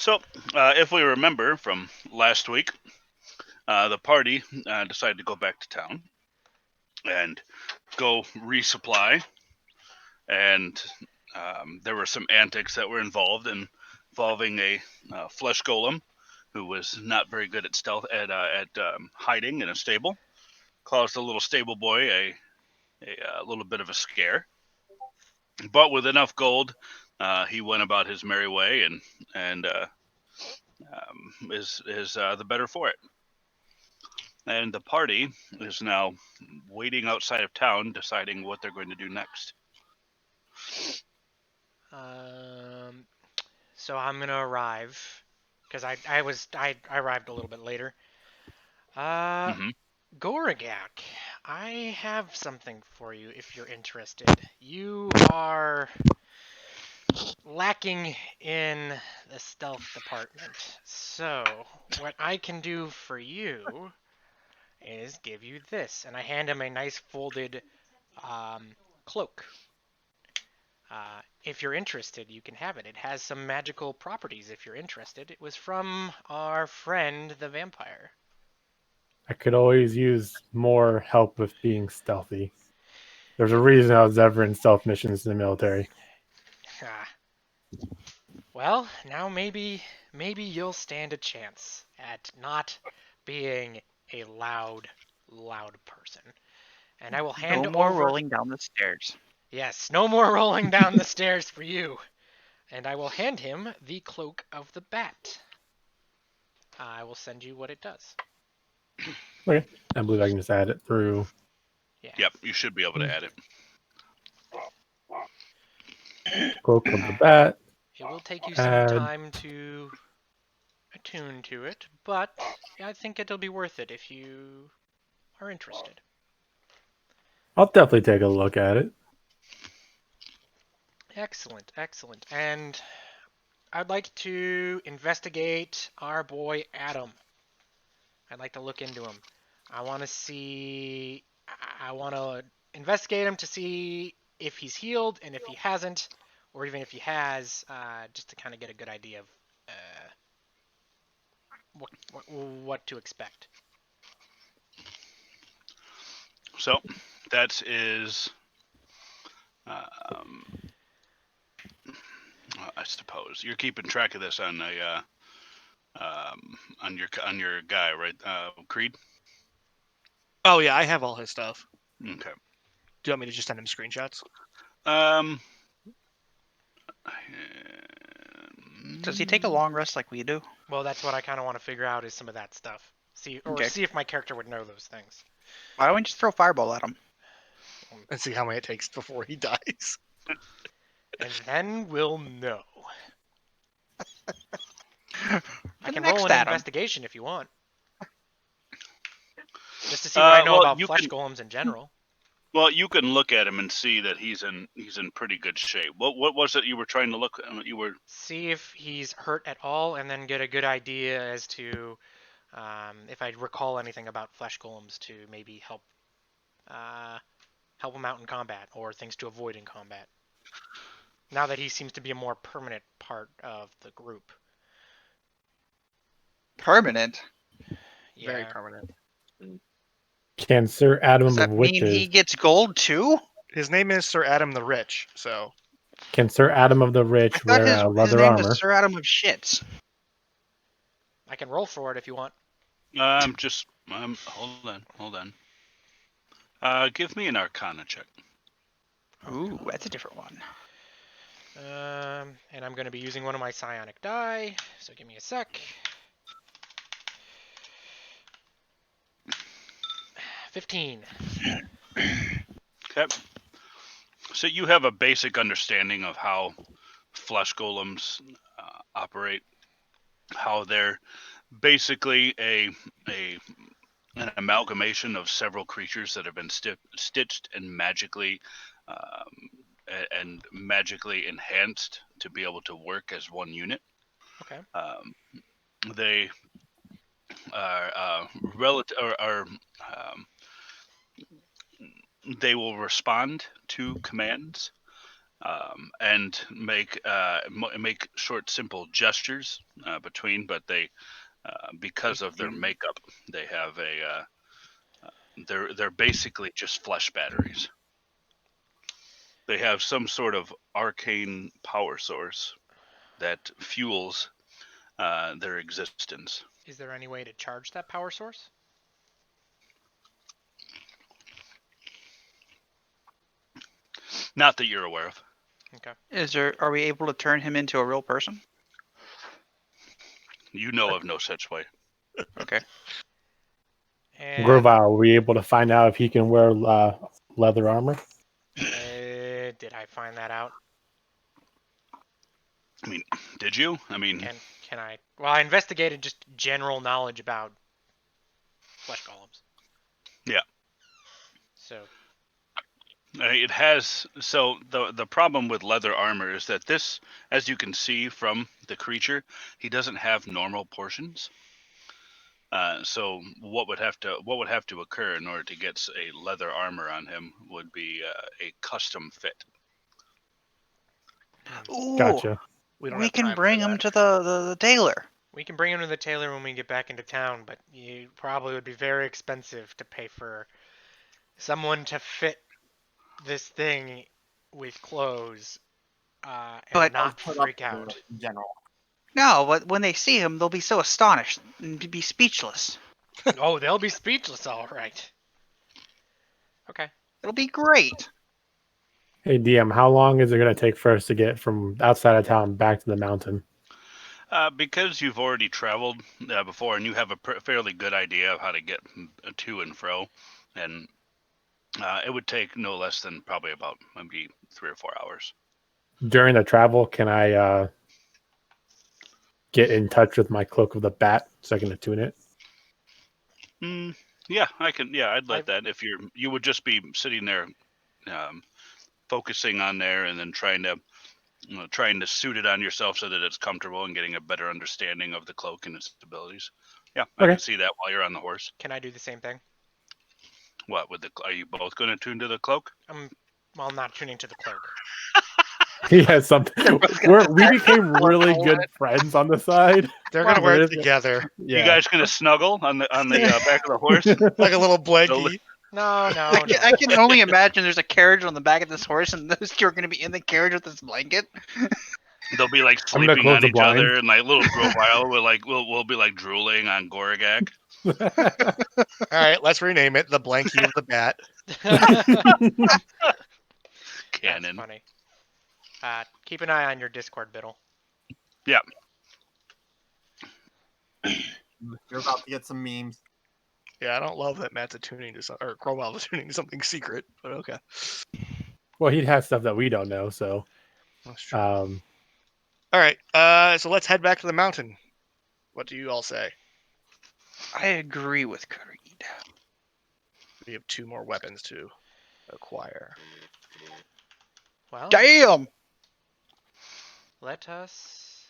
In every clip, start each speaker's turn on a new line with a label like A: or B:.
A: So, if we remember from last week, the party decided to go back to town and go resupply, and there were some antics that were involving a flesh golem who was not very good at stealth at hiding in a stable. Caused a little stable boy a little bit of a scare, but with enough gold, he went about his merry way and is the better for it. And the party is now waiting outside of town, deciding what they're going to do next.
B: Um, so I'm gonna arrive because I arrived a little bit later. Uh,
A: Hmm.
B: Goragak, I have something for you if you're interested. You are lacking in the stealth department. So, what I can do for you is give you this. And I hand him a nice folded cloak. If you're interested, you can have it. It has some magical properties if you're interested. It was from our friend the vampire.
C: I could always use more help with being stealthy. There's a reason I was ever in stealth missions in the military.
B: Ah, well, now maybe you'll stand a chance at not being a loud person. And I will hand
D: No more
B: over.
D: rolling down the stairs.
B: Yes, no more rolling down the stairs for you. And I will hand him the cloak of the bat. I will send you what it does.
C: Okay. I believe I can just add it through.
B: Yeah.
A: Yep, you should be able to add it.
C: Cloak of the Bat.
B: It will take you some
C: Add.
B: time to attune to it, but I think it'll be worth it if you are interested.
C: I'll definitely take a look at it.
B: Excellent, excellent. And I'd like to investigate our boy Adam. I'd like to look into him. I want to see. I want to investigate him to see if he's healed and if he hasn't, or even if he has, just to kind of get a good idea of what to expect.
A: So that is, um, I suppose you're keeping track of this on on your guy, right? Creed.
E: Oh yeah, I have all his stuff.
A: Okay.
E: Do you want me to just send him screenshots?
A: Um.
D: Does he take a long rest like we do?
B: Well, that's what I kind of want to figure out is some of that stuff. See
D: Okay.
B: see if my character would know those things.
D: Why don't we just throw fireball at him?
E: And see how many it takes before he dies.
B: And then we'll know. I can
D: Next
B: roll an
D: at him.
B: investigation if you want. Just to see what I know
A: well,
B: about
A: you
B: flesh
A: can-
B: golems in general.
A: Well, you can look at him and see that he's in pretty good shape. What was it you were trying to look? You were
B: See if he's hurt at all, and then get a good idea as to if I recall anything about flesh golems to maybe help him out in combat or things to avoid in combat. Now that he seems to be a more permanent part of the group.
D: Permanent?
B: Yeah.
E: Very permanent.
C: Can Sir Adam
D: Does
C: of
D: that mean
C: Witches?
D: he gets gold too?
E: His name is Sir Adam the Rich, so
C: Can Sir Adam of the
D: I
C: Rich
D: thought
C: wear
D: his
C: leather
D: name
C: armor?
D: was Sir Adam of Shits.
B: I can roll for it if you want.
A: just hold on. Give me an Arcana check.
D: Ooh, that's a different one.
B: And I'm going to be using one of my psionic die, so give me a sec. 15.
A: Okay. So you have a basic understanding of how flesh golems operate. How they're basically an amalgamation of several creatures that have been stitched and magically enhanced to be able to work as one unit.
B: Okay.
A: They are relative are they will respond to commands and make short, simple gestures between. But they, because of their makeup, they have they're basically just flesh batteries. They have some sort of arcane power source that fuels their existence.
B: Is there any way to charge that power source?
A: Not that you're aware of.
B: Okay.
D: Are we able to turn him into a real person?
A: You know of no such way.
D: Okay.
B: And
C: Grovile, are we able to find out if he can wear leather armor?
B: did I find that out?
A: I mean, did you? I mean,
B: Can I? Well, I investigated just general knowledge about flesh golems.
A: Yeah.
B: So
A: it has. So the problem with leather armor is that this, as you can see from the creature, he doesn't have normal portions. So what would have to occur in order to get a leather armor on him would be a custom fit.
D: Ooh,
C: Gotcha.
E: We don't
D: we
E: have
D: can
E: time for
D: bring him
E: that.
D: to the tailor.
B: we can bring him to the tailor when we get back into town, but you probably would be very expensive to pay for someone to fit this thing with clothes and
D: But-
B: not
F: Put up
B: freak out.
F: in general.
D: No, but when they see him, they'll be so astonished and be speechless.
B: Oh, they'll be speechless, all right. Okay.
D: It'll be great.
C: Hey DM, how long is it going to take for us to get from outside of town back to the mountain?
A: Because you've already traveled before and you have a fairly good idea of how to get to and fro, and it would take no less than probably about maybe 3 or 4 hours.
C: During the travel, can I get in touch with my cloak of the bat so I can attune it?
A: Yeah, I can. Yeah, I'd let that. If you would just be sitting there, focusing on there, and then trying to suit it on yourself so that it's comfortable and getting a better understanding of the cloak and its abilities. Yeah, I
C: Okay.
A: can see that while you're on the horse.
B: Can I do the same thing?
A: What with are you both going to tune to the cloak?
B: Well, not tuning to the cloak.
C: Yeah, something. We became really good friends on the side.
E: They're gonna wear
C: What
E: it
C: is it?
E: together
C: Yeah.
A: You guys going to snuggle on the back of the horse?
E: like a little blankie.
B: No, no,
D: I
B: no.
D: can only imagine there's a carriage on the back of this horse, and those two are going to be in the carriage with this blanket.
A: They'll be like
C: I'm gonna
A: sleeping
C: close
A: on
C: the
A: each
C: blind.
A: other, and like little Grovile we'll be like drooling on Goragak.
E: All right, let's rename it the Blankie of the Bat.
B: That's
A: Cannon.
B: funny. Keep an eye on your Discord, Biddle.
A: Yeah.
F: You're about to get some memes.
E: Yeah, I don't love that Matt's attuning to or Crowell's attuning to something secret, but okay.
C: Well, he has stuff that we don't know, so.
E: That's true.
C: All
E: All right, so let's head back to the mountain. What do you all say?
D: I agree with Creed.
E: We have 2 more weapons to acquire.
B: Well,
D: Damn!
B: let us.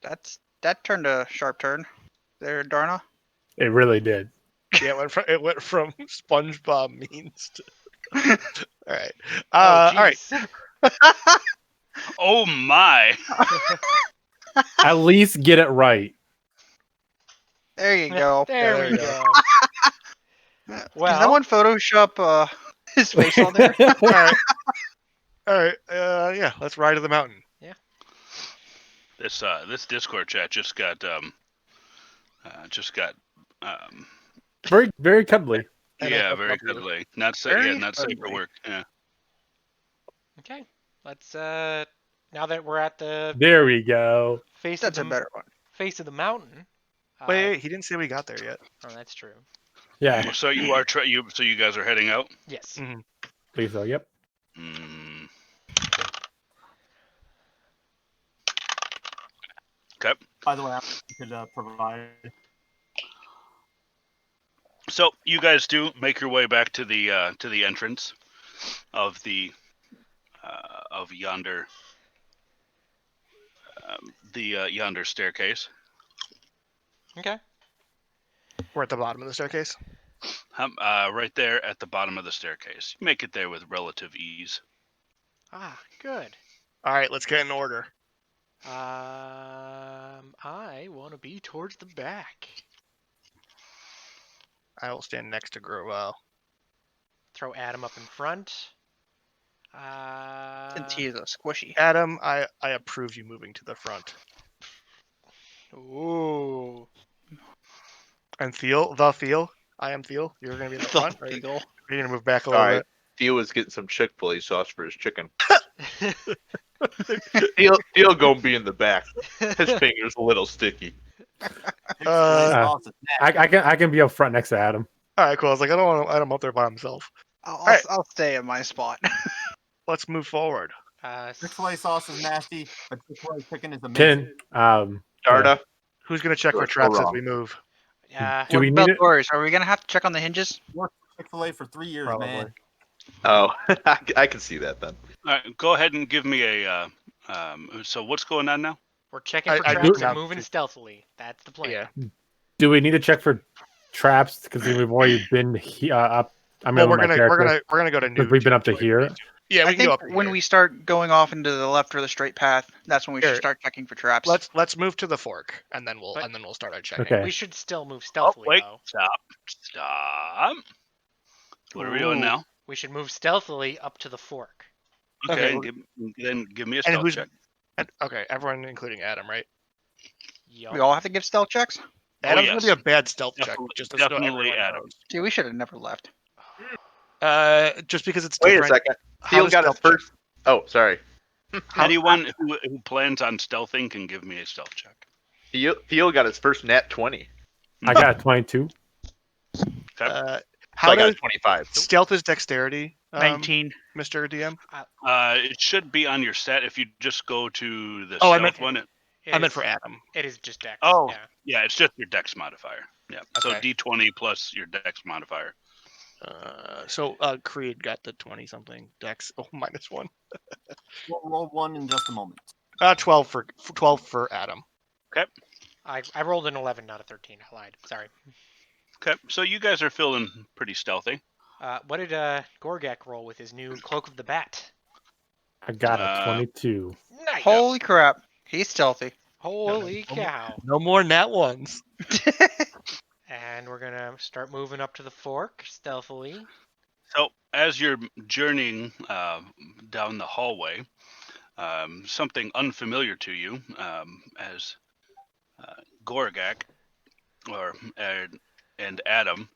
D: That turned a sharp turn there, Darna.
C: It really did.
E: Yeah, it went from SpongeBob memes to. All right.
B: Oh,
E: All right.
B: jeez.
A: Oh my!
C: At least get it right.
D: There you go.
B: There
E: there
B: we
E: we go.
B: go.
D: Can
B: Well,
D: someone Photoshop his face on there?
E: All right. All right. Yeah, let's ride to the mountain.
A: This Discord chat just got
C: Very, very cuddly.
A: yeah, very
E: NSFW.
A: cuddly. Not
D: Very
A: not safe for
D: cuddly.
A: work. Yeah.
B: okay. Let's. Now that we're at the
C: There we go.
B: face
D: That's a
B: of the
D: better one.
B: face of the mountain.
E: Wait, he didn't say we got there yet.
B: Oh, that's true.
C: Yeah,
A: So you are so you guys are heading out.
B: Yes.
C: please so. Yep.
A: Mm. Okay.
F: By the way, I could provide.
A: So you guys do make your way back to the entrance of the of yonder yonder staircase.
B: Okay.
E: We're at the bottom of the staircase.
A: Right there at the bottom of the staircase. You make it there with relative ease.
B: Ah, good.
E: All right, let's get in order.
B: I want to be towards the back.
E: I will stand next to Growell.
B: Throw Adam up in front.
D: Since he is a squishy.
E: Adam, I approve you moving to the front.
B: Ooh.
E: And Theo, I am Theo. You're gonna be in the front. Or
D: Beagle.
E: you're gonna move back a
G: All
E: little
G: right.
E: bit.
G: Theo is getting some Chick-fil-A sauce for his chicken. Theo gonna be in the back. His finger's a little sticky.
C: I can be up front next to Adam.
E: All right, cool. I was like, I don't want Adam up there by himself.
D: I'll,
E: right.
D: I'll stay in my spot.
E: Let's move forward.
F: Chick-fil-A sauce is nasty, but Chick-fil-A chicken is amazing.
C: Tin.
G: Darda.
E: Who's gonna check for
G: Let's go
E: traps as
G: wrong.
E: we move?
C: Do we
D: What
C: need
D: about
C: it?
D: doors? Are we gonna have to check on the hinges?
F: Worked for Chick-fil-A for 3 years,
E: Probably.
F: man.
G: Oh, I can see that then.
A: All right, go ahead and give me a. So what's going on now?
B: We're checking for
E: I
B: traps
E: do-
B: and moving stealthily. That's the plan.
E: Yeah.
C: Do we need to check for traps? Because we've already been up. I mean,
E: Well,
C: with my
E: we're
C: character,
E: gonna go to new.
C: because we've been up to
E: territory.
C: here.
E: Yeah, we
D: I
E: can go
D: think
E: up
D: when
E: here.
D: we start going off into the left or the straight path, that's when we
E: Here.
D: should start checking for traps.
E: Let's move to the fork, and then we'll
B: But-
E: start our checking.
C: Okay.
B: We should still move
A: Oh,
B: stealthily,
A: wait,
B: though.
A: stop. What are we doing
B: Ooh.
A: now?
B: We should move stealthily up to the fork.
E: Okay,
A: Okay, then give me a
E: And
A: stealth
E: who's
A: check.
E: okay? Everyone, including Adam, right?
B: Yup.
D: We all have to give stealth checks?
E: Adam's
A: yes.
E: gonna be a bad stealth
A: Definitely-
E: check. Just so
A: definitely
E: everyone
A: Adam.
E: knows.
D: See, we should have never left.
E: Just because it's
G: Wait a
E: different.
G: second.
E: How
G: Theo
E: does
G: got his
E: stealth check-
G: first. Oh, sorry.
A: Anyone who plans on stealthing can give me a stealth check.
G: Theo got his first nat 20.
C: I got a 22.
A: Okay.
G: So
E: How
G: I got a
E: does
G: 25.
E: stealth is dexterity?
D: 19.
E: Mr. DM.
A: It should be on your set if you just go to the
E: Oh, I
A: stealth
E: meant-
A: one.
E: I meant for Adam.
B: It is just dex.
A: Oh.
B: Yeah.
A: Yeah, it's just your dex modifier. Yeah. So
E: Okay.
A: D20 plus your dex modifier.
E: So Creed got the 20 something dex. Oh, -1.
F: We'll roll one in just a moment.
E: 12 for Adam.
B: I rolled an 11, not a 13. I lied. Sorry.
A: Okay, so you guys are feeling pretty stealthy.
B: What did Gorgak roll with his new Cloak of the Bat?
C: I got a 22.
B: Nice.
D: Holy crap. He's stealthy.
B: Holy cow.
E: No more nat ones.
B: And we're gonna start moving up to the fork stealthily.
A: So as you're journeying down the hallway, something unfamiliar to you as Gorgak and Adam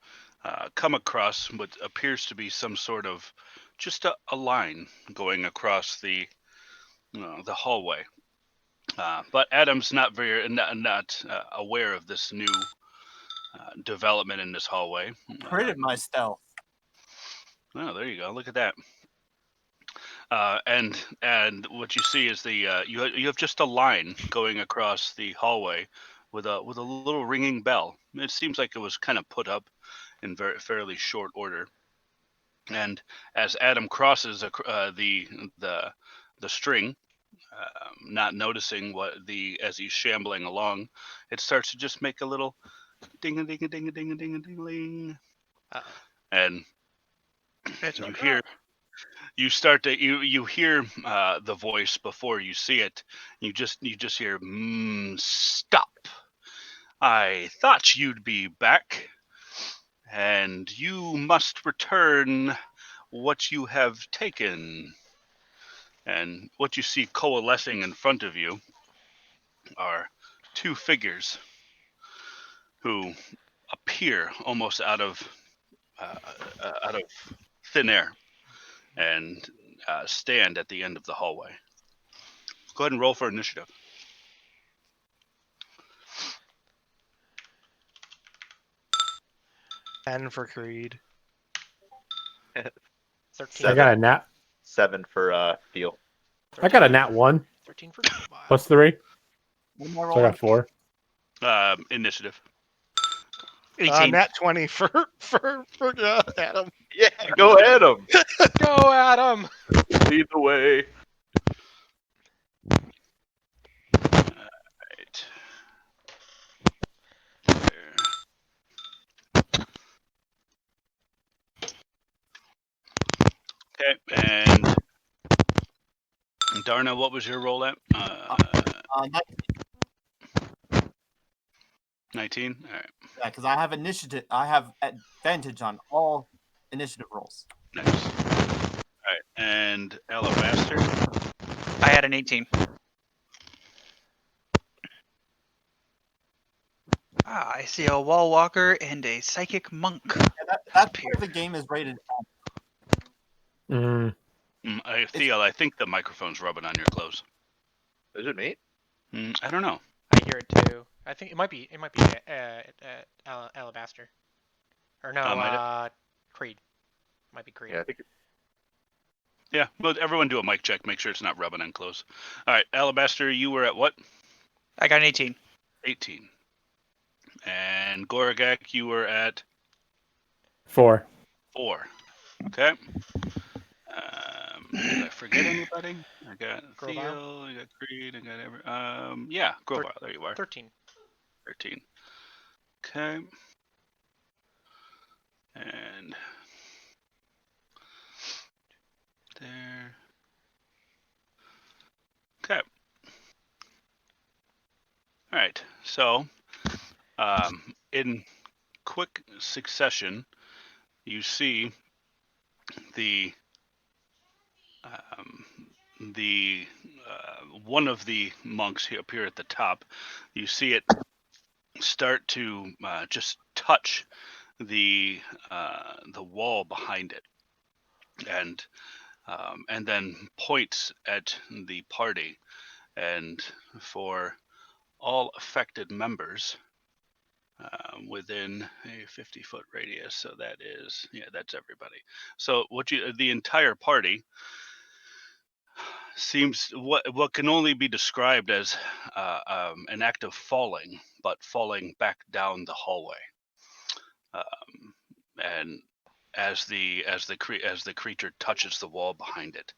A: come across what appears to be some sort of just a line going across the hallway. But Adam's not aware of this new development in this hallway.
F: Credit my stealth.
A: Oh, there you go. Look at that. And what you see is you have just a line going across the hallway with a little ringing bell. It seems like it was kind of put up in fairly short order. And as Adam crosses the string, not noticing as he's shambling along, it starts to just make a little ding a ding a ding a ding a ding a ding a ling, and you hear the voice before you see it. You just hear stop. I thought you'd be back, and you must return what you have taken. And what you see coalescing in front of you are two figures who appear almost out of thin air and stand at the end of the hallway. Go ahead and roll for initiative.
E: And for Creed.
B: 13.
C: I got a nat.
G: 7 for Theo.
C: I got a nat 1
B: 13 for
C: plus 3.
F: One more
C: So I
F: roll.
C: got 4.
A: Initiative.
D: 18.
E: Nat 20 for Adam.
G: Yeah, go Adam.
B: Go, Adam!
G: Lead the way.
A: Right. There. Okay, and Darna, what was your roll at? 19? All right.
F: Yeah, because I have initiative. I have advantage on all initiative rolls.
A: Nice. All right. And Alabaster?
D: I had an 18. I see a wall walker and a psychic monk.
F: Yeah, that's where the game is rated.
C: Mm.
A: Theo, I think the microphone's rubbing on your clothes.
G: Is it me?
A: I don't know.
B: I hear it too. I think it might be Alabaster. Or no,
A: Might it?
B: Creed. Might be Creed.
G: Yeah, I think.
A: Yeah, well, everyone do a mic check. Make sure it's not rubbing on clothes. All right, Alabaster, you were at what?
D: I got an 18.
A: 18. And Goragak, you were at
C: 4.
A: 4. Okay. Did I forget anybody? I got
B: Grovile?
A: Theo, I got Creed, I got every. Yeah, Grovile, there you are.
B: 13.
A: 13. Okay. And there. Okay. All right. So, in quick succession, you see the one of the monks here appear at the top. You see it start to just touch the wall behind it, and then points at the party, and for all affected members within a 50-foot radius. So that is, that's everybody. So the entire party seems what can only be described as an act of falling, but falling back down the hallway. And as the creature touches the wall behind it.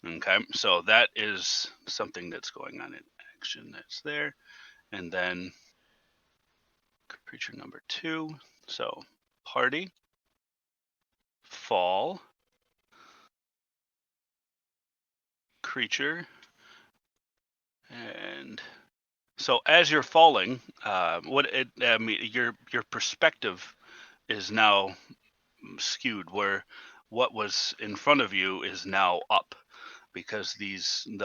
A: Okay, so that is something that's going on in action. That's there, and then creature number 2. So party, fall, creature, and so as you're falling, your perspective is now skewed, where what was in front of you is now up, because the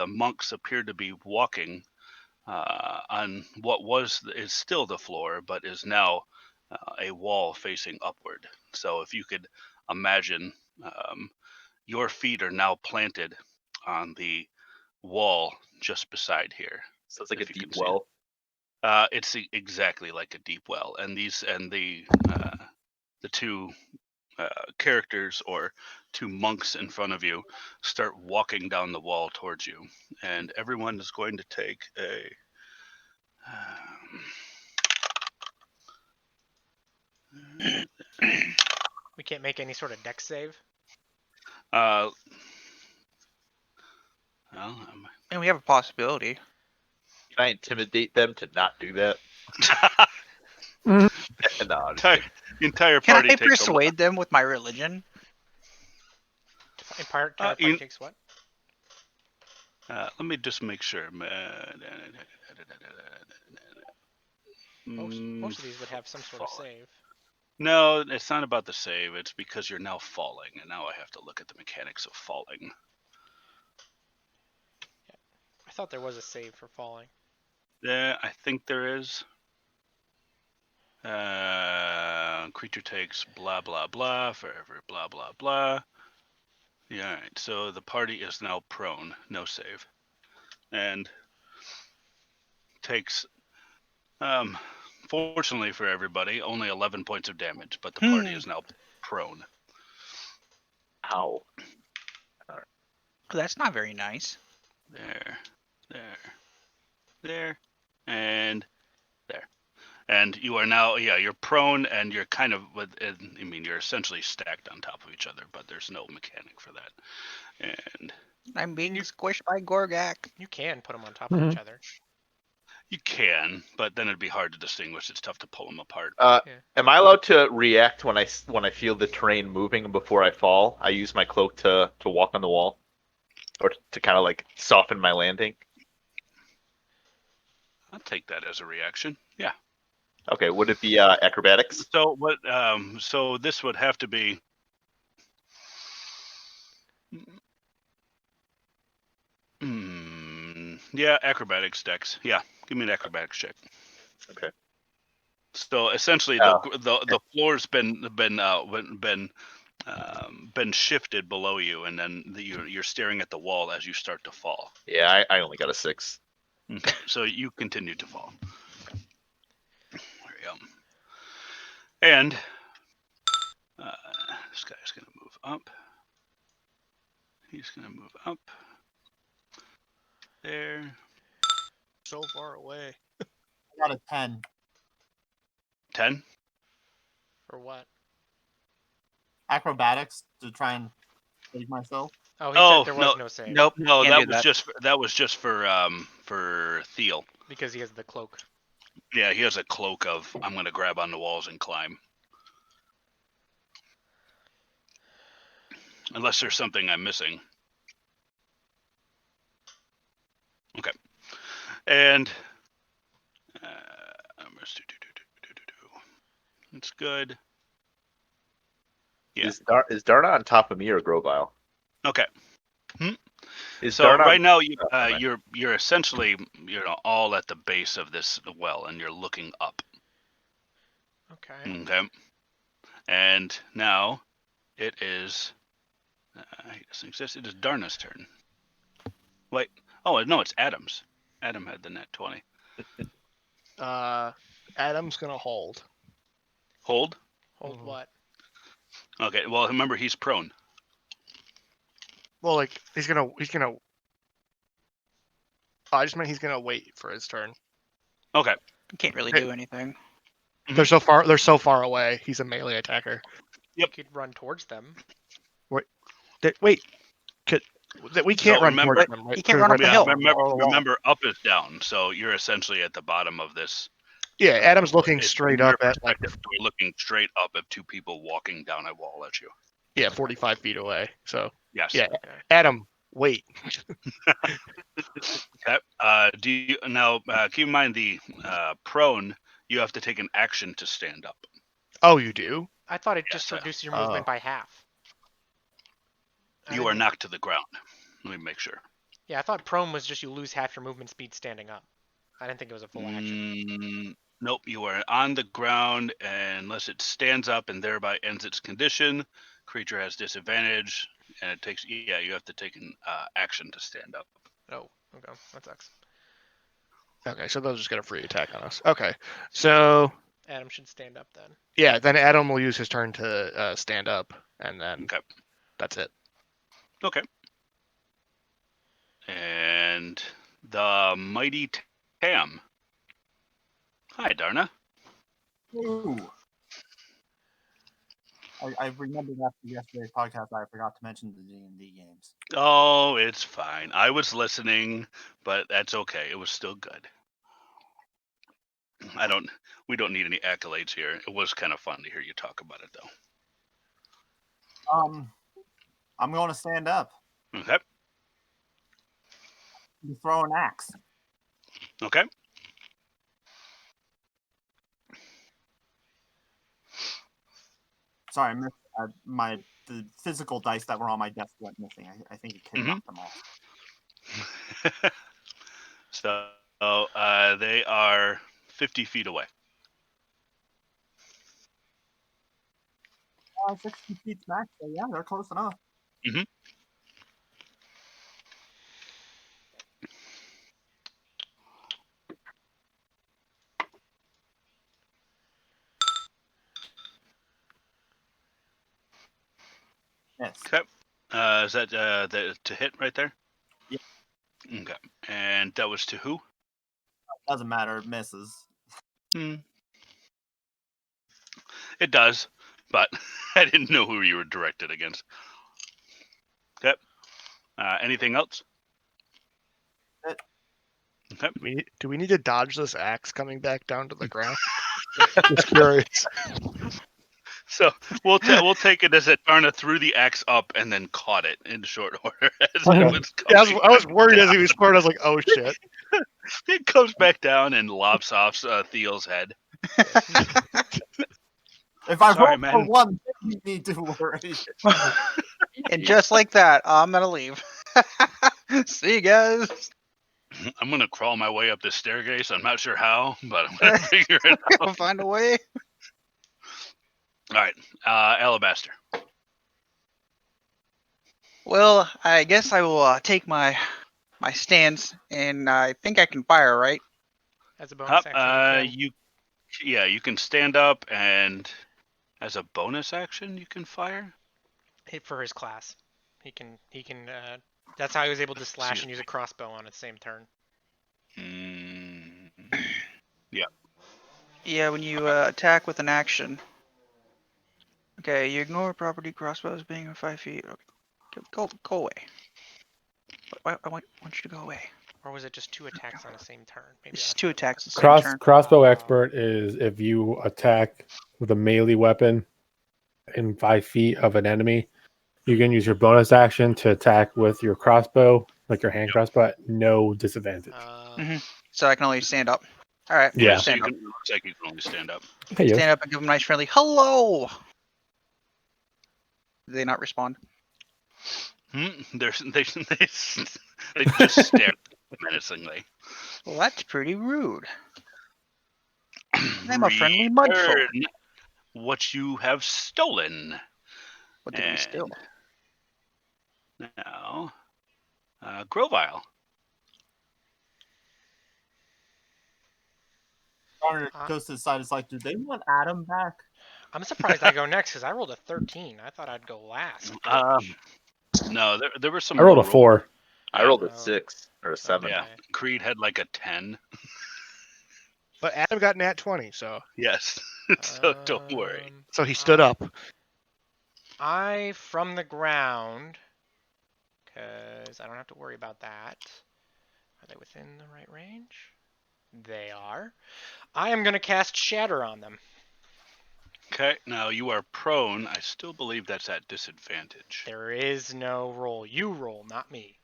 A: monks appear to be walking on what is still the floor, but is now a wall facing upward. So if you could imagine, your feet are now planted on the wall just beside here.
G: Sounds like a
A: If you
G: deep
A: can see it.
G: well.
A: It's exactly like a deep well, and the 2 characters, or 2 monks in front of you, start walking down the wall towards you, and everyone is going to take a
B: We can't make any sort of dex save.
A: well,
D: And we have a possibility.
G: Can I intimidate them to not do that?
C: Mm.
G: No, I'm just
A: the
G: kidding.
A: entire
D: Can
A: party
D: I
A: takes
D: persuade them with my religion?
B: Entire
A: Uh,
B: party
A: you-
B: takes what?
A: let me just make sure.
B: Most of these would have some sort of
A: falling.
B: save.
A: No, it's not about the save. It's because you're now falling, and now I have to look at the mechanics of falling.
B: I thought there was a save for falling.
A: Yeah, I think there is. Creature takes blah blah blah for every blah blah blah. Yeah, all right. So the party is now prone, no save, and takes, fortunately for everybody, only 11 points of damage. But the party is now prone.
G: Ow.
D: That's not very nice.
A: There, and there. And you are now, you're prone, and you're kind of, you're essentially stacked on top of each other, but there's no mechanic for that. And
D: I'm being squished by Gorgak.
B: You can put them on top of each other.
A: you can, but then it'd be hard to distinguish. It's tough to pull them apart.
G: Am I allowed to react when I feel the terrain moving before I fall? I use my cloak to walk on the wall. or to kind of like soften my landing.
A: I'll take that as a reaction. Yeah.
G: Okay, would it be acrobatics?
A: So what? So this would have to be. Yeah, acrobatics dex. Yeah, give me an acrobatics check.
G: Okay.
A: So essentially,
G: Oh.
A: the floor's been shifted below you, and then you're staring at the wall as you start to fall.
G: Yeah, I only got a 6.
A: Okay, so you continue to fall. There you go. And this guy's going to move up. He's going to move up. There.
E: So far away.
F: I got a 10.
A: 10.
B: For what?
F: Acrobatics to try and save myself.
B: Oh, he
A: Oh,
B: said there was no save
D: Nope.
A: No,
D: can't
A: that
D: do
A: was
D: that.
A: just for Thiel.
B: because he has the cloak.
A: Yeah, he has a cloak of I'm going to grab on the walls and climb. Unless there's something I'm missing. Okay. And it's good. Yeah.
G: Is Darna on top of me or Grovile?
A: Okay.
G: Is
A: So
G: Darna
A: right now
G: okay.
A: you're essentially all at the base of this well, and you're looking up.
B: Okay.
A: Okay. And now it is. He doesn't exist. It is Darna's turn. Wait. Oh no, it's Adam's. Adam had the net 20.
E: Adam's gonna hold.
A: Hold.
B: Hold
E: Mhm.
B: what?
A: Okay. Well, remember he's prone.
E: Well, like he's gonna. I just meant he's gonna wait for his turn.
A: Okay.
D: Can't really
E: Hey.
D: do anything.
A: Mhm.
E: They're so far. They're so far away. He's a melee attacker.
B: You could run towards them.
E: Wait. We
A: So
E: can't run
A: remember-
E: towards them, right?
D: You can't run up the
A: Yeah,
D: hill.
A: remember, up is down, so you're essentially at the bottom of this.
E: Yeah, Adam's looking
A: It's
E: straight
A: from your
E: up at like
A: perspective, you're looking straight up at two people walking down a wall at you.
E: 45 feet away. So
A: Yes.
E: yeah,
B: Okay.
E: Adam, wait.
A: Okay. Do you now keep in mind the prone? You have to take an action to stand up.
E: Oh, you do?
B: I thought it
A: Yes,
B: just
A: sir.
B: reduced your movement by half. I
A: You are
B: didn't-
A: knocked to the ground. Let me make sure.
B: Yeah, I thought prone was just you lose half your movement speed standing up. I didn't think it was a full action.
A: Nope, you are on the ground unless it stands up and thereby ends its condition. Creature has disadvantage, and it takes. Yeah, you have to take an action to stand up.
B: Oh, okay, that sucks.
E: Okay, so they'll just get a free attack on us. Okay, so
B: Adam should stand up then.
E: yeah, then Adam will use his turn to stand up, and then
A: Okay.
E: that's it.
A: Okay. And the mighty Tam. Hi, Darna.
F: Ooh. I remembered after yesterday's podcast I forgot to mention the D&D games.
A: Oh, it's fine. I was listening, but that's okay. It was still good. We don't need any accolades here. It was kind of fun to hear you talk about it, though.
F: I'm going to stand up.
A: Okay.
F: You throw an axe.
A: Okay.
F: Sorry, I missed the physical dice that were on my desk went missing. I think it
A: Mhm.
F: knocked them off.
A: So they are 50 feet away.
F: 60 feet max. So yeah, they're close enough.
A: Mhm.
F: Yes.
A: Okay. Is that the to hit right there?
F: Yeah.
A: Okay. And that was to who?
F: Doesn't matter. It misses.
A: It does, but I didn't know who you were directed against. Okay. Anything else? Okay.
E: Do we need to dodge this axe coming back down to the ground? Just curious.
A: So we'll take it as that Tarna threw the axe up and then caught it in short order as it was
E: Yeah,
A: coming.
E: I was worried as he was scored. I was like, oh shit.
A: It comes back down and lops off Theo's head.
F: If I
A: Sorry,
F: roll for
A: man.
F: one, then you need to worry.
D: And just like that, I'm gonna leave. See you guys.
A: I'm gonna crawl my way up this staircase. I'm not sure how, but I'm gonna figure it out.
D: We'll find a way.
A: All right, Alabaster.
D: Well, I guess I will take my stance, and I think I can fire, right?
B: As a bonus action,
A: You can stand up, and as a bonus action, you can fire.
B: hit for his class. He can. That's how he was able to slash
A: See.
B: and use a crossbow on its same turn.
A: Yeah.
D: Yeah, when you attack with an action. Okay, you ignore property crossbows being 5 feet. Okay. Go away. I want you to go away.
B: Or was it just 2 attacks on the same turn? Maybe
D: It's
B: that's
D: 2
B: what it
D: attacks
B: was.
D: the same turn.
C: Crossbow
B: Oh.
C: expert is if you attack with a melee weapon in 5 feet of an enemy, you can use your bonus action to attack with your crossbow, like your hand crossbow, at no disadvantage.
D: So I can only stand up. All right.
C: Yeah.
A: So
D: Stand
A: you
D: up.
A: can. It looks like you can only stand up.
C: Hey, yes.
D: Stand up and give them a nice friendly hello. Do they not respond?
A: They just stare menacingly.
D: Well, that's pretty rude. I'm a friendly mudfolk.
A: Return what you have stolen.
D: What did we steal?
A: Now, Grovile.
F: Garner goes to the side. It's like, do they want Adam back?
B: I'm surprised I go next because I rolled a 13. I thought I'd go last.
A: No, there were some.
C: I rolled a 4.
G: I rolled a
B: Oh.
G: 6 or a 7.
A: Yeah,
B: Okay.
A: Creed had like a 10.
E: But Adam got nat 20, so
A: Yes, so don't worry.
E: he stood up.
B: From the ground, because I don't have to worry about that. Are they within the right range? They are. I am going to cast Shatter on them.
A: Okay, now you are prone. I still believe that's at disadvantage.
B: There is no roll. You roll, not me.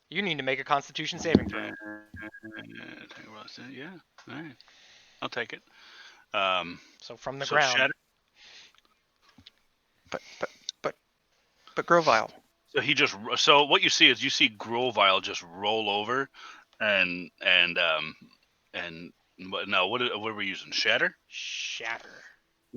B: You need to make a Constitution saving throw.
A: Yeah, all right. I'll take it.
B: So from the
A: so
B: ground.
A: Shatter,
D: But Grovile.
A: so what you see is Grovile just roll over, and what are we using? Shatter.
B: Shatter.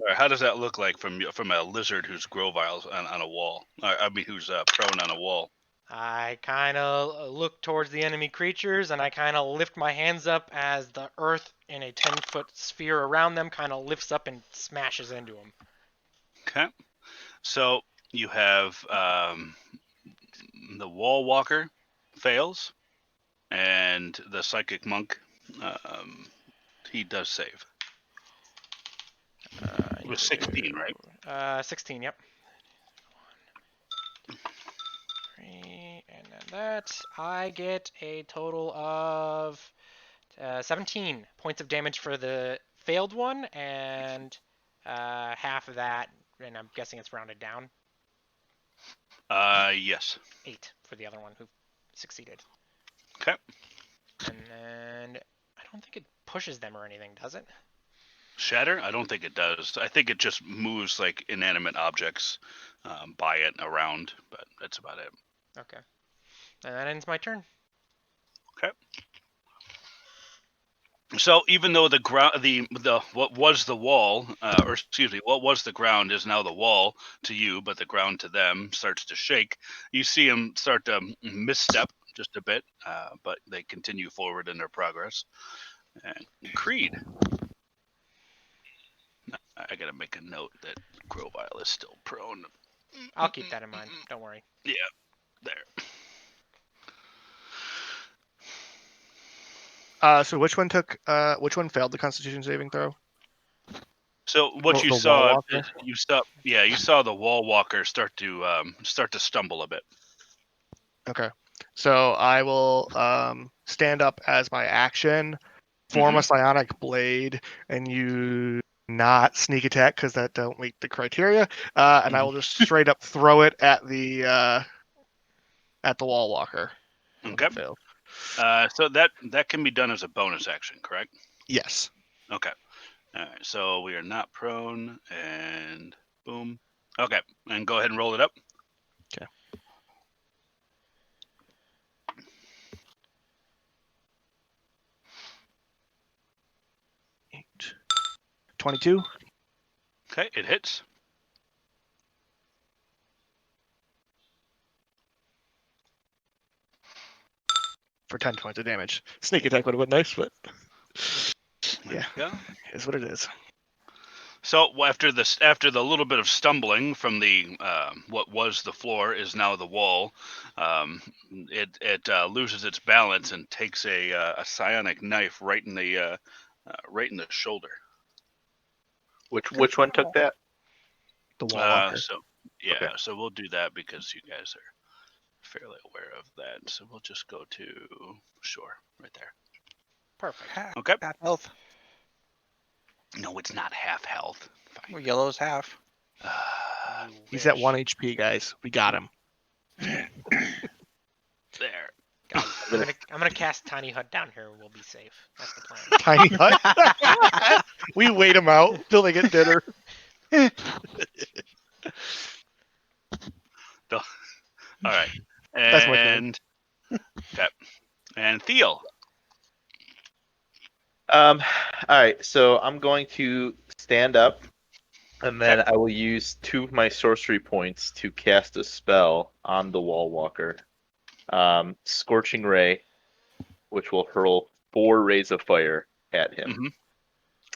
A: Or how does that look like from a lizard who's Grovile on a wall? I mean, who's prone on a wall?
B: I kind of look towards the enemy creatures, and I kind of lift my hands up as the earth in a 10-foot sphere around them kind of lifts up and smashes into them.
A: Okay. So you have the Wall Walker fails, and the Psychic Monk, he does save. It was 16, right?
B: 16, yep. 3, and then that. I get a total of 17 points of damage for the failed one, and half of that, and I'm guessing it's rounded down.
A: Yes.
B: 8 for the other one who succeeded.
A: Okay.
B: And then I don't think it pushes them or anything, does it?
A: Shatter? I don't think it does. I think it just moves like inanimate objects by it around, but that's about it.
B: Okay. And that ends my turn.
A: Okay. So even though the ground, what was the wall, what was the ground is now the wall to you, but the ground to them starts to shake. You see them start to misstep just a bit, but they continue forward in their progress. And Creed, I gotta make a note that Grovile is still prone.
B: I'll keep that in mind. Don't worry.
A: Yeah, there.
E: So which one failed the Constitution saving throw?
A: So what
E: The
A: you
E: Wall
A: saw,
E: Walker?
A: you saw the Wall Walker start to stumble a bit.
E: Okay. So I will stand up as my action, form a psionic blade, and use not sneak attack because that don't meet the criteria. And I will just straight up throw it at the wall walker.
A: Okay.
E: Failed.
A: So that can be done as a bonus action, correct?
E: Yes.
A: Okay. All right. So we are not prone, and boom. Okay. And go ahead and roll it up.
E: Okay. 22.
A: Okay. It hits.
E: For 10 points of damage. Sneak attack would have been nice, but
A: There
E: yeah,
A: you go.
E: it's what it is.
A: So after the little bit of stumbling from the what was the floor is now the wall, it loses its balance and takes a psionic knife right in the shoulder.
G: Which one took that?
E: The wall walker.
A: So yeah,
G: Okay.
A: so we'll do that because you guys are fairly aware of that. So we'll just go to sure right there.
B: Perfect.
A: Okay.
D: Half health.
A: No, it's not half health.
D: Well, yellow's half.
B: You
E: He's at
B: wish.
E: 1 HP, guys. We got him.
A: There.
B: Guys, I'm gonna cast Tiny Hut down here. We'll be safe. That's the plan.
E: Tiny hut. We wait them out till they get dinner.
A: All right.
E: That's my turn.
A: And okay. And Theo.
G: All right, so I'm going to stand up, and then
A: Okay.
G: I will use 2 of my sorcery points to cast a spell on the wall walker. Scorching Ray, which will hurl 4 rays of fire at him.
A: Mm-hmm.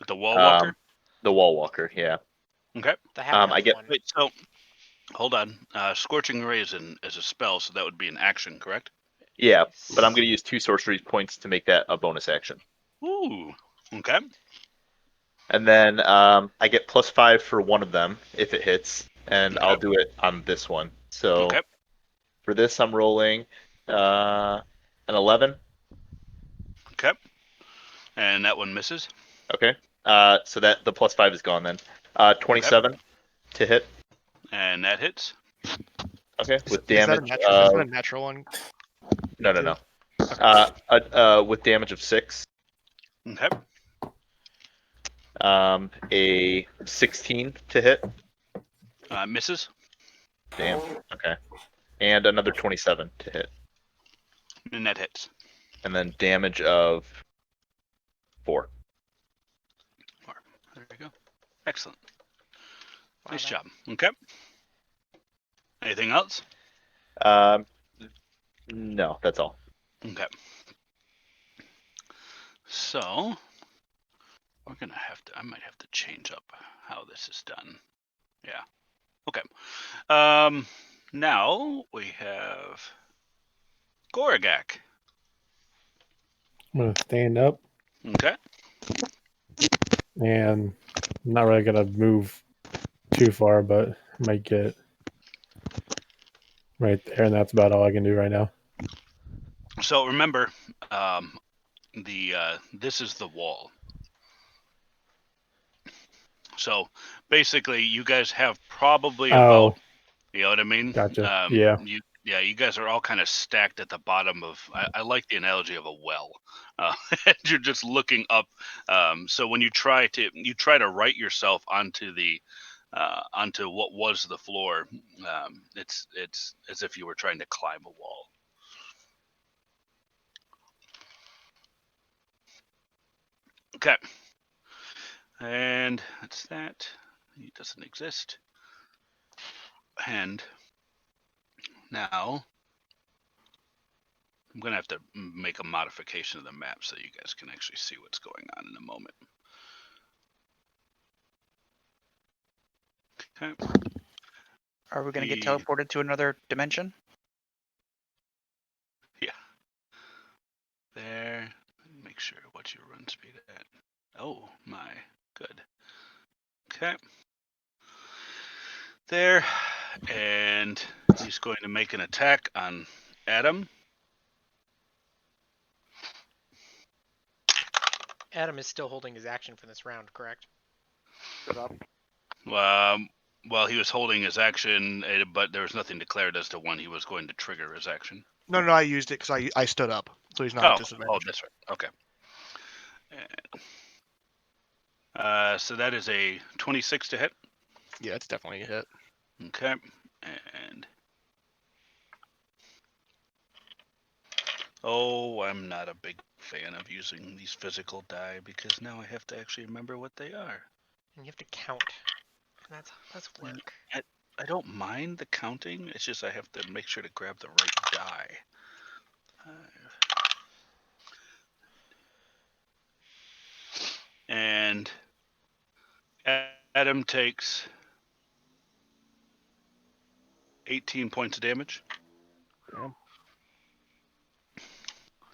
A: The wall walker.
G: The wall walker, yeah.
A: Okay.
B: The half
G: I get
B: one.
A: Wait. So hold on. Scorching ray is a spell, so that would be an action, correct?
G: yeah, but I'm going to use 2 sorcery points to make that a bonus action.
A: Ooh. Okay.
G: And then I get +5 for one of them if it hits, and
A: Okay.
G: I'll do it on this one. So
A: Okay.
G: for this, I'm rolling an 11.
A: Okay. And that one misses.
G: Okay. So that the +5 is gone then. 27 to hit.
A: And that hits.
G: Okay. With
E: Is that
G: damage
E: a natural one?
G: no. With damage of 6.
A: Okay.
G: A 16 to hit.
A: Misses.
G: Damn. Okay. And another 27 to hit.
A: And that hits.
G: And then damage of 4.
A: There you go. Excellent.
B: Wow,
A: Nice
B: that-
A: job. Okay. Anything else?
G: No, that's all.
A: Okay. So we're gonna have to. I might have to change up how this is done. Yeah. Okay. Now we have Goragak.
C: I'm gonna stand up
A: Okay.
C: and I'm not really gonna move too far, but I might get right there, and that's about all I can do right now.
A: So remember, this is the wall. So basically, you guys have probably about, you know what I mean?
C: Gotcha. Yeah.
A: You guys are all kind of stacked at the bottom of. I like the analogy of a well. You're just looking up. So when you try to right yourself onto the onto what was the floor, it's as if you were trying to climb a wall. Okay. And that's that. It doesn't exist. And now I'm going to have to make a modification of the map so you guys can actually see what's going on in a moment. Okay.
D: Are we going to get teleported to another dimension?
A: Yeah. There. Make sure what's your run speed at. Oh my, good. Okay. There. And he's going to make an attack on Adam.
B: Adam is still holding his action for this round, correct?
A: Well, he was holding his action, but there was nothing declared as to when he was going to trigger his action.
E: No, I used it because I stood up, so he's not at disadvantage.
A: That's right. Okay. So that is a 26 to hit.
E: Yeah, it's definitely a hit.
A: Okay. And I'm not a big fan of using these physical die because now I have to actually remember what they are.
B: And you have to count. And that's work.
A: I don't mind the counting. It's just I have to make sure to grab the right die. And Adam takes 18 points of damage.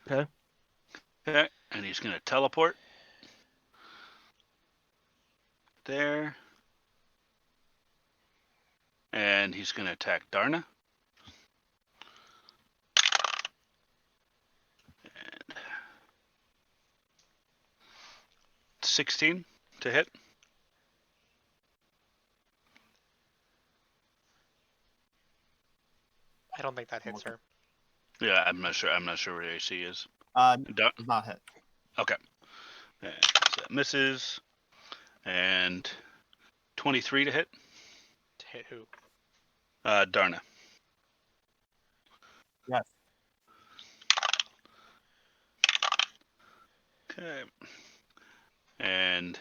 E: Okay.
A: Okay, and he's going to teleport. There. And he's going to attack Darna. And 16 to hit.
B: I don't think that hits her.
A: Yeah, I'm not sure what AC is.
F: Does not hit.
A: Okay. And so that misses. And 23 to hit.
B: To hit who?
A: Darna.
F: Yes.
A: Okay. And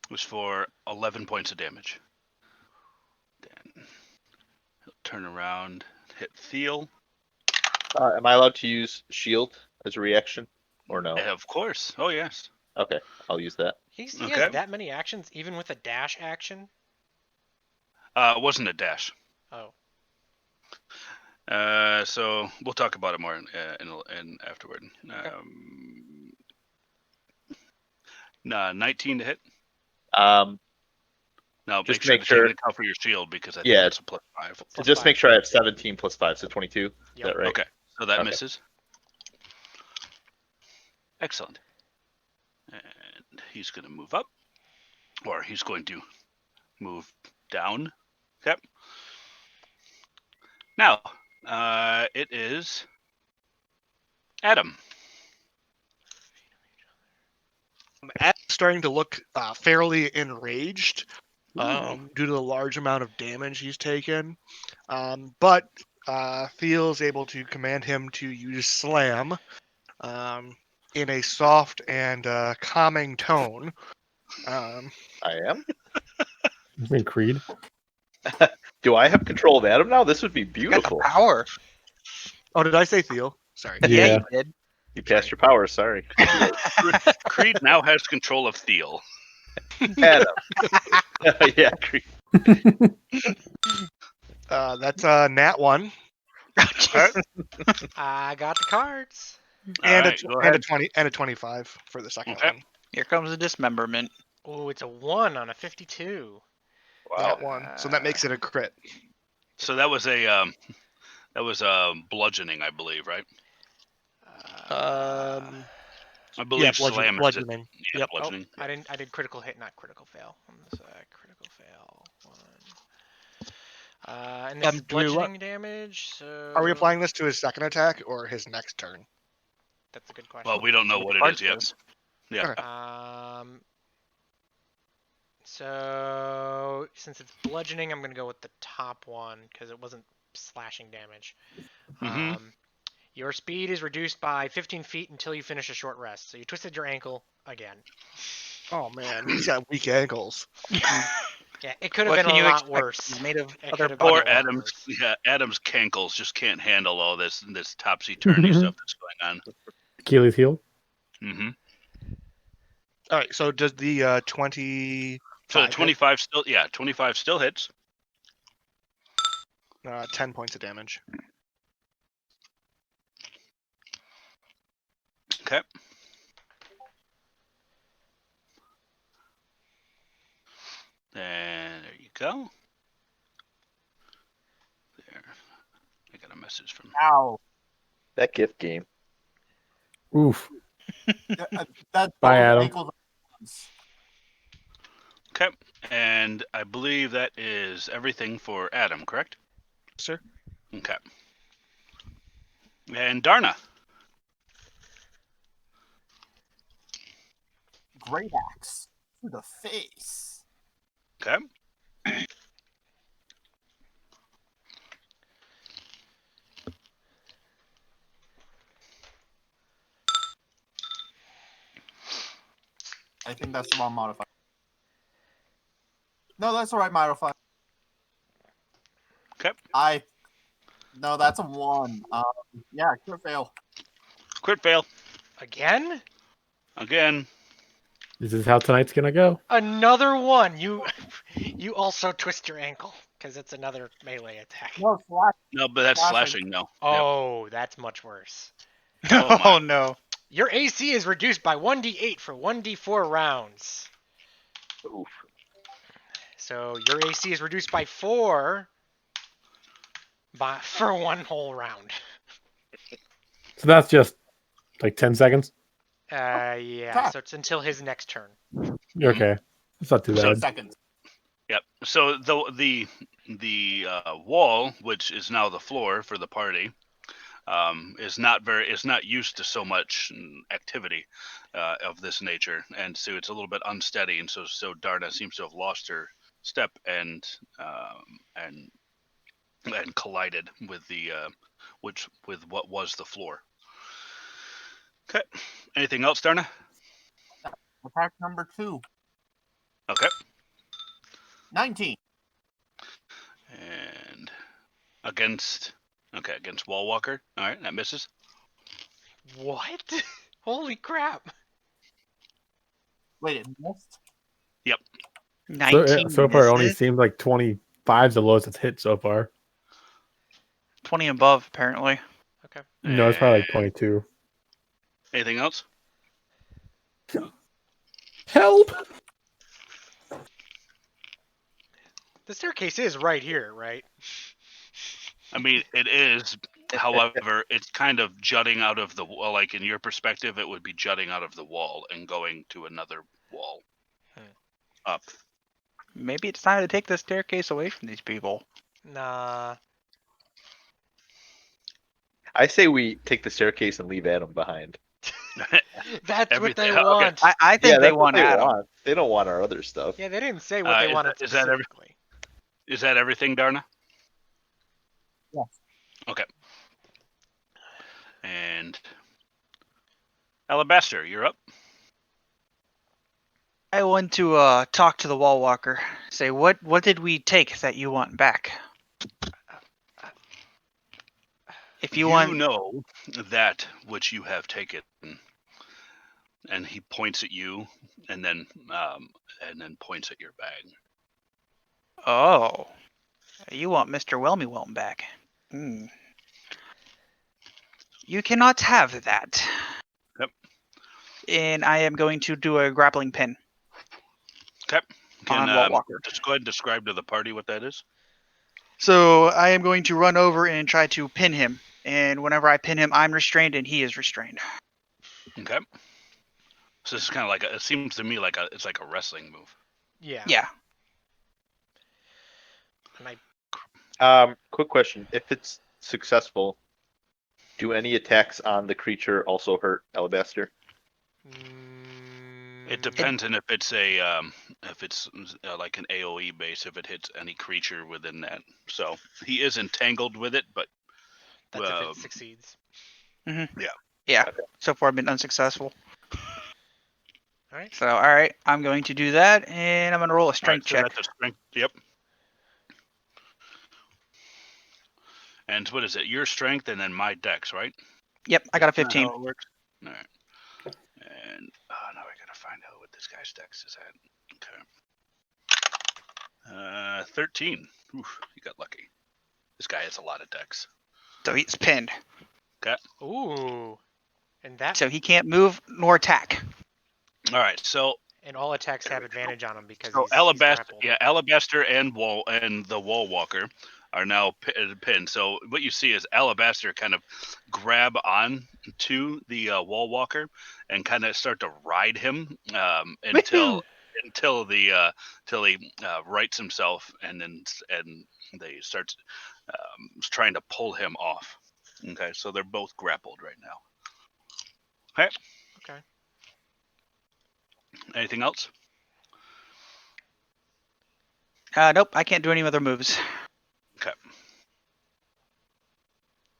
A: it was for 11 points of damage. Then he'll turn around, hit Thiel.
G: Am I allowed to use shield as a reaction, or no?
A: Of course. Oh, yes.
G: Okay, I'll use that.
B: He
A: Okay.
B: has that many actions, even with a dash action?
A: It wasn't a dash.
B: Oh.
A: So we'll talk about it more in afterward. 19 to hit. Now
G: Just
A: make
G: make
A: sure
G: sure-
A: to take account for your shield because I think
G: Yeah.
A: that's a +5.
G: So just make sure I have 17 plus 5, so 22. Is
B: Yep.
G: that right?
A: Okay, so that
G: Okay.
A: misses. Excellent. And he's going to move up, or he's going to move down. Okay. Now, it is Adam.
E: Adam's starting to look fairly enraged due to the large amount of damage he's taken, but feels able to command him to use Slam in a soft and calming tone.
G: I am.
C: You mean Creed?
G: Do I have control of Adam now? This would be
D: Got the
G: beautiful.
D: power.
E: Oh, did I say Theo? Sorry.
C: Yeah.
D: You did.
G: You passed your power. Sorry,
A: Creed now has control of Thiel.
G: Adam. Yeah, Creed.
E: That's a nat 1
B: I got the cards.
E: and,
A: Alright, go
E: and
A: ahead.
E: a 20 and a 25 for the second
A: Okay.
E: one.
D: Here comes the dismemberment.
B: Oh, it's a 1 on a 52.
E: That one. So that makes it a crit.
A: So that was a bludgeoning, I believe, right? I believe
E: Yeah,
A: slam is
E: bludgeoning.
A: yeah,
E: Yep.
A: bludgeoning.
B: I did critical hit, not critical fail. Critical fail 1. And this is
E: do we let-
B: bludgeoning damage. So
E: Are we applying this to his second attack or his next turn?
B: That's a good question.
A: Well, we don't know what it is yet. Yeah.
E: Okay.
B: So since it's bludgeoning, I'm gonna go with the top one because it wasn't slashing damage.
A: Mhm.
B: Your speed is reduced by 15 feet until you finish a short rest. So you twisted your ankle again.
E: Oh man, he's got weak ankles.
B: Yeah, it could have
D: What
B: been
D: can
B: a
D: you
B: lot
D: expect?
B: worse.
D: He's made of
B: It
D: other
B: could have been a
A: Poor
B: lot
A: Adam's
B: worse.
A: Adam's cankles just can't handle all this topsy turvy stuff that's going on.
C: Achilles heel.
A: Mm-hmm.
E: All right. So does the 20?
A: So 25 still hits.
E: 10 points of damage.
A: Okay. And there you go. There. I got a message from.
F: Ow.
G: That gift game.
C: Oof.
F: That
C: Bye,
F: those
C: Adam.
F: ankles ones.
A: Okay. And I believe that is everything for Adam, correct?
E: Sir.
A: Okay. And Darna.
F: Great axe to the face.
A: Okay.
F: I think that's the wrong modifier. No, that's the right modifier.
A: Okay.
F: No, that's a 1. Yeah, crit fail.
A: Crit fail.
B: Again?
A: Again.
C: This is how tonight's gonna go.
B: Another one. You also twist your ankle because it's another melee attack.
F: No, slash.
A: No, but that's
F: Slashing.
A: slashing, no. Yep.
B: Oh, that's much worse.
A: Oh, my.
D: Oh no.
B: Your AC is reduced by 1d8 for 1d4 rounds.
G: Oof.
B: So your AC is reduced by 4 for one whole round.
C: So that's just like 10 seconds.
B: Yeah. So it's until his next turn.
C: Okay, that's not too
A: So-
C: bad.
F: Seconds.
A: Yep. So the wall, which is now the floor for the party, is not used to so much activity of this nature, and so it's a little bit unsteady, and so Darna seems to have lost her step and collided with with what was the floor. Okay. Anything else, Darna?
F: Attack number 2.
A: Okay.
F: 19.
A: And against Wall Walker. All right, that misses.
B: What? Holy crap!
F: Wait, it missed?
D: 19
C: So far, it only
D: misses.
C: seems like 25 is the lowest it's hit so far.
D: 20 above, apparently.
B: Okay.
C: No, it's probably like
A: And
C: 22.
A: anything else?
C: Help!
B: The staircase is right here, right?
A: I mean, it is. However, it's kind of jutting out of the wall. Like in your perspective, it would be jutting out of the wall and going to another wall up.
D: Maybe it's time to take the staircase away from these people.
B: Nah.
G: I say we take the staircase and leave Adam behind.
B: That's what they
A: Everything- okay.
B: want.
D: I think
G: Yeah,
D: they
G: that's what
D: want
G: they
D: Adam.
G: want. They don't want our other stuff.
B: Yeah, they didn't say what they
A: is
B: wanted
A: that- is that every-
B: specifically.
A: Is that everything, Darna?
F: Yes.
A: Okay. And Alabaster, you're up.
D: I want to talk to the wall walker. Say, what did we take that you want back? If you want,
A: know that which you have taken, and he points at you, and then points at your bag.
D: oh, you want Mr. Whelmy back. Hmm. You cannot have that.
A: Yep.
D: And I am going to do a grappling pin
A: Okay.
D: on Wall Walker.
A: Just go ahead and describe to the party what that is.
D: So I am going to run over and try to pin him. And whenever I pin him, I'm restrained and he is restrained.
A: Okay. So this is kind of like it seems to me like it's like a wrestling move.
B: Yeah.
D: Yeah.
B: And I
G: Quick question: if it's successful, do any attacks on the creature also hurt Alabaster?
A: It depends on if it's like an AOE base, if it hits any creature within that. So he is entangled with it, but
B: That's if it succeeds.
D: Yeah. So far I've been unsuccessful.
B: All right.
D: So, alright, I'm going to do that, and I'm going to roll a strength
A: so
D: check.
A: That's a strength. Yep. And what is it? Your strength and then my dex, right?
D: Yep, I got a
A: Isn't that
D: 15.
A: how it works? All right. And now I gotta find out what this guy's dex is at. Okay. 13. Oof, you got lucky. This guy has a lot of dex.
D: So he's pinned.
B: Ooh. And that
D: So he can't move nor attack.
A: All right. So
B: and all attacks have advantage on him because
A: So
B: he's
A: Alabaster,
B: grappled.
A: Alabaster and the Wall Walker are now pinned. So what you see is Alabaster kind of grab on to the wall walker and kind of start to ride him until till he rights himself, and they start trying to pull him off. Okay, so they're both grappled right now. Okay.
B: Okay.
A: Anything else?
D: Nope, I can't do any other moves.
A: Okay.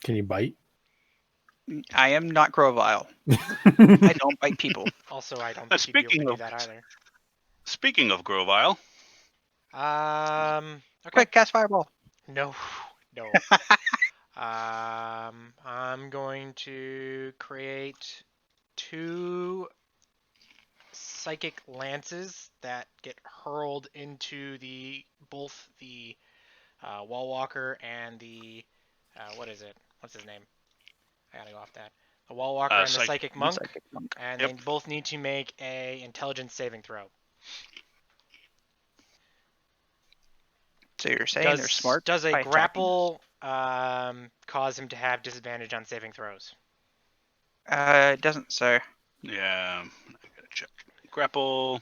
C: Can you bite?
D: I am not Grovile. I don't bite people.
B: Also, I don't think you'd be able to do that either.
A: Speaking of Grovile,
B: Okay.
D: Quick, cast Fireball.
B: No. I'm going to create 2 psychic lances that get hurled into both the wall walker and the what is it? What's his name? I gotta go off that. The wall walker and the psychic monk,
D: Psychic monk.
B: and
A: Yep.
B: they both need to make a intelligence saving throw.
D: So you're saying they're smart?
B: Does a
D: by attacking
B: grapple cause him to have disadvantage on saving throws?
D: us? It doesn't say.
A: yeah, I gotta check. Grapple.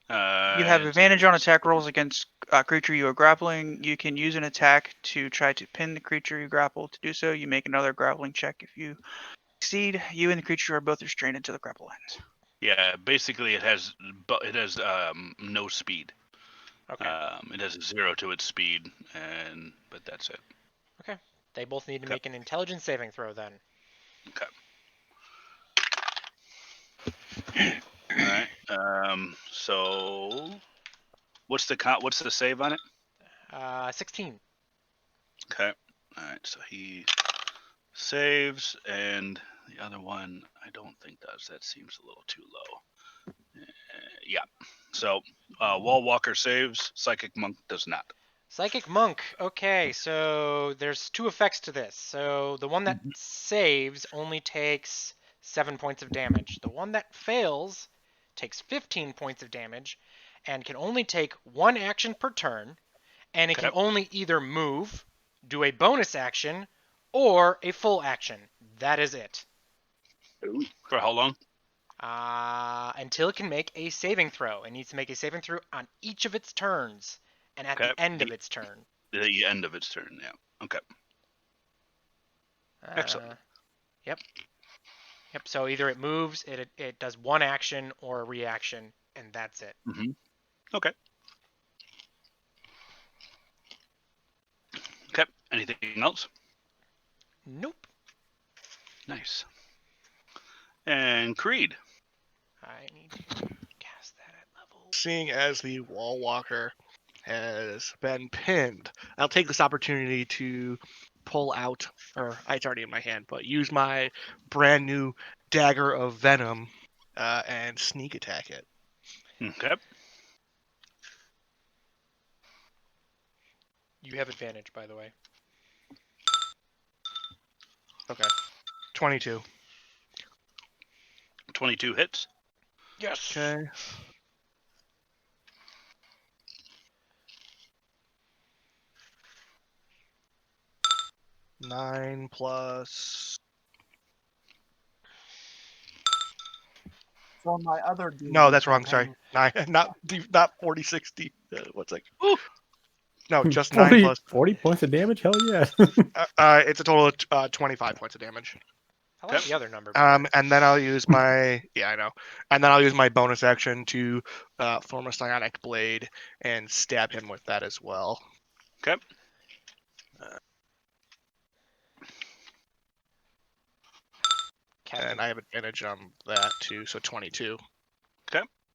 D: You have advantage on attack rolls against a creature you are grappling. You can use an attack to try to pin the creature you grapple. To do so, you make another grappling check. If you succeed, you and the creature are both restrained until the grapple ends.
A: Yeah, basically it has no speed.
B: Okay.
A: It has a 0 to its speed, but that's it.
B: Okay. They both need to
A: Okay.
B: make an intelligence saving throw then.
A: Okay. All right. So what's the save on it?
B: 16.
A: Okay. All right. So he saves, and the other one I don't think does. That seems a little too low. Yeah. So Wall Walker saves. Psychic Monk does not.
B: Psychic Monk. Okay, so there's 2 effects to this. So the one that saves only takes 7 points of damage. The one that fails takes 15 points of damage and can only take 1 action per turn, and it can
A: Okay.
B: only either move, do a bonus action, or a full action. That is it.
A: For how long?
B: Until it can make a saving throw. It needs to make a saving throw on each of its turns and at
A: Okay.
B: the end of its turn.
A: The end of its turn. Yeah. Okay. Excellent.
B: Yep. So either it moves, it does 1 action or a reaction, and that's it.
A: Mm-hmm. Okay. Okay. Anything else?
B: Nope.
A: Nice. And Creed.
B: I need to cast that at level.
E: Seeing as the wall walker has been pinned, I'll take this opportunity to pull out, or it's already in my hand, but use my brand new dagger of venom and sneak attack it.
A: Okay.
B: You have advantage, by the way.
E: Okay. 22.
A: 22 hits.
B: Yes.
E: Okay. Nine plus.
F: So my other
E: No, that's wrong.
F: campaign-
E: Sorry, 9, not 40, 60. What's like?
A: Ooh.
E: No, just 9 plus.
C: 40 points of damage? Hell yeah.
E: It's a total of 25 points of damage.
B: I like
A: Okay.
B: the other number better.
E: And then I'll use my I know. And then I'll use my bonus action to form a psionic blade and stab him with that as well.
A: Okay.
B: Captain.
E: And I have advantage on that too, so 22.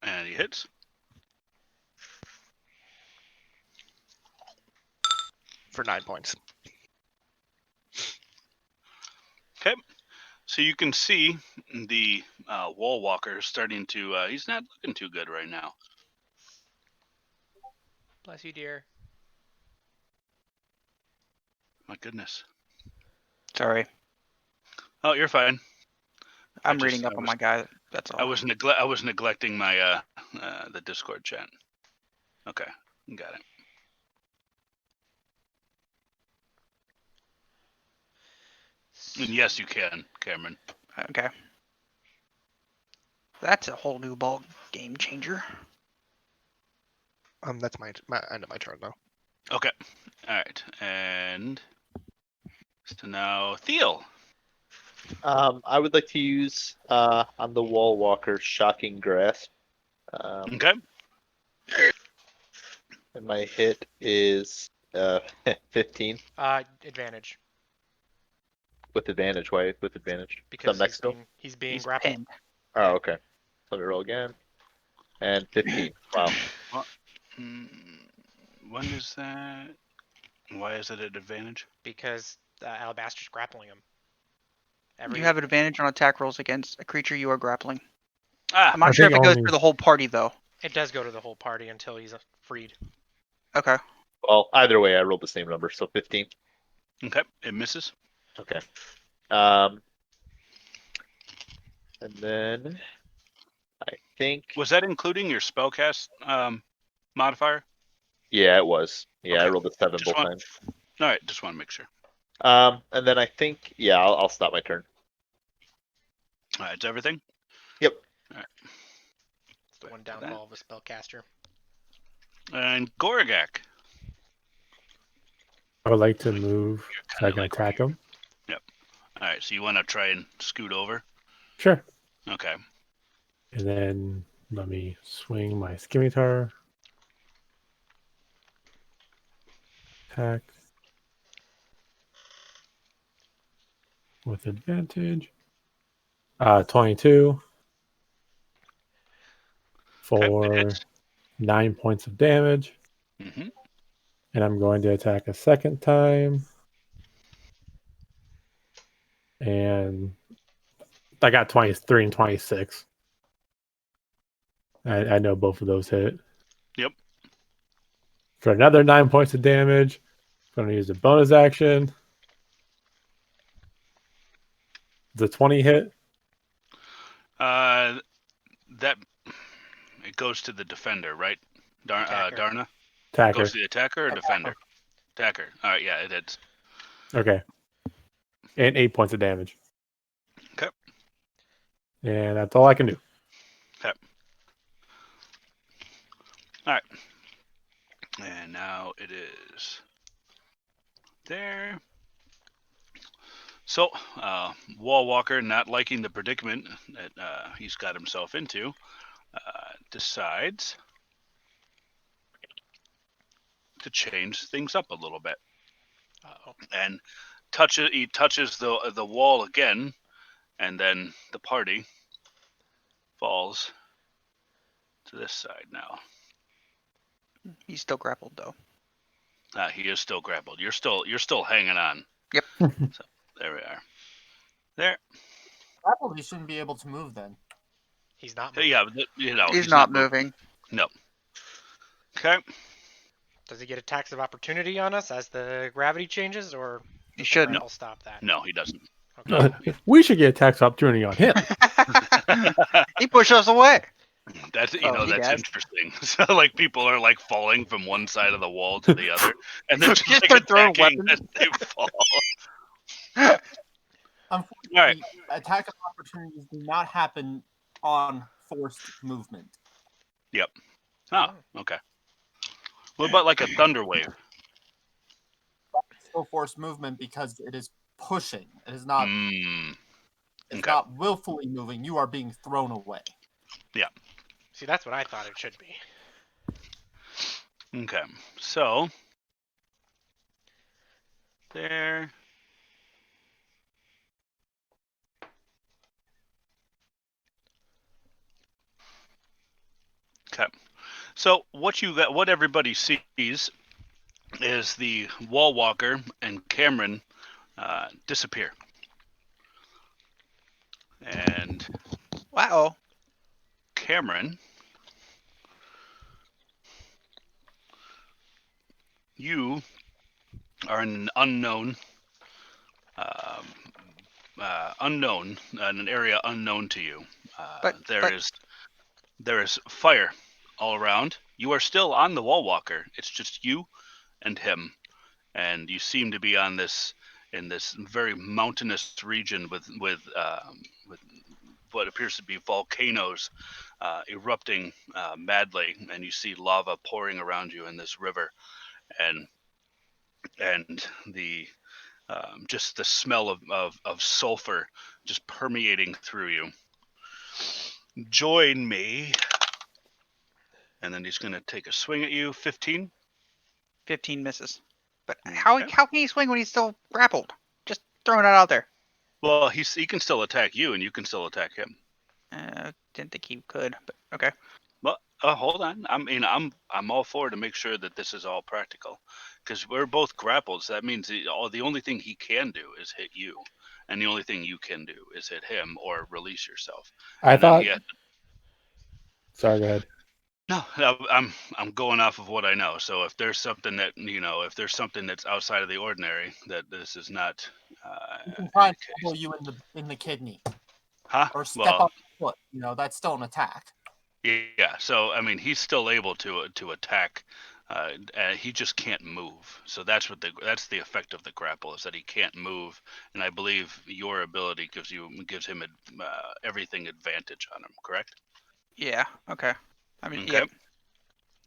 A: And he hits.
E: For 9 points.
A: Okay. So you can see the wall walker starting to. He's not looking too good right now.
B: Bless you, dear.
A: My goodness.
D: Sorry,
A: Oh, you're fine.
D: I'm
A: I
D: reading up on my guy. That's all.
A: I was neglecting my the Discord chat. Okay, got it. And yes, you can, Cameron.
D: Okay. That's a whole new ball game changer.
E: That's my end of my turn though.
A: Okay. All right. And so now Theo.
G: I would like to use on the wall walker shocking grasp.
A: Okay.
G: And my hit is 15
B: Advantage
G: with advantage. Why with advantage?
B: because
G: I'm next to him.
B: he's being
D: He's
B: grappled.
D: pinned.
G: Oh, okay. Let me roll again. And 15. Wow.
A: When is that? Why is it at advantage?
B: Because Alabaster's grappling him.
D: You have an advantage on attack rolls against a creature you are grappling.
A: Ah,
D: I'm not
C: I
D: sure if
C: think
D: it goes
C: only-
D: for the whole party though.
B: It does go to the whole party until he's freed.
D: Okay.
G: Well, either way, I rolled the same number, so 15.
A: okay. It misses.
G: Okay. And then I think.
A: Was that including your spellcast modifier?
G: Yeah, it was. Yeah, I
A: Okay.
G: rolled a 7
A: Just
G: both
A: want-
G: times.
A: All right. Just want to make sure.
G: And then I think, yeah, I'll stop my turn.
A: All right. It's everything.
G: Yep.
B: It's the one downfall of a spellcaster.
A: And Gorgak.
C: I would like to move so I
A: kinda
C: can
A: like
C: attack him.
A: All right. So you want to try and scoot over?
C: Sure.
A: Okay.
C: And then let me swing my scimitar. Attack. With advantage. 22. For
A: hits.
C: 9 points of damage.
A: Mm-hmm.
C: And I'm going to attack a second time. And I got 23 and 26. I know both of those hit.
A: Yep.
C: For another 9 points of damage, I'm going to use a bonus action. The 20 hit.
A: That it goes to the defender, right?
B: Attacker.
A: Darna.
C: Attacker.
A: Goes to the attacker or defender? Attacker. All right. Yeah, it hits.
C: Okay. And 8 points of damage.
A: Okay.
C: And that's all I can do.
A: Okay. All right. And now it is there. So, Wall Walker, not liking the predicament that he's got himself into, decides to change things up a little bit.
B: Uh-oh.
A: And he touches the wall again, and then the party falls to this side now.
D: He's still grappled though.
A: He is still grappled. You're still hanging on.
D: Yep.
A: So there we are. There.
F: Grappled, he shouldn't be able to move then.
B: He's not moving.
A: Yeah,
D: He's not moving.
A: No. Okay.
B: Does he get attacks of opportunity on us as the gravity changes, or
D: He
B: does the
D: shouldn't.
B: grapple stop that?
A: No, he doesn't.
B: Okay.
A: No.
C: We should get a tax opportunity on him.
D: He pushed us away.
A: That's
D: He
A: that's
D: does.
A: interesting. So like people are like falling from one side of the wall to the other, and they're just
D: Just
A: like
D: start throwing
A: attacking
D: weapons.
A: as they fall.
F: Unfortunately,
A: All right.
F: attack of opportunities do not happen on forced movement.
A: Oh, okay. What about like a thunder wave?
F: Still forced movement because it is pushing. It is not.
A: Mm,
F: It's
A: okay.
F: not willfully moving. You are being thrown away.
B: See, that's what I thought it should be.
A: Okay. So there. Okay. So what everybody sees is the wall walker and Cameron disappear. And
D: Wow.
A: Cameron, you are in an unknown, in an area unknown to you. There is fire all around. You are still on the wall walker. It's just you and him, and you seem to be on this in this very mountainous region with what appears to be volcanoes erupting madly, and you see lava pouring around you in this river, and the just the smell of sulfur just permeating through you. Join me. And then he's going to take a swing at you. 15.
D: 15 misses. But how
A: Okay.
D: can he swing when he's still grappled? Just throwing it out there.
A: Well, he can still attack you, and you can still attack him.
D: Didn't think he could, but okay.
A: Well, hold on. I'm all for to make sure that this is all practical, because we're both grappled. So that means the only thing he can do is hit you, and the only thing you can do is hit him or release yourself.
C: I
A: And then
C: thought.
A: he had,
C: Sorry, go ahead.
A: no, I'm going off of what I know. So if there's something that if there's something that's outside of the ordinary, that this is not
F: You can try and
A: the
F: elbow
A: case.
F: you in the kidney
A: Huh?
F: or step
A: Well,
F: on the foot. You know, that's still an attack.
A: yeah. So I mean, he's still able to attack. He just can't move. So that's the effect of the grapple, is that he can't move. And I believe your ability gives him everything advantage on him. Correct?
D: Yeah. Okay. I mean,
A: Okay.
D: yep.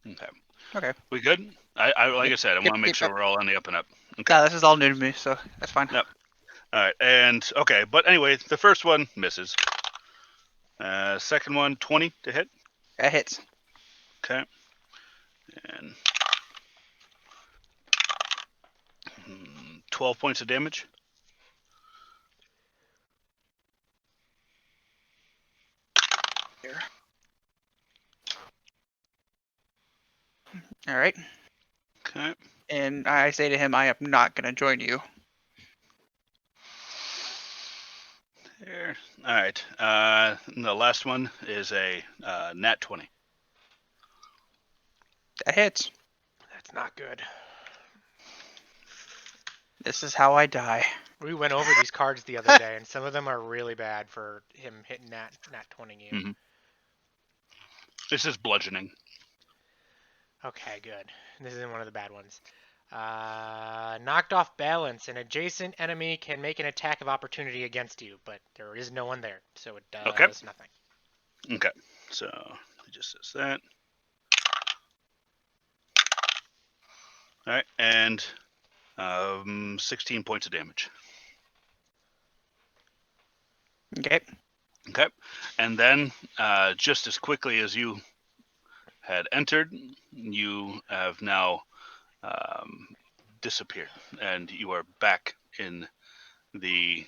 A: Okay.
D: Okay.
A: We good? I like I said, I want to make
D: Yep.
A: sure we're all on the up and up. Okay.
D: Yeah, this is all new to me, so that's fine.
A: Yep. All right. And okay, but anyway, the first one misses. Second one, 20 to hit.
D: That hits.
A: Okay. And 12 points of damage.
D: Here. All right.
A: Okay.
D: And I say to him, I am not going to join you.
A: There. All right. The last one is a nat 20.
D: That hits.
B: That's not good.
D: This is how I die.
B: We went over these cards the other day, and some of them are really bad for him hitting nat 20 you.
A: Mhm. This is bludgeoning.
B: Okay, good. This isn't one of the bad ones. Knocked off balance. An adjacent enemy can make an attack of opportunity against you, but there is no one there, so it does
A: Okay.
B: nothing.
A: Okay. So it just says that. All right. And 16 points of damage.
D: Okay.
A: Okay. And then just as quickly as you had entered, you have now disappeared, and you are back in the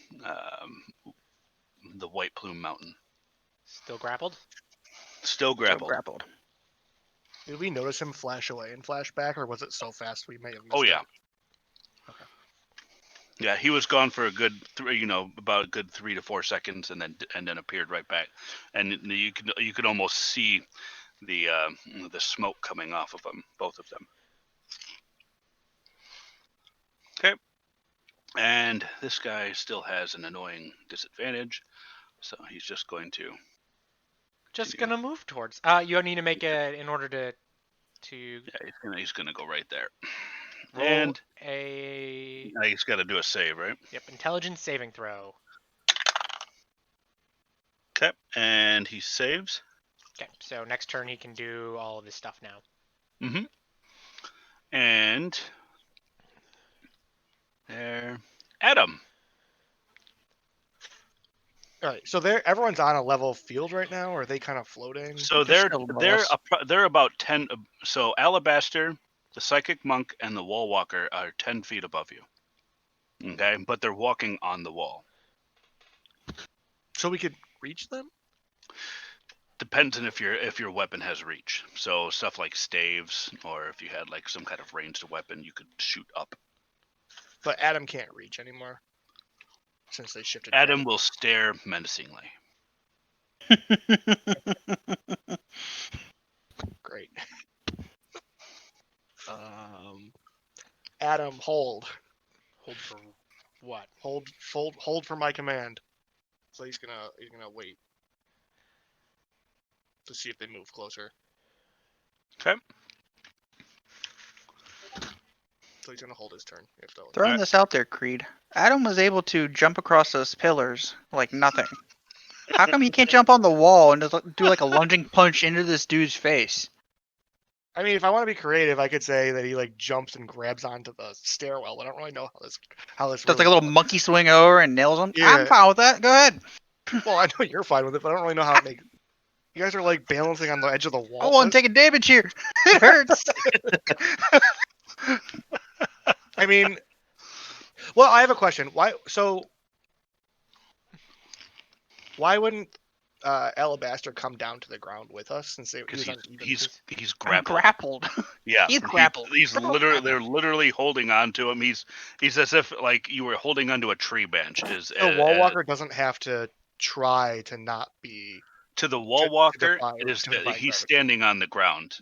A: White Plume Mountain.
B: Still grappled?
A: Still grappled.
D: So grappled.
E: Did we notice him flash away and flash back, or was it so fast we may have missed
A: Oh yeah.
E: it? Okay.
A: Yeah, he was gone for a good about a good 3 to 4 seconds, and then appeared right back, and you could almost see the smoke coming off of them, both of them. Okay, and this guy still has an annoying disadvantage, so he's just going to.
B: Just gonna move towards. You need to make in order to
A: Yeah, he's gonna go right there.
B: roll
A: And
B: a.
A: he's got to do a save, right?
B: Yep, intelligence saving throw.
A: Okay, and he saves.
B: Okay, so next turn he can do all of this stuff now.
A: Mm-hmm. And there, Adam.
E: All right, so everyone's on a level field right now, or are they kind of floating?
A: So
D: They're
A: they're
D: still above
A: they're
D: us.
A: they're about 10. So Alabaster, the Psychic Monk, and the Wall Walker are 10 feet above you. Okay, but they're walking on the wall.
E: So we could reach them?
A: Depends on if your weapon has reach. So stuff like staves, or if you had like some kind of ranged weapon, you could shoot up.
E: But Adam can't reach anymore since they shifted.
A: Adam will stare menacingly.
E: Great. Adam, hold.
B: Hold for what?
E: Hold for my command. So he's gonna wait to see if they move closer.
A: Okay.
E: So he's gonna hold his turn. If that
D: Throwing
A: Alright.
D: this out there, Creed. Adam was able to jump across those pillars like nothing. How come he can't jump on the wall and just do like a lunging punch into this dude's face?
E: I mean, if I want to be creative, I could say that he like jumps and grabs onto the stairwell. I don't really know how this.
D: Does
E: Really
D: like a little
E: works.
D: monkey swing over and nails him?
E: Yeah.
D: I'm fine with that. Go ahead.
E: Well, I know you're fine with it, but I don't really know how it makes. You guys are like balancing on the edge of the
D: I
E: wall.
D: want taking damage here. It hurts.
E: I mean, well, I have a question. Why wouldn't Alabaster come down to the ground with us since he
A: Because
E: was on even?
A: he's
D: I'm
A: grappled.
D: grappled.
A: Yeah,
D: He's grappled.
A: He's literally they're literally holding on to him. He's as if like you were holding onto a tree bench. Is
E: The wall walker doesn't have to try to not be.
A: to the wall walker
E: defy-
A: is
E: to defy
A: he's
E: gravity.
A: standing on the ground,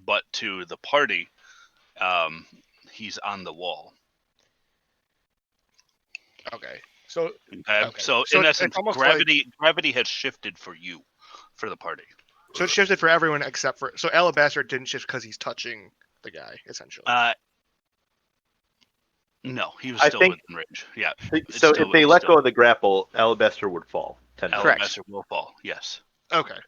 A: but to the party, he's on the wall.
E: Okay, so
A: Okay,
E: Okay.
A: so
E: So
A: in
E: it's
A: essence,
E: almost
A: gravity has shifted for you, for the party.
E: it shifted for everyone except for Alabaster didn't shift because he's touching the guy essentially.
A: No, he was
G: I
A: still
G: think-
A: within range. Yeah,
G: So
A: still-
G: if they
A: it's
G: let
A: still-
G: go of the grapple, Alabaster would fall. 10
D: Correct.
A: Alabaster will fall. Yes.
E: Okay,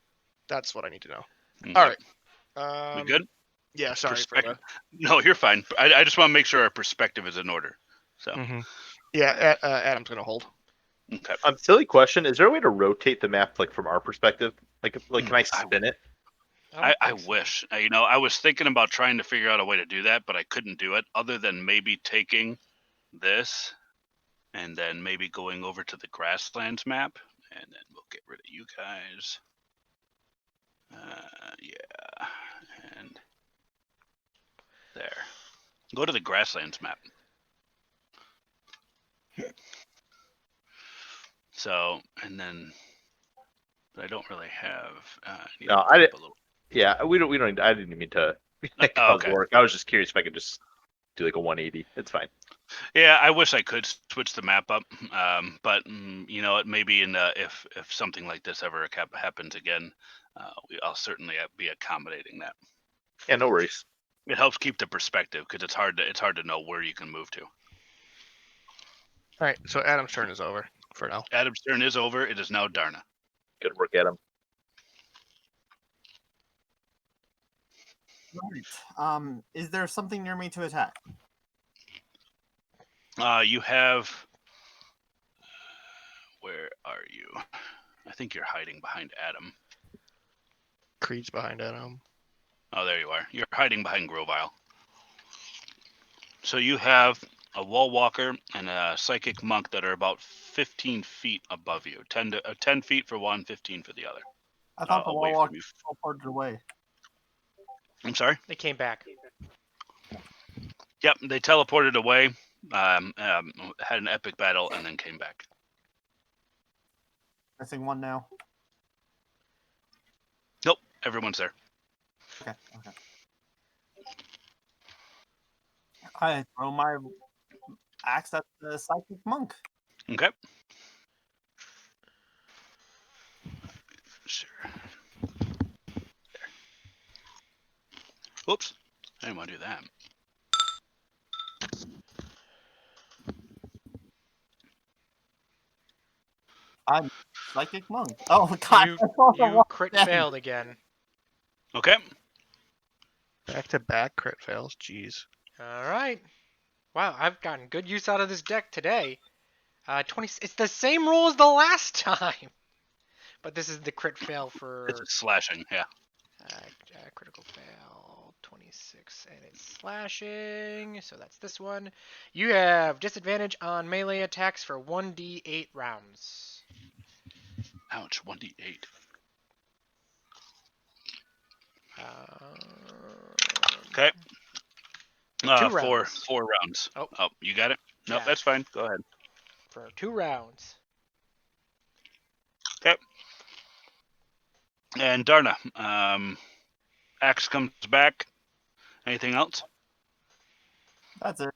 E: that's what I need to know.
A: Mm,
E: All right.
A: We good?
E: Yeah, sorry for
A: Perspective. No, you're fine. I just want to make sure our perspective is in order. So
E: the. Yeah, Adam's gonna hold.
A: okay.
G: Silly question. Is there a way to rotate the map like from our perspective? Like can I spin it?
B: don't
A: I
B: think so.
A: wish. I was thinking about trying to figure out a way to do that, but I couldn't do it other than maybe taking this and then maybe going over to the grasslands map, and then we'll get rid of you guys. Yeah, and there. Go to the grasslands map. So, and then, but I don't really have. Need
G: No,
A: to
G: I
A: open up
G: didn't-
A: a little.
G: Yeah, we don't. I didn't mean to cause
A: okay.
G: work. I was just curious if I could just do like a 180. It's fine.
A: Yeah, I wish I could switch the map up, but it maybe if something like this ever happens again, I'll certainly be accommodating that.
G: Yeah, no worries.
A: It helps keep the perspective because it's hard to know where you can move to.
E: All right, so Adam's turn is over for now.
A: Adam's turn is over. It is now Darna.
G: Good work, Adam.
F: Right. Is there something near me to attack?
A: You have. Where are you? I think you're hiding behind Adam.
E: Creed's behind Adam.
A: Oh, there you are. You're hiding behind Grovile. So you have a wall walker and a psychic monk that are about 15 feet above you. 10 feet for one, 15 for the other.
F: I thought the
A: away
F: wall
A: from you.
F: walker teleported away.
A: I'm sorry?
B: They came back.
A: Yep, they teleported away, had an epic battle, and then came back.
F: Missing one now.
A: Nope, everyone's there.
F: Okay. I throw my axe at the psychic monk.
A: Okay. Sure. There. Whoops. I didn't want to do that.
F: I'm psychic monk. Oh god!
B: You,
F: I thought the
B: you
F: wall
B: crit
F: dead.
B: failed again.
A: Okay.
E: Back to back crit fails. Jeez.
B: All right. Wow, I've gotten good use out of this deck today. 20. It's the same roll as the last time, but this is the crit fail for
A: It's slashing, yeah.
B: critical fail 26, and it's slashing. So that's this one. You have disadvantage on melee attacks for 1d8 rounds.
A: Ouch, 1d8. Okay.
B: Two
A: four
B: rounds.
A: 4 rounds.
B: Oh.
A: You got it? Nope,
B: Yeah.
A: that's fine. Go ahead.
B: For 2 rounds.
A: Okay. And Darna, axe comes back. Anything else?
F: That's it.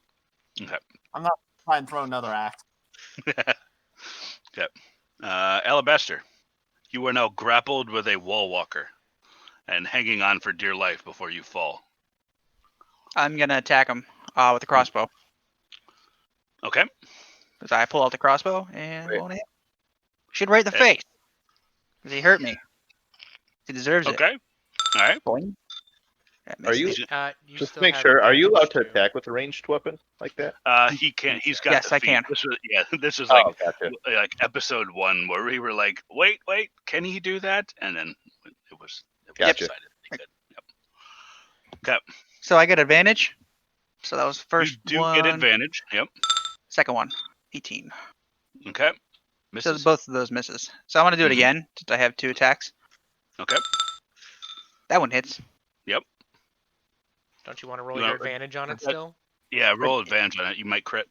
A: Okay.
F: I'm not trying to throw another axe.
A: Okay. Alabaster, you are now grappled with a wall walker and hanging on for dear life before you fall.
D: I'm gonna attack him. with the crossbow.
A: Okay.
D: Because I pull out the crossbow and
G: Wait.
D: won't hit. Shoot right in the
A: Eh.
D: face. Because he hurt me. He deserves it.
A: Okay. All right.
D: Boing. That
G: Are you-
D: misses.
B: You
G: Just to
B: still
G: make
B: have
G: sure, are you allowed
B: advantage,
G: to
B: too.
G: attack with a ranged weapon like that?
A: He can't. He's got
D: Yes,
A: the
D: I
A: feat.
D: can.
A: This is like
G: Oh, gotcha.
A: like episode 1 where we were like, wait, can he do that? And then it was
G: Gotcha.
A: decided he could. Yep. Okay.
D: So I get advantage. So that was the
A: You
D: first
A: do
D: one.
A: get advantage. Yep.
D: Second one. 18.
A: Okay.
D: So
A: Misses.
D: both of those misses. So I'm going to do it
A: Mhm.
D: again since I have 2 attacks.
A: Okay.
D: That one hits.
B: Don't you want to roll
A: You
B: your
A: want-
B: advantage on it
A: that-
B: still?
A: Yeah. Roll advantage on it. You might crit.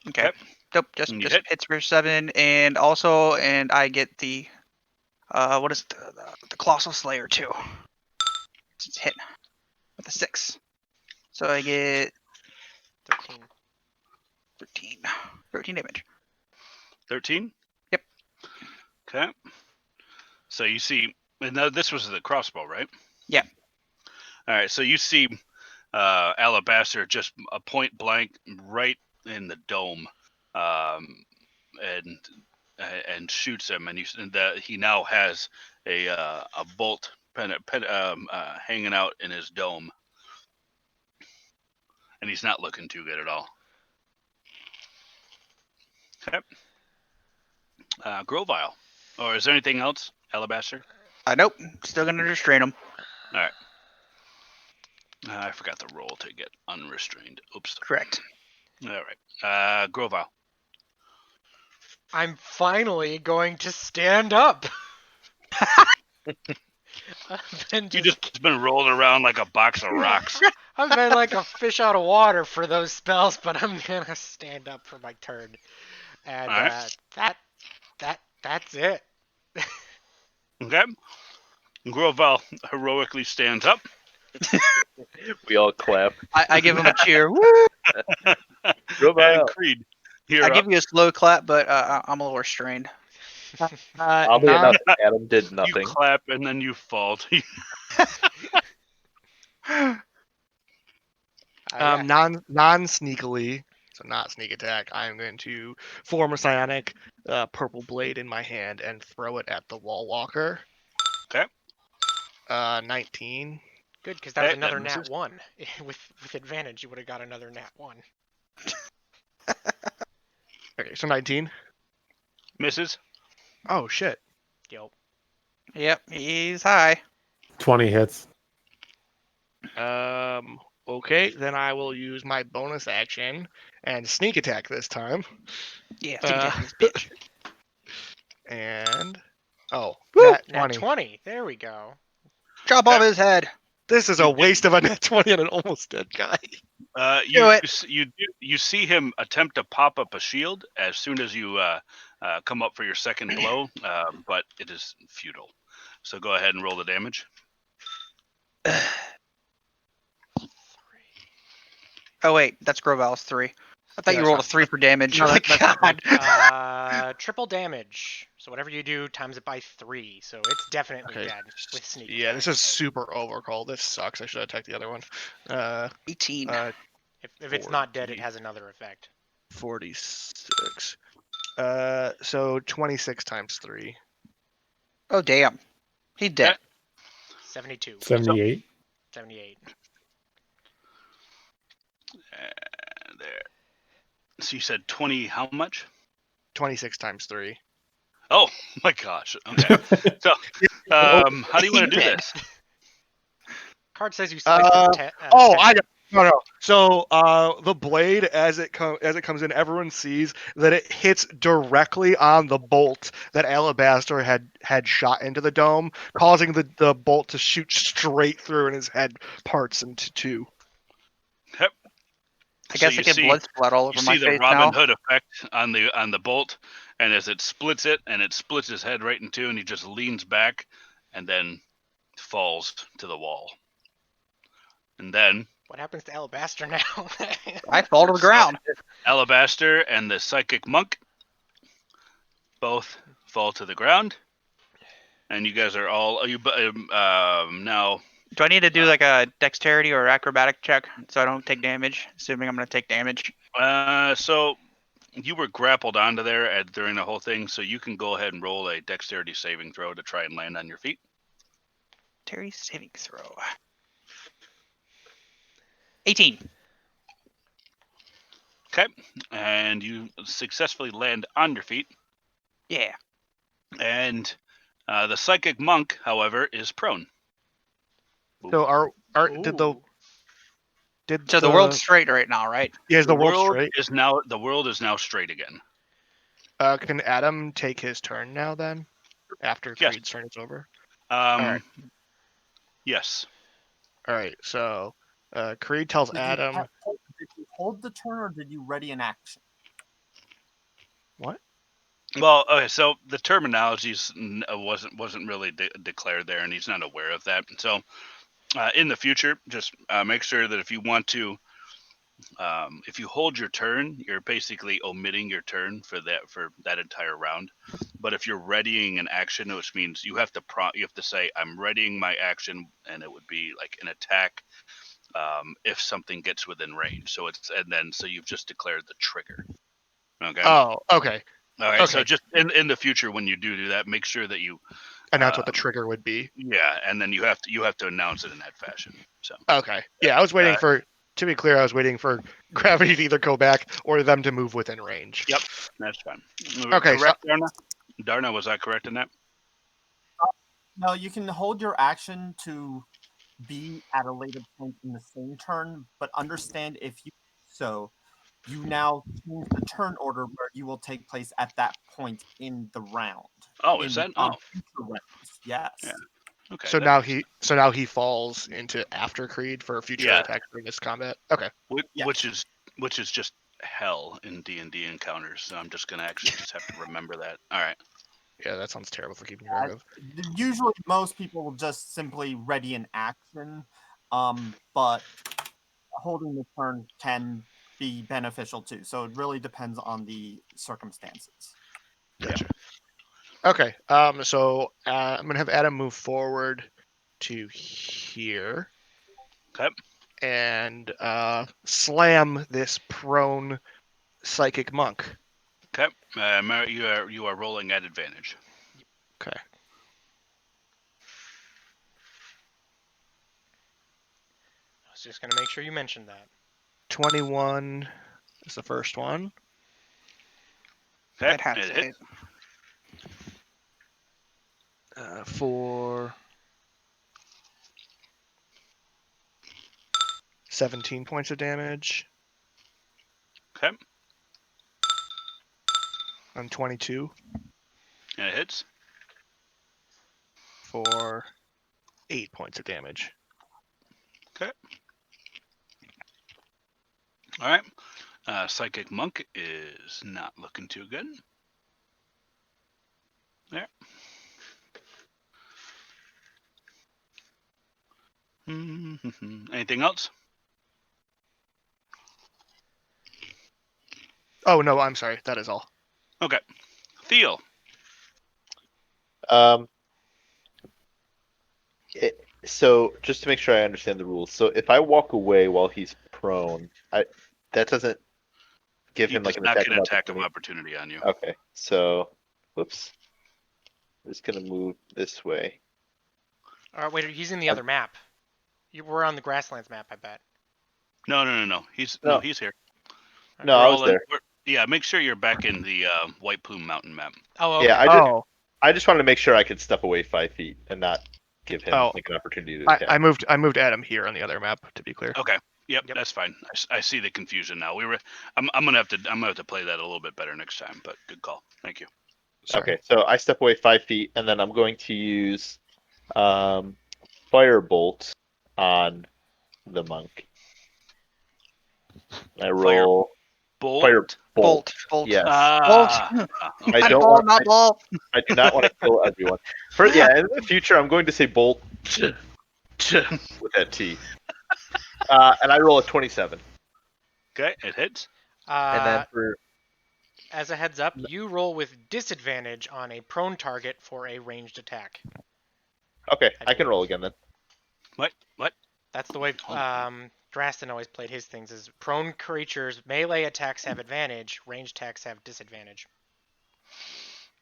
D: Okay.
A: Okay.
D: Nope, just
A: And you hit.
D: hits for 7, and I get the what is it, the Colossal Slayer too. It's hit with a 6, so I get
B: 13.
D: 13 damage.
A: 13.
D: Yep.
A: Okay. So you see, and now this was the crossbow, right?
D: Yeah.
A: All right. So you see, Alabaster just a point blank right in the dome, and shoots him, and he now has a bolt hanging out in his dome, and he's not looking too good at all. Okay. Grovile, or is there anything else, Alabaster?
D: Nope, still gonna restrain him.
A: All right. I forgot the roll to get unrestrained. Oops.
D: Correct.
A: All right. Grovile.
B: I'm finally going to stand up. I've been
A: You just been rolling around like a box of rocks.
B: I've been like a fish out of water for those spells, but I'm gonna stand up for my turn, and
A: Alright.
B: that's it.
A: Okay. Grovile heroically stands up.
G: We all clap.
D: I give him a cheer. Woo!
G: Grovile.
A: And Creed, you're
D: I
A: up.
D: give you a slow clap, but I'm a little restrained.
G: Oddly enough, Adam did
A: You
G: nothing.
A: clap and then you fall.
B: Yeah.
E: Non sneakily, so not sneak attack. I am going to form a psionic purple blade in my hand and throw it at the wall walker.
A: Okay.
E: 19.
B: Good, because that was
A: That
B: another nat
A: misses.
B: 1. With advantage, you would have got another nat 1.
E: Okay, so 19.
A: Misses.
E: Oh shit.
B: Yo.
D: Yep, he's high.
C: 20 hits.
E: Okay, then I will use my bonus action and sneak attack this time.
D: Yeah, take
E: Uh,
D: this bitch.
E: And
D: Woo!
E: nat
B: Nat
E: 20.
B: 20. There we go.
D: Chop off his head.
E: This is a waste of a nat 20 on an almost dead guy.
D: Do it.
A: You see him attempt to pop up a shield as soon as you come up for your second blow, but it is futile. So go ahead and roll the damage.
D: Oh wait, that's Groval's 3. I thought
E: Yeah,
D: you rolled a
E: that's
D: 3 for damage.
E: No,
D: Oh my
E: that's
D: god.
B: Triple damage. So whatever you do, times it by 3. So it's definitely
E: Okay.
B: dead with sneak
E: Yeah,
B: attack.
E: this is super overcall. This sucks. I should have attacked the other one.
D: 18.
B: If it's not dead, it has another effect.
E: 46. So 26 times 3.
D: Oh damn. He's dead.
B: 72.
C: 78.
B: 78.
A: There. So you said 20. How much?
E: 26 times 3.
A: Oh my gosh. Okay. So, how do you want to do
D: Dead.
A: this?
B: Card says you selected 10.
E: No. So the blade, as it comes in, everyone sees that it hits directly on the bolt that Alabaster had shot into the dome, causing the bolt to shoot straight through, and his head parts into 2.
A: Yep.
D: I guess
A: So
D: I get blood splat all over
A: You
D: my
A: see the
D: face
A: Robin
D: now.
A: Hood effect on the bolt, and as it splits his head right in two, and he just leans back, and then falls to the wall. And then
B: What happens to Alabaster now?
D: I fall to the ground.
A: Alabaster and the psychic monk both fall to the ground, and you guys are all now
D: Do I need to do like a dexterity or acrobatic check so I don't take damage? Assuming I'm going to take damage.
A: So you were grappled onto there during the whole thing, so you can go ahead and roll a dexterity saving throw to try and land on your feet.
D: Terry saving throw. 18.
A: Okay, and you successfully land on your feet.
D: Yeah.
A: And the psychic monk, however, is prone.
E: So did the
B: Ooh.
D: So the world's straight right now, right?
E: is the world straight?
A: The world is now straight again.
E: Can Adam take his turn now then? After
A: Yes.
E: Creed's turn is over?
A: Right.
E: right.
A: Yes.
E: Alright, so Creed tells
F: Did
E: Adam
F: did you hold the turn or did you ready an action?
E: what?
A: Well, okay, so the terminology wasn't really declared there, and he's not aware of that. So, in the future, just make sure that if you want to, if you hold your turn, you're basically omitting your turn for that entire round. But if you're readying an action, which means you have to say, "I'm readying my action," and it would be like an attack. If something gets within range, so you've just declared the trigger. Okay.
E: Oh, okay.
A: All right. So
E: Okay.
A: just in the future, when you do that, make sure that you
E: Announce what the trigger would be.
A: yeah, and then you have to announce it in that fashion. So
E: Okay. Yeah, I was waiting for to be clear, I was waiting for gravity to either go back or them to move within range.
A: Yep, that's fine.
E: Okay,
A: Correct, Darna? Darna, was I correct in that?
F: No, you can hold your action to be at a later point in the same turn, but understand if you so you now change the turn order where you will take place at that point in the round.
A: Oh, is that?
F: On
A: Oh,
F: future rounds. Yes.
A: Yeah. Okay.
E: so now he falls into after Creed for future
A: Yeah.
E: attacks during this combat. Okay.
F: Yes.
A: which is just hell in D&D encounters. So I'm just gonna actually just have to remember that. All right.
E: Yeah, that sounds terrible for keeping track of.
F: Usually, most people will just simply ready an action, but holding the turn can be beneficial too. So it really depends on the circumstances.
E: Gotcha. Okay. So I'm gonna have Adam move forward to here.
A: Okay.
E: And slam this prone psychic monk.
A: Okay. You are rolling at advantage.
E: Okay.
B: I was just gonna make sure you mentioned that.
E: 21 is the first one.
A: Okay.
D: That has
A: It
D: to
A: hit.
E: For 17 points of damage.
A: Okay.
E: On 22
A: And it hits.
E: for 8 points of damage.
A: Okay. All right. Psychic monk is not looking too good. There. Anything else?
E: Oh no, I'm sorry. That is all.
A: Okay. Theo.
G: So just to make sure I understand the rules, so if I walk away while he's prone, that doesn't give
A: He
G: him like
A: does
G: an
A: not
G: attack
A: get an attack of
G: opportunity.
A: opportunity on you.
G: Okay, so whoops, I'm just gonna move this way.
B: All right, wait, he's in the other map. We're on the grasslands map, I bet.
A: No. He's
G: No.
A: he's here.
G: No, I was there.
A: Yeah, make sure you're back in the White Plume Mountain map.
B: Oh, okay.
G: Yeah, I just wanted to make sure I could step away 5 feet and not give him like an opportunity to attack.
E: I moved Adam here on the other map to be clear.
A: Okay. Yep, that's fine. I see the confusion now. I'm gonna have to play that a little bit better next time. But good call. Thank you.
E: Sorry.
G: Okay, so I step away 5 feet, and then I'm going to use Firebolt on the monk. I roll
A: Bolt.
G: Firebolt.
D: Bolt.
G: Yes.
A: Ah.
G: I don't
D: Ball,
G: want.
D: not ball.
G: I do not want to kill everyone. In the future, I'm going to say bolt with that T. And I roll a 27.
A: Okay, it hits.
G: And then for
B: As a heads up, you roll with disadvantage on a prone target for a ranged attack.
G: okay, I can roll again then.
A: What?
B: That's the way Drastin always played his things. Is prone creatures melee attacks have advantage, ranged attacks have disadvantage.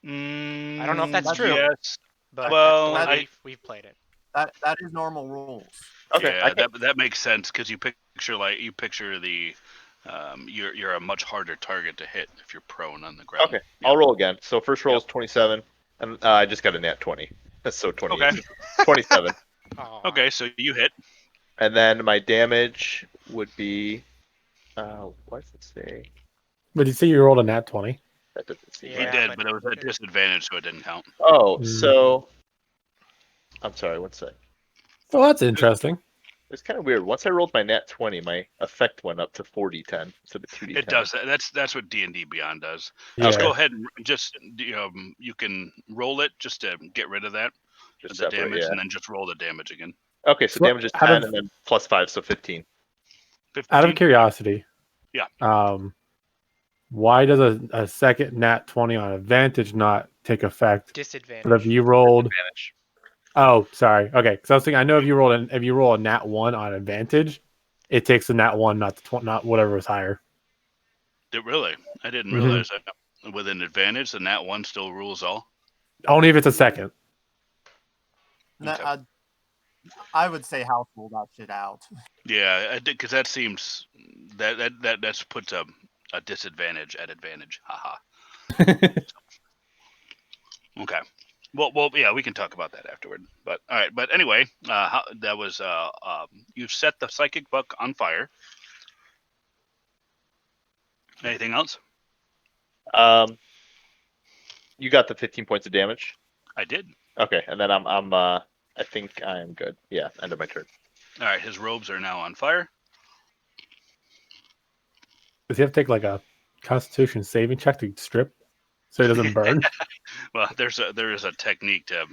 B: I don't know if that's true,
A: Yes.
B: but
A: Well,
B: that's the way
A: I
B: we've played it.
F: That is normal rules.
G: Okay, I
A: yeah,
G: can,
A: that makes sense because you picture the you're a much harder target to hit if you're prone on the ground.
G: okay.
A: Yeah.
G: I'll roll again. So first roll
A: Yep.
G: is 27, and I just got a nat 20. So 28.
A: Okay.
G: 27.
B: Aw.
A: Okay, so you hit.
G: And then my damage would be. What does it say?
C: But you say you rolled a nat 20?
G: That doesn't seem
A: He
B: Yeah,
G: right.
A: did,
B: but
A: but it was a disadvantage, so it didn't count.
G: Oh,
C: Mm.
G: so. I'm sorry, one sec.
C: Oh, that's interesting.
G: It's kind of weird. Once I rolled my nat 20, my effect went up to 4d10 instead of 2d10.
A: It does. That's what D&D Beyond does.
C: Yeah.
A: Just go ahead and just you can roll it just to get rid of that
G: Just
A: the
G: separate,
A: damage,
G: yeah.
A: and then just roll the damage again.
G: Okay, so
C: So
G: damage is
C: out
G: 10
C: of-
G: and then plus 5, so 15.
A: 15?
C: Out of curiosity.
A: Yeah.
C: Why does a second nat 20 on advantage not take effect? But
B: disadvantage.
C: if you rolled,
G: Advantage.
C: oh, sorry, okay, because I was thinking, I know if you roll a nat 1 on advantage, it takes the nat 1, not the not whatever was higher.
A: Did really? I didn't
C: Mhm.
A: realize that. With an advantage, the nat 1 still rules all.
C: Only if it's a second.
A: Okay.
F: I would say house rule that shit out.
A: Yeah, I did because that seems that's puts a disadvantage at advantage. Haha. Okay. Well, yeah, we can talk about that afterward. But all right. But anyway, that was you've set the psychic buck on fire. Anything else?
G: You got the 15 points of damage?
A: I did.
G: Okay, and then I think I am good. Yeah, end of my turn.
A: All right. His robes are now on fire.
C: Does he have to take like a Constitution saving check to strip so he doesn't burn?
A: Well, there is a technique to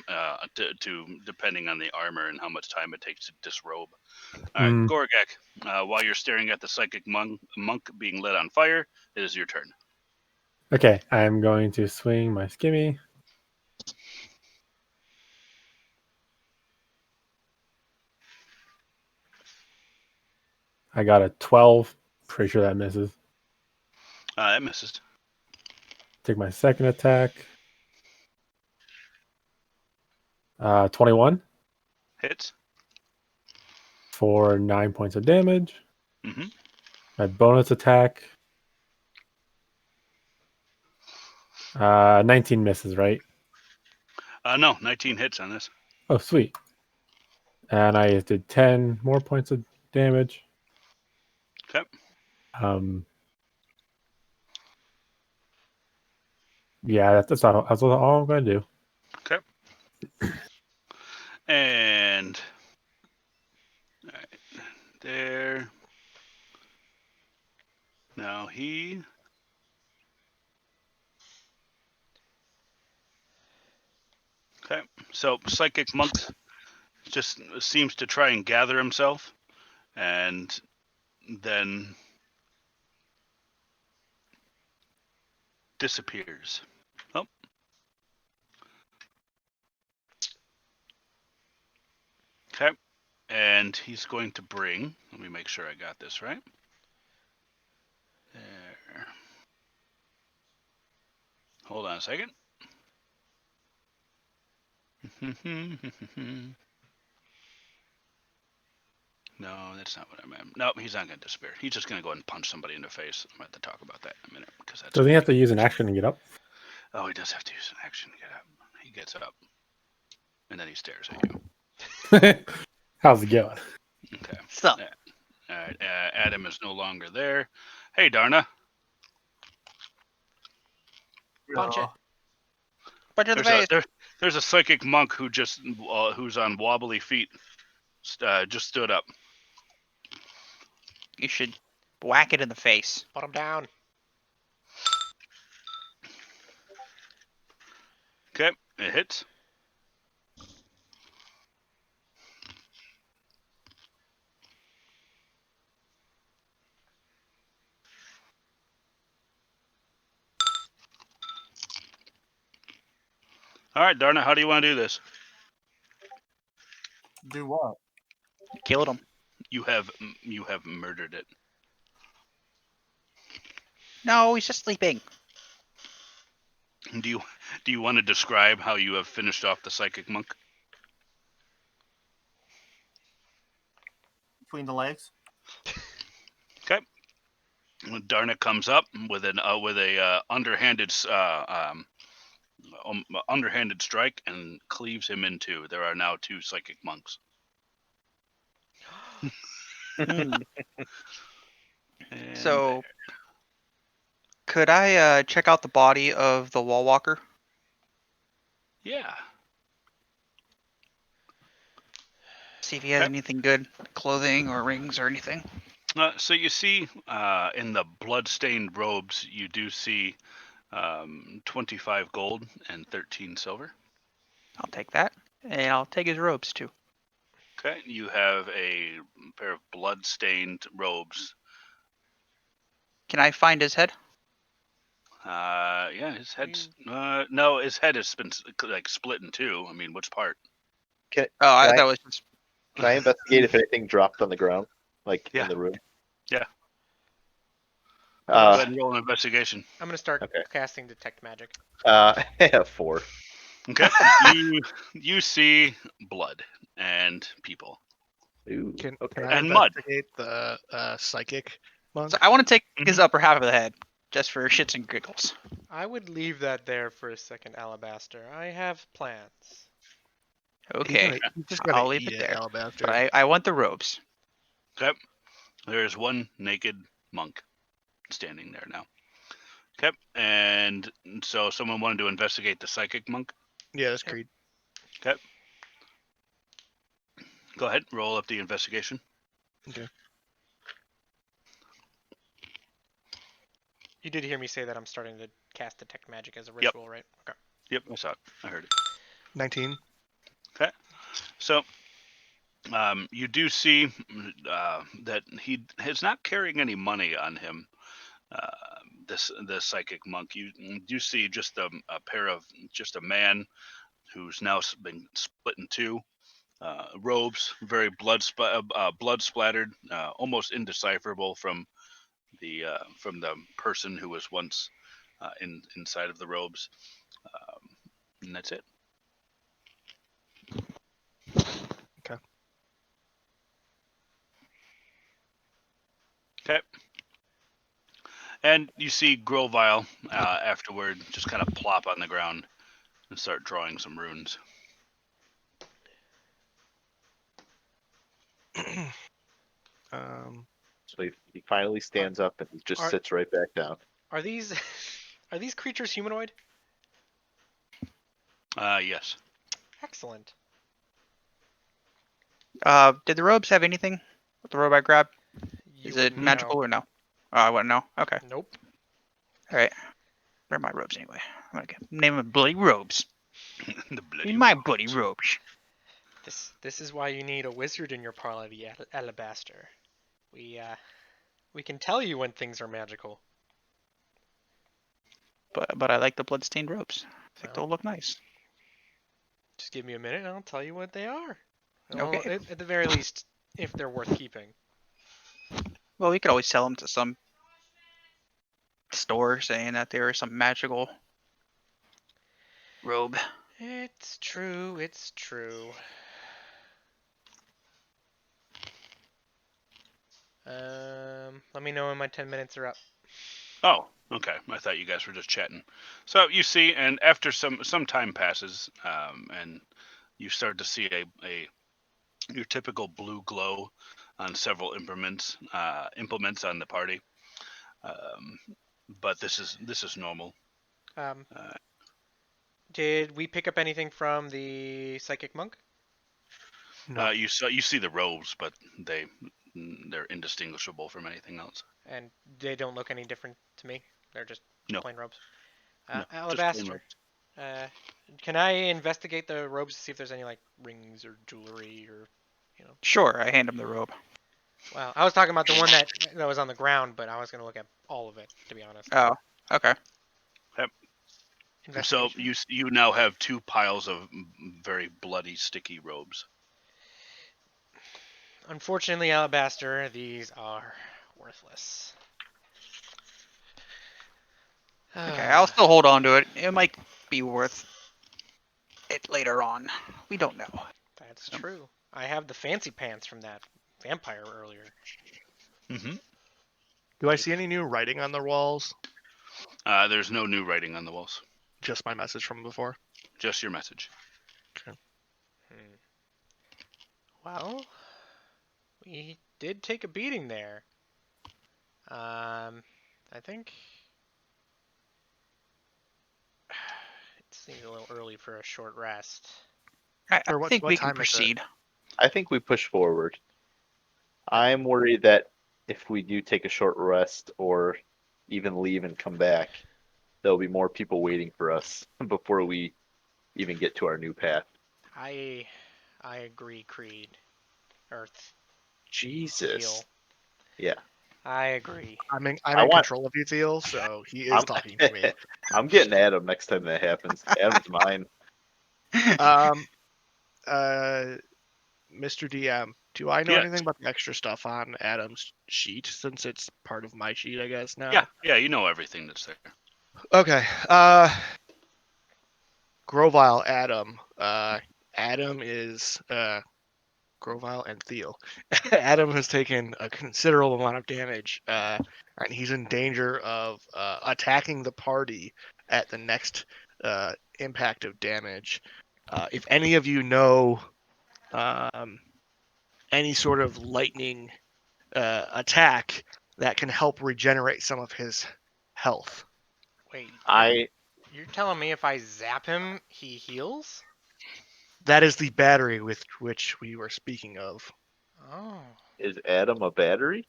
A: depending on the armor and how much time it takes to disrobe. All right,
C: Mm.
A: Gorgak, while you're staring at the psychic monk being lit on fire, it is your turn.
C: Okay, I'm going to swing my skimmy. I got a 12. Pretty sure that misses.
A: That misses.
C: Take my second attack. 21
A: Hits.
C: for 9 points of damage.
A: Mm-hmm.
C: My bonus attack. 19 misses, right?
A: No, 19 hits on this.
C: Oh, sweet. And I did 10 more points of damage.
A: Okay.
C: Yeah, that's all I'm going to do.
A: Okay. And all right, there. Now he. Okay. So psychic monk just seems to try and gather himself, and then disappears. Oh. Okay. And he's going to bring. Let me make sure I got this right. There. Hold on a second. No, that's not what I meant. No, he's not going to disappear. He's just going to go ahead and punch somebody in the face. I'm going to talk about that in a minute because that's.
C: Doesn't he have to use an action to get up?
A: Oh, he does have to use an action to get up. He gets up, and then he stares at you.
C: How's it going?
A: Okay.
D: Stop.
A: All right. Adam is no longer there. Hey, Darna.
B: Punch it.
D: Punch in the face.
A: There's a psychic monk who just who's on wobbly feet. Just stood up.
D: You should whack it in the face.
B: Put him down.
A: Okay, it hits. All right, Darna, how do you want to do this?
F: Do what?
D: killed him.
A: You have murdered it.
D: No, he's just sleeping.
A: Do you want to describe how you have finished off the psychic monk?
F: Between the legs.
A: Darna comes up with an underhanded underhanded strike and cleaves him in two. There are now two psychic monks.
D: Hmm.
A: And
D: So, could I check out the body of the wall walker?
A: yeah,
D: See if he has
A: Okay.
D: anything good, clothing or rings or anything.
A: so you see in the blood-stained robes, you do see 25 gold and 13 silver.
D: I'll take that, and I'll take his robes too.
A: Okay, you have a pair of blood-stained robes.
D: Can I find his head?
A: Yeah, his head's no, his head has been like split in two. I mean, which part?
G: Can,
D: Oh, I
G: can,
D: thought
G: I,
D: it was just.
G: can I investigate if anything dropped on the ground, like
A: Yeah.
G: in the room?
A: Yeah. Go
G: Uh,
A: ahead and roll an investigation.
B: I'm gonna start
G: Okay.
B: casting detect magic.
G: 4.
A: Okay. you see blood and people.
G: Ooh,
E: Can
G: okay.
E: I
A: And mud.
E: investigate the psychic monk?
D: So I want to take
A: Mhm.
D: his upper half of the head, just for shits and giggles.
B: I would leave that there for a second, Alabaster. I have plans.
D: Okay,
E: He's just gonna
D: I'll leave
E: eat
D: it there.
E: Alabaster.
D: But I want the robes.
A: Okay. There's one naked monk standing there now. Okay. And so someone wanted to investigate the psychic monk.
E: Yeah, that's
B: Yep.
E: Creed.
A: Okay. Go ahead. Roll up the investigation.
B: You did hear me say that I'm starting to cast detect magic as a ritual, right? Okay.
A: Yep, I saw it. I heard it.
E: 19.
A: So you do see that he is not carrying any money on him. This psychic monk. You do see just a man who's now been split in two. Robes, very blood splattered, almost indecipherable from the person who was once inside of the robes. And that's it.
E: Okay.
A: Okay. And you see Grovile afterward just kind of plop on the ground and start drawing some runes.
G: So he finally stands up and he just
B: Are-
G: sits right back down.
B: Are these are these creatures humanoid?
A: Yes.
B: Excellent.
D: Did the robes have anything? The robe I grabbed?
B: You
D: Is it
B: wouldn't
D: magical
B: know.
D: or no? Oh, I wouldn't know. Okay.
B: Nope.
D: Alright. Where are my robes anyway? I'm gonna name them bloody robes.
A: The bloody
D: Need my
A: robes.
D: bloody robes.
B: This is why you need a wizard in your party, Alabaster. We can tell you when things are magical.
D: But I like the bloodstained robes. I think
B: Well,
D: they'll look nice.
B: just give me a minute and I'll tell you what they are.
D: Okay.
B: Well, at the very least, if they're worth keeping.
D: Well, we could always sell them to some store saying that they were some magical robe.
B: It's true, it's true. Let me know when my 10 minutes are up.
A: Oh, okay. I thought you guys were just chatting. So you see, and after some time passes, and you start to see a your typical blue glow on several implements on the party. But this is normal.
B: Um,
A: Uh,
B: did we pick up anything from the psychic monk?
E: No.
A: you see the robes, but they're indistinguishable from anything else.
B: And they don't look any different to me. They're just
A: No.
B: plain robes.
A: No, just plain
B: Alabaster.
A: robes.
B: Can I investigate the robes to see if there's any like rings or jewelry or,
D: Sure, I hand him the robe.
B: Well, I was talking about the one that was on the ground, but I was gonna look at all of it to be honest.
D: Oh, okay.
A: So
B: Investigation.
A: you now have two piles of very bloody, sticky robes.
B: Unfortunately, Alabaster, these are worthless.
D: Okay, I'll still hold on to it. It might be worth it later on. We don't know.
B: That's true. I have the fancy pants from that vampire earlier.
A: Mm-hmm.
E: Do I see any new writing on the walls?
A: There's no new writing on the walls.
E: Just my message from before.
A: Just your message.
B: Well, we did take a beating there. I think it seems a little early for a short rest.
D: I
E: Or what-
D: think
E: what
D: we can
E: time is it?
D: proceed.
G: I think we push forward. I'm worried that if we do take a short rest or even leave and come back, there'll be more people waiting for us before we even get to our new path.
B: I agree, Creed. Earth
G: Jesus.
B: Seal.
G: Yeah.
B: I agree.
E: I'm in
G: I want-
E: control of Thiel, so he is
G: I'm,
E: talking to me.
G: I'm getting Adam next time that happens. Adam's mine.
E: Um, Mr. DM, do I know
A: Yeah.
E: anything about the extra stuff on Adam's sheet since it's part of my sheet, I guess now?
A: Yeah, you know everything that's there.
E: Okay. Grovile Adam. Adam is Grovile and Theo. Adam has taken a considerable amount of damage, and he's in danger of attacking the party at the next impact of damage. If any of you know any sort of lightning attack that can help regenerate some of his health.
B: Wait,
G: I
B: you're telling me if I zap him, he heals?
E: That is the battery with which we were speaking of,
B: Oh.
G: is Adam a battery?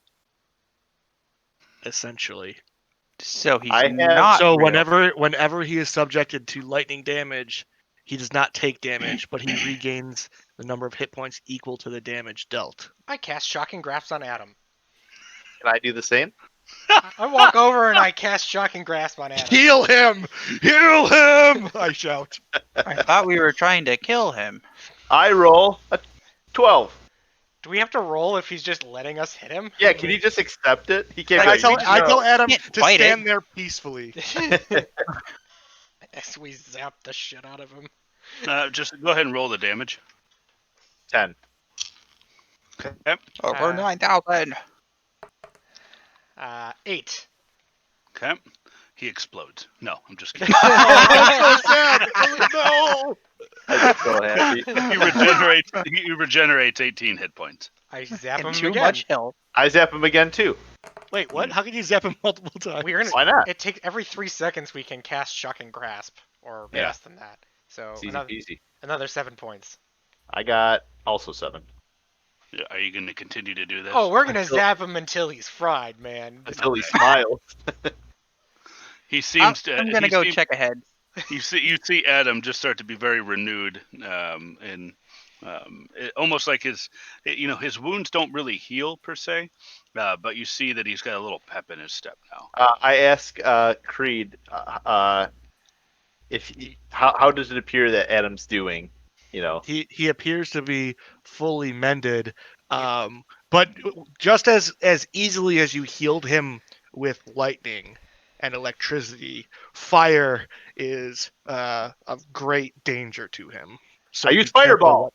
E: essentially.
D: So he's
G: I have-
D: not
E: So
D: real.
E: whenever he is subjected to lightning damage, he does not take damage, but he regains the number of hit points equal to the damage dealt.
B: I cast Shocking Grasp on Adam.
G: Can I do the same?
B: I walk over and I cast Shocking Grasp on Adam.
E: Heal him! Heal him! I shout.
D: I thought we were trying to kill him.
G: I roll a 12.
B: Do we have to roll if he's just letting us hit him?
G: Yeah, can you just accept it? He can't.
E: I
G: be
E: tell
G: like,
E: I tell Adam
D: Can't
E: to
D: fight it.
E: stand there peacefully.
B: As we zap the shit out of him.
A: Just go ahead and roll the damage.
G: 10.
A: Okay.
D: Over 9,000.
B: 8.
A: Okay. He explodes. No, I'm just kidding.
E: I'm so sad. Oh,
G: I get so happy.
A: He regenerates 18 hit points.
B: I zap him
D: And too
B: again.
D: much health.
G: I zap him again too.
E: no! Wait, what? How can you zap him multiple times?
B: We're gonna.
G: Why not?
B: It takes every 3 seconds we can cast Shocking Grasp, or
A: Yeah.
B: less than that. So
G: It's easy peasy.
B: another 7 points.
G: I got also 7.
A: Yeah, are you going to continue to do this?
B: Oh, we're gonna
G: Until-
B: zap him until he's fried, man.
G: Until he smiles.
A: He seems to.
D: I'm gonna
A: he
D: go
A: seems-
D: check ahead.
A: You see Adam just start to be very renewed, and almost like his wounds don't really heal per se, but you see that he's got a little pep in his step now.
G: I ask Creed, how does it appear that Adam's doing? You know,
E: He appears to be fully mended, but just as easily as you healed him with lightning and electricity, fire is of great danger to him. So
G: I
E: be
G: use
E: careful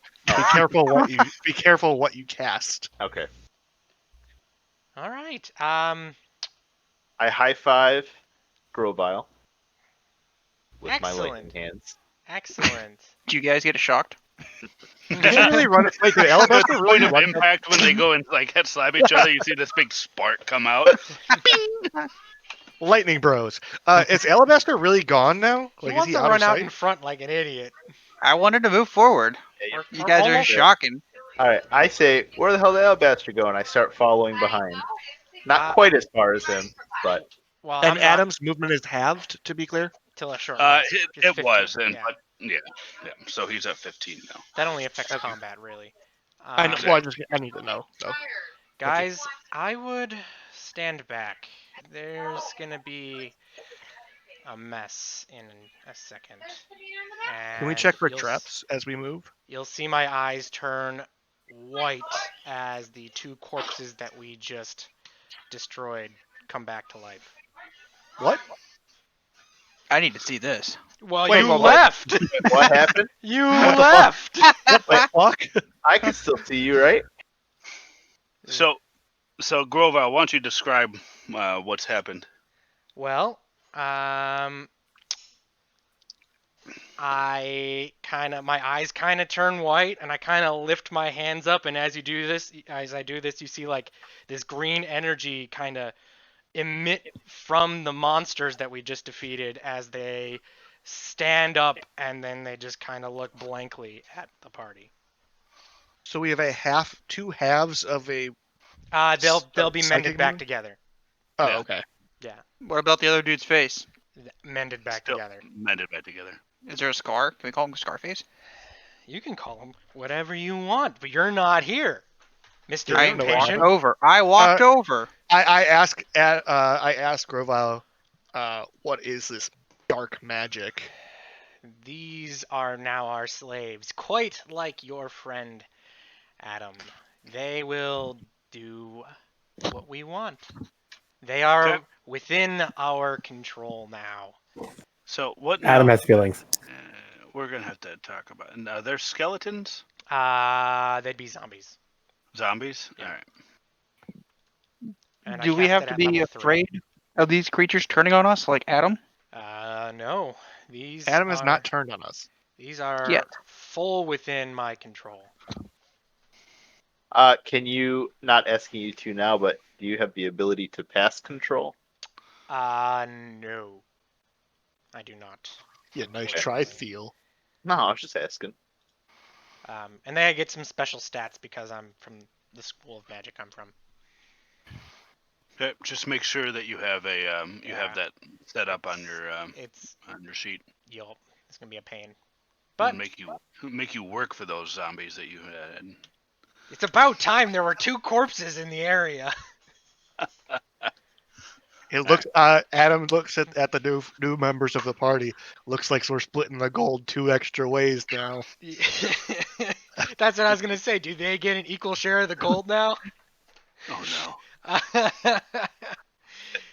G: fireball.
E: be careful what you cast.
G: Okay.
B: All right.
G: I high five Grovile with my lightning
B: Excellent.
G: hands.
B: Excellent.
D: Did you guys get shocked?
E: Did you really run it? Wait, did Alabaster
A: Point
E: really
A: of
E: run that?
A: impact when they go and like slap each other, you see this big spark come out.
E: Lightning Bros. Is Alabaster really gone now?
B: He
E: Like, is
B: wants
E: he
B: to
E: out
B: run
E: of
B: out
E: sight?
B: in front like an idiot.
D: I wanted to move forward.
B: We're-
D: You
B: we're
D: guys are
B: almost-
D: shocking.
G: All right, I say, where the hell did Alabaster go? And I start following behind. Not quite as far as him, but
B: Well,
E: And
B: I'm not
E: Adam's movement is halved, to be clear.
B: till a short rest.
A: It
B: Just 15,
A: was, and
B: yeah.
A: but yeah. So he's at 15 now.
B: That only affects combat, really.
E: I know, well, I need to know. So.
B: Guys, I would stand back. There's gonna be a mess in a second.
E: Can we check for
B: And
E: traps as we move?
B: You'll see my eyes turn white as the 2 corpses that we just destroyed come back to life.
E: What?
D: I need to see this.
B: Well,
E: Wait,
B: you
E: what?
B: left.
G: What happened?
B: You
E: What the
B: left.
E: What the fuck?
G: I can still see you, right?
A: So Grovile, why don't you describe what's happened?
B: Well, my eyes kind of turn white, and I kind of lift my hands up, and as I do this, you see like this green energy kind of emit from the monsters that we just defeated as they stand up, and then they just kind of look blankly at the party.
E: So we have two halves of a.
B: They'll be
E: Psychic
B: mended back
E: moon?
B: together.
E: Oh,
A: Yeah.
E: okay.
B: Yeah,
D: What about the other dude's face?
B: mended back
A: Still
B: together.
A: mended back together.
D: Is there a scar? Can we call him Scarface?
B: You can call them whatever you want, but you're not here, Mr.
E: Yeah,
D: I
E: no,
D: walked
B: Impatient.
D: over. I walked over.
E: I ask Grovile, what is this dark magic?
B: These are now our slaves, quite like your friend Adam. They will do what we want. They are
A: Okay.
B: within our control now.
A: So what
C: Adam
A: now?
C: has feelings.
A: We're gonna have to talk about. And they're skeletons,
B: They'd be zombies.
A: zombies.
B: Yeah.
A: All right.
B: And I
D: Do we
B: cast
D: have
B: it
D: to
B: at
D: be
B: level 3.
D: afraid of these creatures turning on us like Adam?
B: No. These
E: Adam has
B: are,
E: not turned on us.
B: These are
D: Yet.
B: full within my control.
G: Can you, not asking you to now, but do you have the ability to pass control?
B: No. I do not.
E: Yeah, nice
B: Okay.
E: try, Theo.
G: No, I was just asking.
B: And then I get some special stats because I'm from the school of magic I'm from.
A: Okay, just make sure that you have a you
B: Yeah.
A: have that set up on
B: It's
A: your sheet.
B: Yup. It's gonna be a pain.
A: But
B: But
A: make you work for those zombies that you had.
B: it's about time there were 2 corpses in the area.
E: It looks. Adam looks at the new members of the party. Looks like we're splitting the gold 2 extra ways now.
B: That's what I was gonna say. Do they get an equal share of the gold now?
A: Oh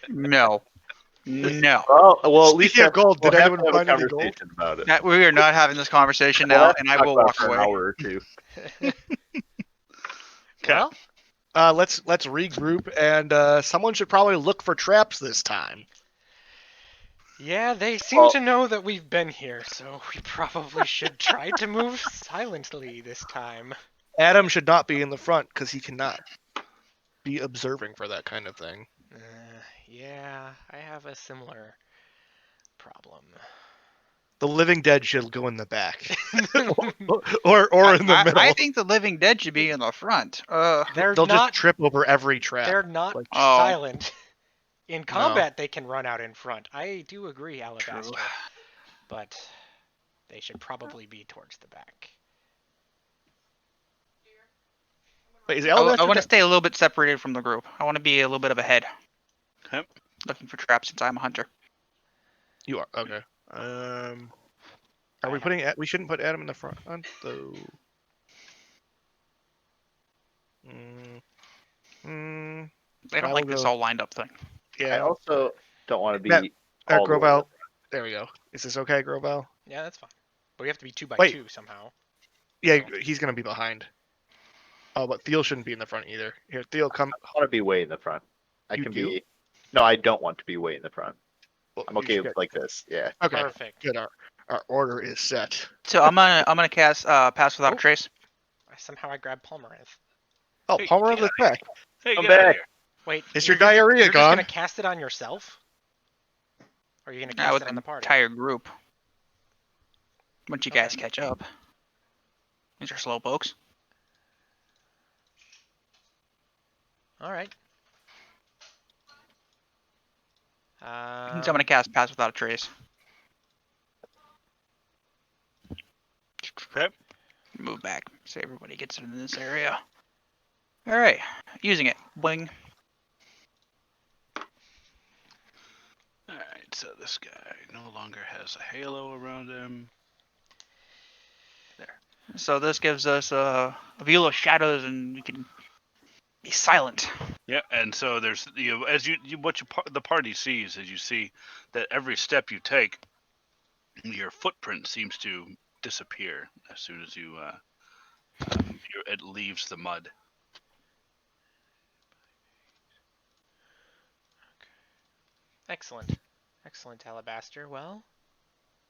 D: No. No.
G: Well, at least
E: Speaking of gold,
G: we'll
E: did
G: have
E: anyone
G: to have a
E: find any gold?
G: conversation about it.
D: That, we are not having this conversation
G: We'll
D: now,
G: have to
D: and I
G: talk
D: will
G: about it
D: walk
G: for
D: away.
G: an hour or two.
B: Well,
E: Let's regroup, and someone should probably look for traps this time.
B: yeah, they seem to know that we've been here, so we probably should try to move silently this time.
E: Adam should not be in the front because he cannot be observing for that kind of thing.
B: Yeah, I have a similar problem.
E: The living dead should go in the back, or in the middle.
D: I think the living dead should be in the front.
B: They're
E: They'll
B: not.
E: just trip over every trap.
B: They're not
E: Like-
D: Oh.
B: silent. In combat, they can run out in front. I do agree, Alabaster. But they should probably be towards the back.
E: Wait, is
D: I
E: Alabaster
D: want to stay a little bit separated from the group. I want to be a little bit of ahead.
A: Okay.
D: Looking for traps since I'm a hunter.
E: You are okay. Are we putting? We shouldn't put Adam in the front, though.
D: They don't
E: I
D: like
E: will
D: this
E: go-
D: all lined up thing.
G: I
E: Yeah.
G: also don't want to be.
E: Matt,
G: all the way
E: Grovile.
G: up.
E: There we go. Is this okay, Grovile?
B: Yeah, that's fine. But we have to be 2 by
E: Wait.
B: 2 somehow.
E: Yeah, he's gonna be behind. Oh, but Theo shouldn't be in the front either. Here, Theo, come.
G: I want to be way in the front. I
E: You
G: can
E: do?
G: be. No, I don't want to be way in the front.
E: Well,
G: I'm
E: you
G: okay
E: should
G: with like this. Yeah.
E: get- Okay,
B: Perfect.
E: good. Our order is set.
D: So I'm gonna cast pass without
B: Oh.
D: a trace.
B: Somehow I grabbed Palmarith.
E: Oh,
A: Hey,
E: Palmer of
A: get
E: the Tech.
A: Hey,
G: Come
A: get out of
G: back.
A: here.
B: Wait,
E: Is
B: you're
E: your diarrhea
B: you're just
E: gone?
B: gonna cast it on yourself? Or are you gonna
D: Yeah,
B: cast
D: with
B: it
D: the
B: on the party?
D: entire group. Once you guys
B: Okay.
D: catch up. These are slow pokes.
B: Alright.
D: So I'm gonna cast pass without a trace.
A: Okay.
D: Move back so everybody gets in this area. All right, using it. Boing.
A: All right. So this guy no longer has a halo around him.
D: So this gives us a view of shadows, and we can be silent.
A: Yeah, and so there's as the party sees as you see that every step you take, your footprint seems to disappear as soon as it leaves the mud.
B: Excellent. Excellent, Alabaster. Well,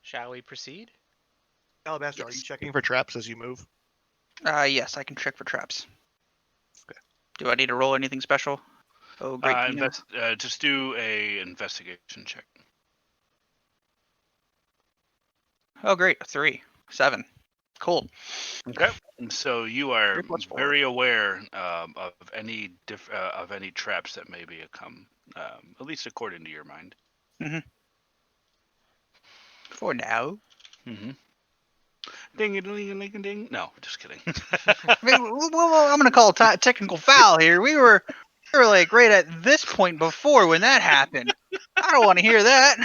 B: shall we proceed?
E: Alabaster, are you
D: Yes.
E: checking for traps as you move?
D: Yes, I can check for traps.
E: Okay.
D: Do I need to roll anything special? Oh, great.
A: Just do a investigation check.
D: Oh, great. 3. 7. Cool.
A: Okay. And so you are
D: 3 plus 4.
A: very aware of any of any traps that may be come, at least according to your mind.
D: For now.
A: Mm-hmm. Ding a ding a ding a ding. No, just kidding.
D: I mean, I'm going to call a technical foul here. We were like right at this point before when that happened. I don't want to hear that.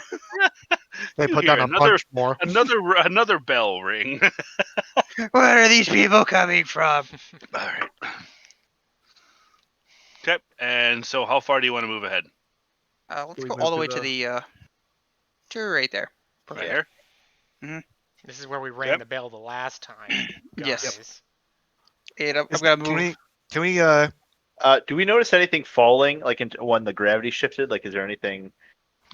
E: They
A: You
E: put
A: hear
E: down a punch more.
A: another bell ring.
D: Where are these people coming from?
A: All right. Okay. And so, how far do you want to move ahead?
D: Let's
E: We
D: go
E: move
D: all the
E: to
D: way to the to right there.
A: Right
D: Perfect.
A: there.
B: This is where we rang
A: Yep.
B: the bell the last time, guys.
D: Yes. And I'm gonna move.
E: Can we
G: Do we notice anything falling, like when the gravity shifted? Like, is there anything,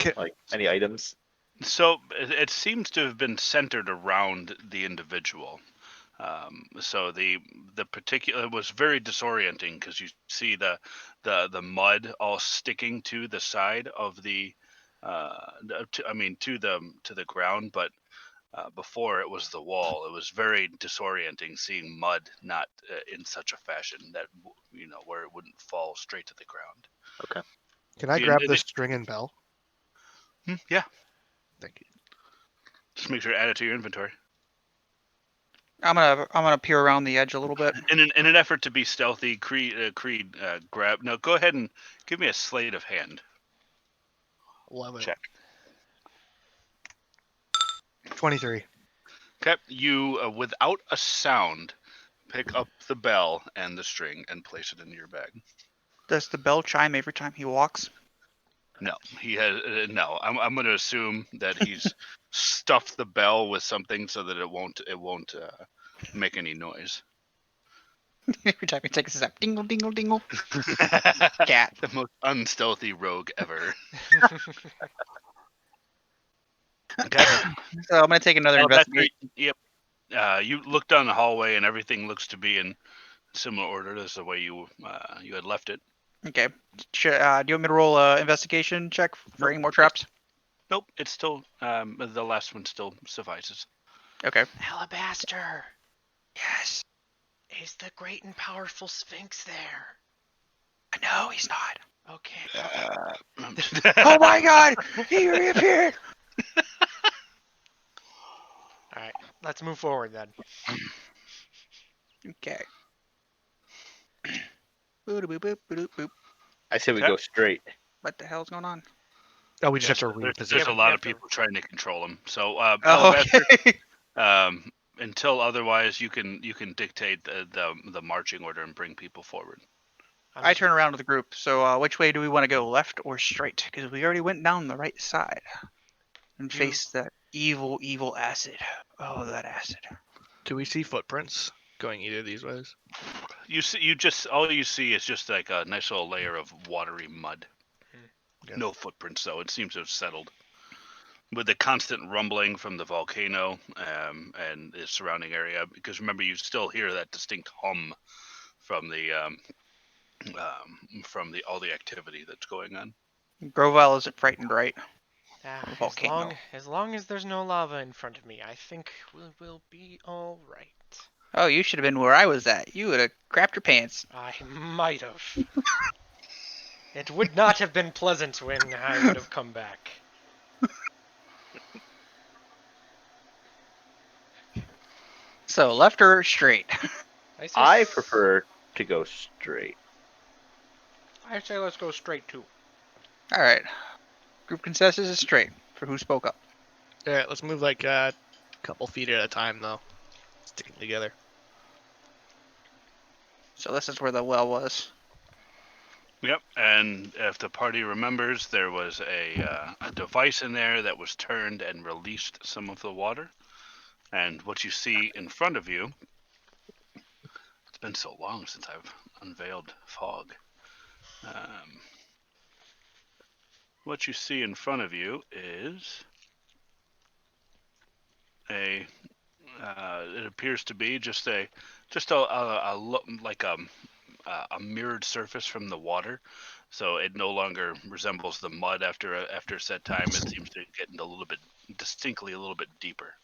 E: Ca-
G: like any items?
A: So it seems to have been centered around the individual. So the particular, it was very disorienting because you see the mud all sticking to the side of to the ground, but before it was the wall. It was very disorienting seeing mud not in such a fashion that where it wouldn't fall straight to the ground.
E: can I grab the string and bell?
A: Yeah,
E: Thank you.
A: just make sure to add it to your inventory.
D: I'm gonna peer around the edge a little bit.
A: In an effort to be stealthy, Creed grab. No, go ahead and give me a sleight of hand
E: 11.
A: check.
E: 23.
A: Okay, you without a sound pick up the bell and the string and place it in your bag.
D: Does the bell chime every time he walks?
A: No, he has no. I'm going to assume that he's stuffed the bell with something so that it won't make any noise.
D: Every time he takes a step, dingle, dingle, dingle. Cat.
A: The most unstealthy rogue ever. Okay.
D: So I'm gonna take another investigation.
A: Yep. You look down the hallway and everything looks to be in similar order as the way you had left it.
D: Okay. Do you want me to roll a investigation check for any more traps?
A: Nope, it's still the last one still suffices.
D: Okay.
B: Alabaster,
D: Yes.
B: is the great and powerful Sphinx there?
D: No, he's not.
B: Okay.
D: Oh my God! He reappeared.
B: All right, let's move forward then.
D: Okay. Boop, boop, boop, boop, boop.
G: I say we
A: Okay.
G: go straight.
D: What the hell's going on?
E: Oh, we just have to
A: There's
E: reposition.
A: a
B: we
A: lot
B: have
A: of
B: to-
A: people trying to control him. So,
D: Oh,
A: Alabaster,
D: okay.
A: until otherwise, you can dictate the marching order and bring people forward.
D: I turn around to the group. So, which way do we want to go, left or straight? Because we already went down the right side and
B: You-
D: faced that evil, evil acid. Oh, that acid.
E: Do we see footprints going either of these ways?
A: All you see is just like a nice little layer of watery mud.
E: Okay.
A: No footprints, though. It seems to have settled. With the constant rumbling from the volcano and the surrounding area, because remember, you still hear that distinct hum from all the activity that's going on.
D: Grovile isn't frightened, right? Volcano.
B: As long as there's no lava in front of me, I think we'll be all right.
D: Oh, you should have been where I was at. You would have crapped your pants.
B: I might have. It would not have been pleasant when I would have come back.
D: So, left or straight?
G: I prefer to go straight.
B: I say let's go straight to.
D: All right. Group consensus is straight for who spoke up.
E: All right, let's move like a couple feet at a time, though. Sticking together.
D: So this is where the well was.
A: Yep, and if the party remembers, there was a device in there that was turned and released some of the water. And what you see in front of you, it's been so long since I've unveiled fog. What you see in front of you is a. It appears to be just like a mirrored surface from the water, so it no longer resembles the mud after a set time. It seems to get a little bit distinctly a little bit deeper.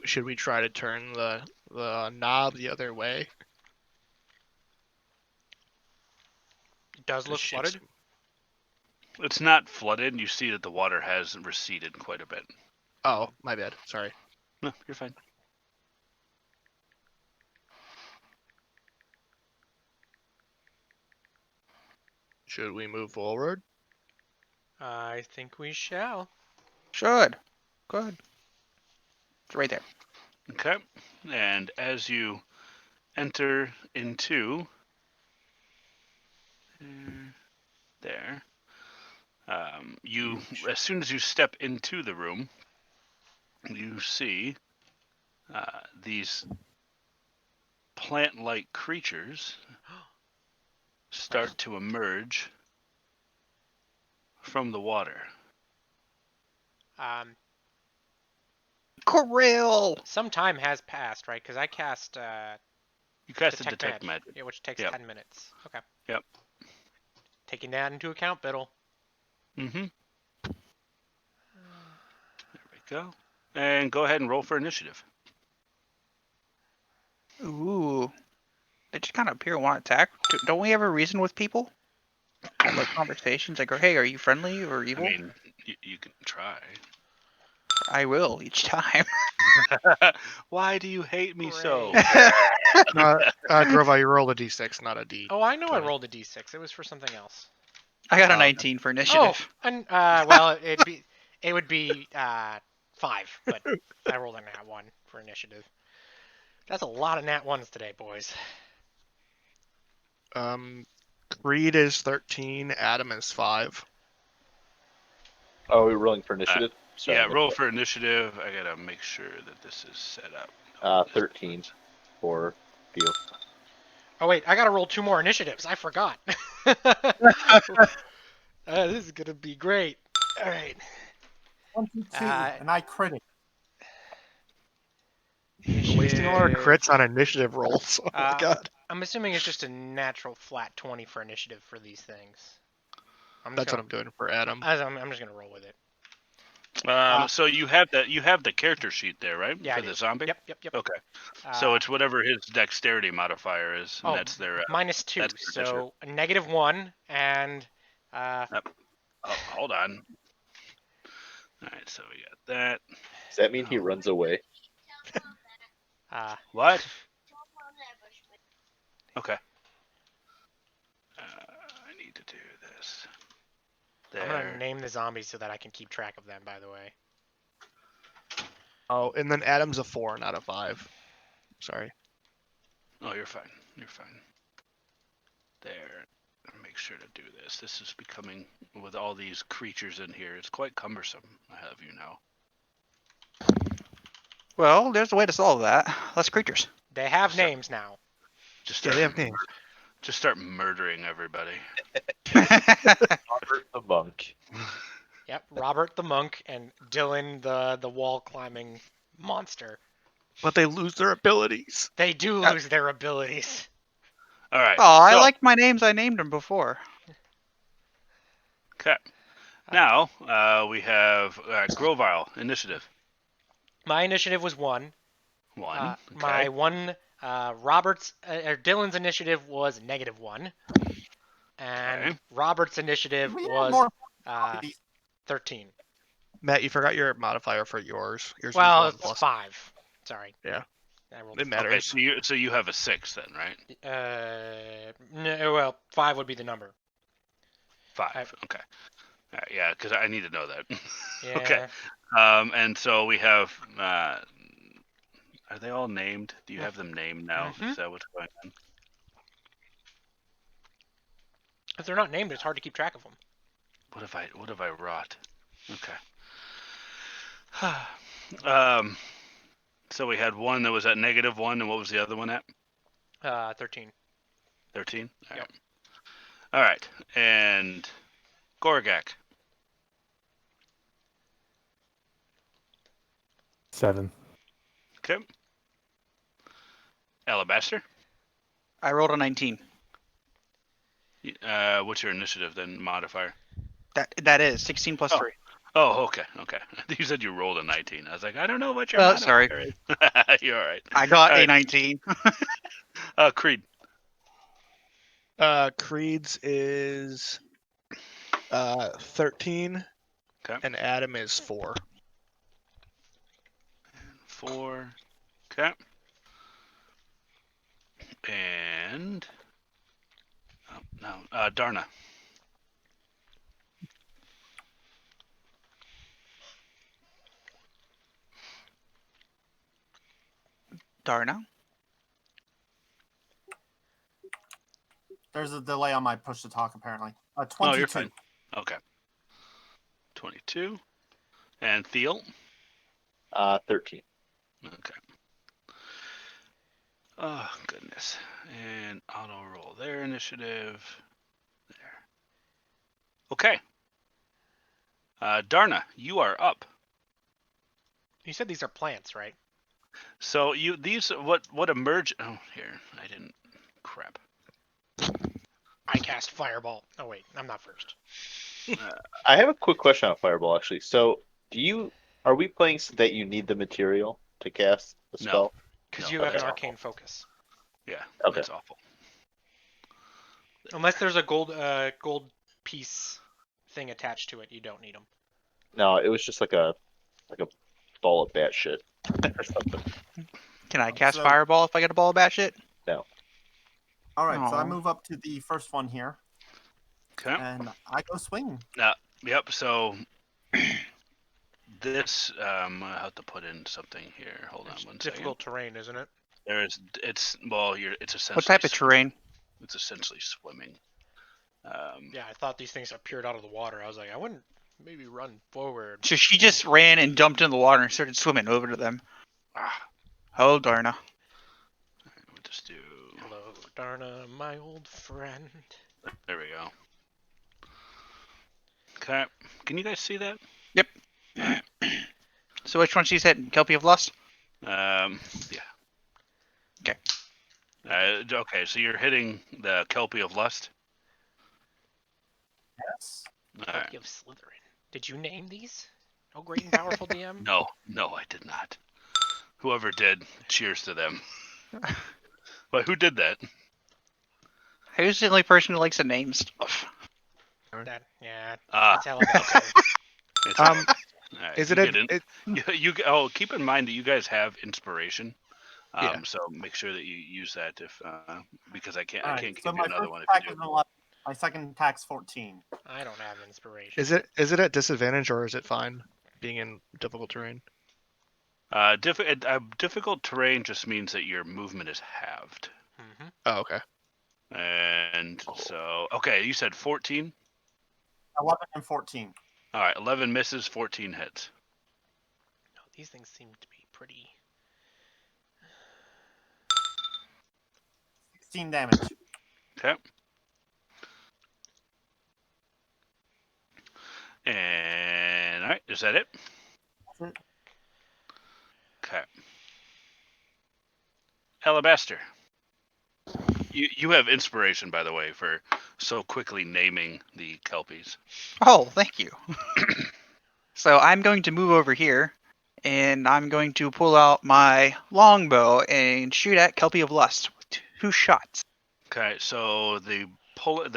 E: Should we try to turn the knob the other way?
B: It does look flooded.
A: It's not flooded. You see that the water has receded quite a bit.
E: Oh, my bad. Sorry.
A: No, you're fine.
E: Should we move forward?
B: I think we shall.
D: Should. Good. It's right there.
A: Okay, and as you enter into there, as soon as you step into the room, you see these plant-like creatures start to emerge from the water.
D: Krill!
B: Some time has passed, right? Because I cast
A: You cast a detect
B: magic,
A: magic.
B: yeah, which takes
A: Yep.
B: 10 minutes. Okay.
A: Yep.
B: Taking that into account, Biddle.
A: Mm-hmm. There we go. And go ahead and roll for initiative.
D: Ooh. They just kind of appear and want to attack. Don't we have a reason with people? Like conversations, like, hey, are you friendly or evil?
A: I mean, you can try.
D: I will each time.
A: Why do you hate me so?
E: Grova, you rolled a d6, not a d.
B: Oh, I know I
E: 20.
B: rolled a d6. It was for something else.
D: I got a
E: Okay.
D: 19 for initiative.
B: Oh, and well, it would be 5, but I rolled a nat 1 for initiative. That's a lot of nat 1s today, boys.
E: Creed is 13, Adam is 5.
G: Oh, we're rolling for initiative? Sorry, I
A: Yeah,
G: missed
A: roll
G: that.
A: for initiative. I gotta make sure that this is set up.
G: 13 for Theo.
B: Oh wait, I gotta roll 2 more initiatives. I forgot. This is gonna be great. All right.
F: 22, and I critic.
E: Wasting all our crits on initiative rolls. Oh my god.
B: I'm assuming it's just a natural flat 20 for initiative for these things.
E: That's what I'm doing for Adam.
B: I'm just gonna roll with it.
A: So you have the character sheet there, right?
B: Yeah,
A: For
B: I
A: the
B: do.
A: zombie.
B: Yep.
A: Okay. So it's whatever his dexterity modifier is, and that's their
B: -2,
A: that's their
B: so a -1 and
A: Yep. Oh, hold on. All right, so we got that.
G: Does that mean he runs away?
A: What? Okay. I need to do this. There.
B: I'm gonna name the zombies so that I can keep track of them. By the way.
E: Oh, and then Adam's a 4, not a 5. Sorry.
A: Oh, you're fine. You're fine. There. Make sure to do this. This is becoming, with all these creatures in here, it's quite cumbersome, I have you know.
D: Well, there's a way to solve that. Less creatures.
B: They have names now.
A: Just
E: Yeah,
A: start,
E: they have names.
A: just start murdering everybody.
G: Robert the monk.
B: Yep, Robert the monk and Dylan the wall climbing monster.
E: But they lose their abilities.
B: They do lose their abilities.
A: All right.
D: Oh, I
A: so,
D: liked my names. I named them before.
A: Okay. Now we have Grovile initiative.
B: My initiative was 1.
A: 1. Okay.
B: My one, Dylan's initiative was -1, and
A: Okay.
B: Robert's initiative
F: We have
B: was
F: more
B: 13.
E: Matt, you forgot your modifier for yours. Yours
B: Well,
E: was
B: it's
E: 1 plus.
B: 5. Sorry.
E: Yeah.
B: I rolled
E: It
A: Okay,
E: matters.
A: so you have a 6 then, right?
B: No, well, 5 would be the number.
A: 5. Okay. All right, yeah, because I need to know that.
B: Yeah.
A: Okay. And so we have Are they all named? Do you have them named now?
B: Mhm.
A: Is that what's going on?
B: If they're not named, it's hard to keep track of them.
A: What have I wrought? Okay. So we had one that was at -1, and what was the other one at?
B: 13.
A: 13. All
B: Yep.
A: right. All right. And Gorgak.
C: 7.
A: Okay. Alabaster.
D: I rolled a 19.
A: What's your initiative then? Modifier.
D: That is 16 plus
A: Oh.
D: 3.
A: Oh, okay. You said you rolled a 19. I was like, I don't know what your
D: Oh,
A: modifier
D: sorry.
A: is. You're all right.
D: I got
A: All
D: a
A: right.
D: 19.
A: Creed.
E: Creed's is 13,
A: Okay.
E: and Adam is 4.
A: 4. Okay. And Darna.
D: Darna.
F: There's a delay on my push to talk, apparently. 22.
A: Oh, you're fine. Okay. 22. And Thiel.
G: 13.
A: Okay. Oh, goodness. And auto roll their initiative. There. Okay. Darna, you are up.
B: You said these are plants, right?
A: So what emerge? Oh, here I didn't. Crap.
B: I cast Fireball. Oh wait, I'm not first.
G: I have a quick question on Fireball, actually. So, are we playing so that you need the material to cast the
A: No.
G: spell?
B: Because
A: No,
B: you have an
G: that's
B: arcane focus.
A: Yeah.
G: Okay.
A: That's awful.
B: Unless there's a gold piece thing attached to it, you don't need them.
G: No, it was just like a ball of bat shit or something.
D: Can I cast
F: So-
D: Fireball if I get a ball of bat shit?
G: No.
F: All right, so I
D: Aw.
F: move up to the first one here,
A: Okay.
F: and I go swing.
A: Yep. So this I have to put in something here. Hold on
B: It's
A: one
B: difficult terrain, isn't it?
A: second. It's essentially
D: What type of terrain?
A: It's essentially swimming.
B: Yeah, I thought these things appeared out of the water. I was like, I wouldn't maybe run forward.
D: So she just ran and jumped in the water and started swimming over to them. Oh, Darna.
A: We'll just do.
B: Hello, Darna, my old friend.
A: There we go. Okay. Can you guys see that?
D: So which one she's hitting? Kelpie of Lust?
A: Yeah.
D: Okay.
A: Okay, so you're hitting the Kelpie of Lust.
F: Yes.
A: All right.
B: Kelpie of Slytherin. Did you name these? Oh, great and powerful DM.
A: No, I did not. Whoever did, cheers to them. But who did that?
D: Who's the only person who likes to name stuff?
B: Yeah,
A: Ah,
B: it's Alabaster.
A: it's
E: Um,
A: all right,
E: Is
A: you
E: it a?
A: get in-
E: It,
A: keep in mind that you guys have inspiration.
E: Yeah.
A: So make sure that you use that if because I can't
F: All right,
A: give
F: so
A: you
F: my
A: another
F: first
A: one if
F: attack
A: you
F: is
A: do.
F: an 11. My second attack's 14.
B: I don't have inspiration.
E: is it at disadvantage or is it fine being in difficult terrain?
A: Difficult terrain just means that your movement is halved.
B: Mm-hmm.
E: Oh, okay.
A: And so, okay, you said 14?
F: 11 and 14.
A: All right, 11 misses, 14 hits.
B: No, these things seem to be pretty.
F: 16 damage.
A: Okay. And, all right, is that it?
F: That's it.
A: Okay. Alabaster. You have inspiration, by the way, for so quickly naming the Kelpies.
D: Oh, thank you. So I'm going to move over here, and I'm going to pull out my longbow and shoot at Kelpie of Lust with 2 shots.
A: Okay, so the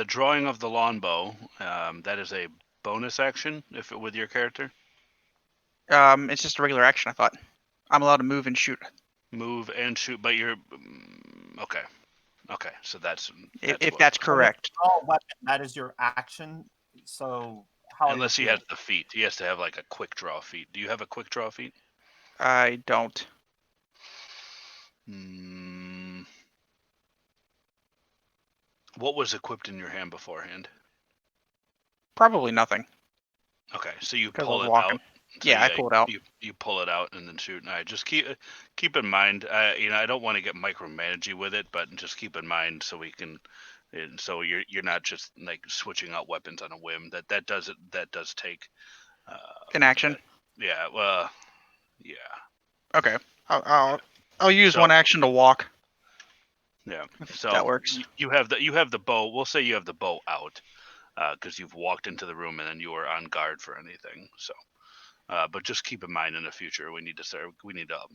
A: drawing of the longbow, that is a bonus action if with your character.
D: It's just a regular action, I thought. I'm allowed to move and shoot.
A: Move and shoot, but you're okay. Okay, so that's
D: If
A: what-
D: that's correct.
F: Oh, weapon. That is your action. So how? are
A: Unless
F: you
A: he has
F: doing?
A: the feat, he has to have like a quick draw feat. Do you have a quick draw feat?
D: I don't.
A: Hmm. What was equipped in your hand beforehand?
D: Probably nothing
A: Okay, so you
D: because I
A: pull
D: was
A: it
D: walking.
A: out. So
D: Yeah, I pulled out.
A: you pull it out and then shoot. All right, just keep in mind. I don't want to get micromanagey with it, but just keep in mind so we can. And so you're not just like switching out weapons on a whim. That does take. Uh,
D: In action.
A: yeah. Well. Yeah.
D: Okay. I'll use
A: So
D: one action to walk.
A: yeah.
D: If
A: So
D: that works.
A: you have the bow. We'll say you have the bow out because you've walked into the room and then you are on guard for anything. So. But just keep in mind in the future we need to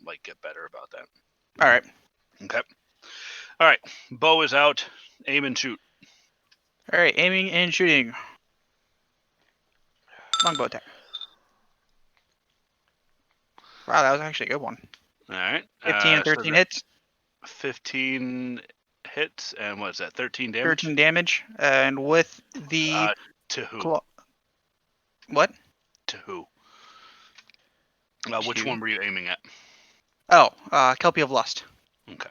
A: like get better about that.
D: All right.
A: Okay. All right. Bow is out. Aim and shoot.
D: All right. Aiming and shooting. Longbow attack. Wow, that was actually a good one.
A: All right.
D: 15 and 13 hits.
A: 15 hits and what's that? 13 damage.
D: 13 damage. And with the
A: To who?
D: claw. What?
A: To who? Which
D: To-
A: one were you aiming at?
D: Oh, Kelpie of Lust.
A: Okay.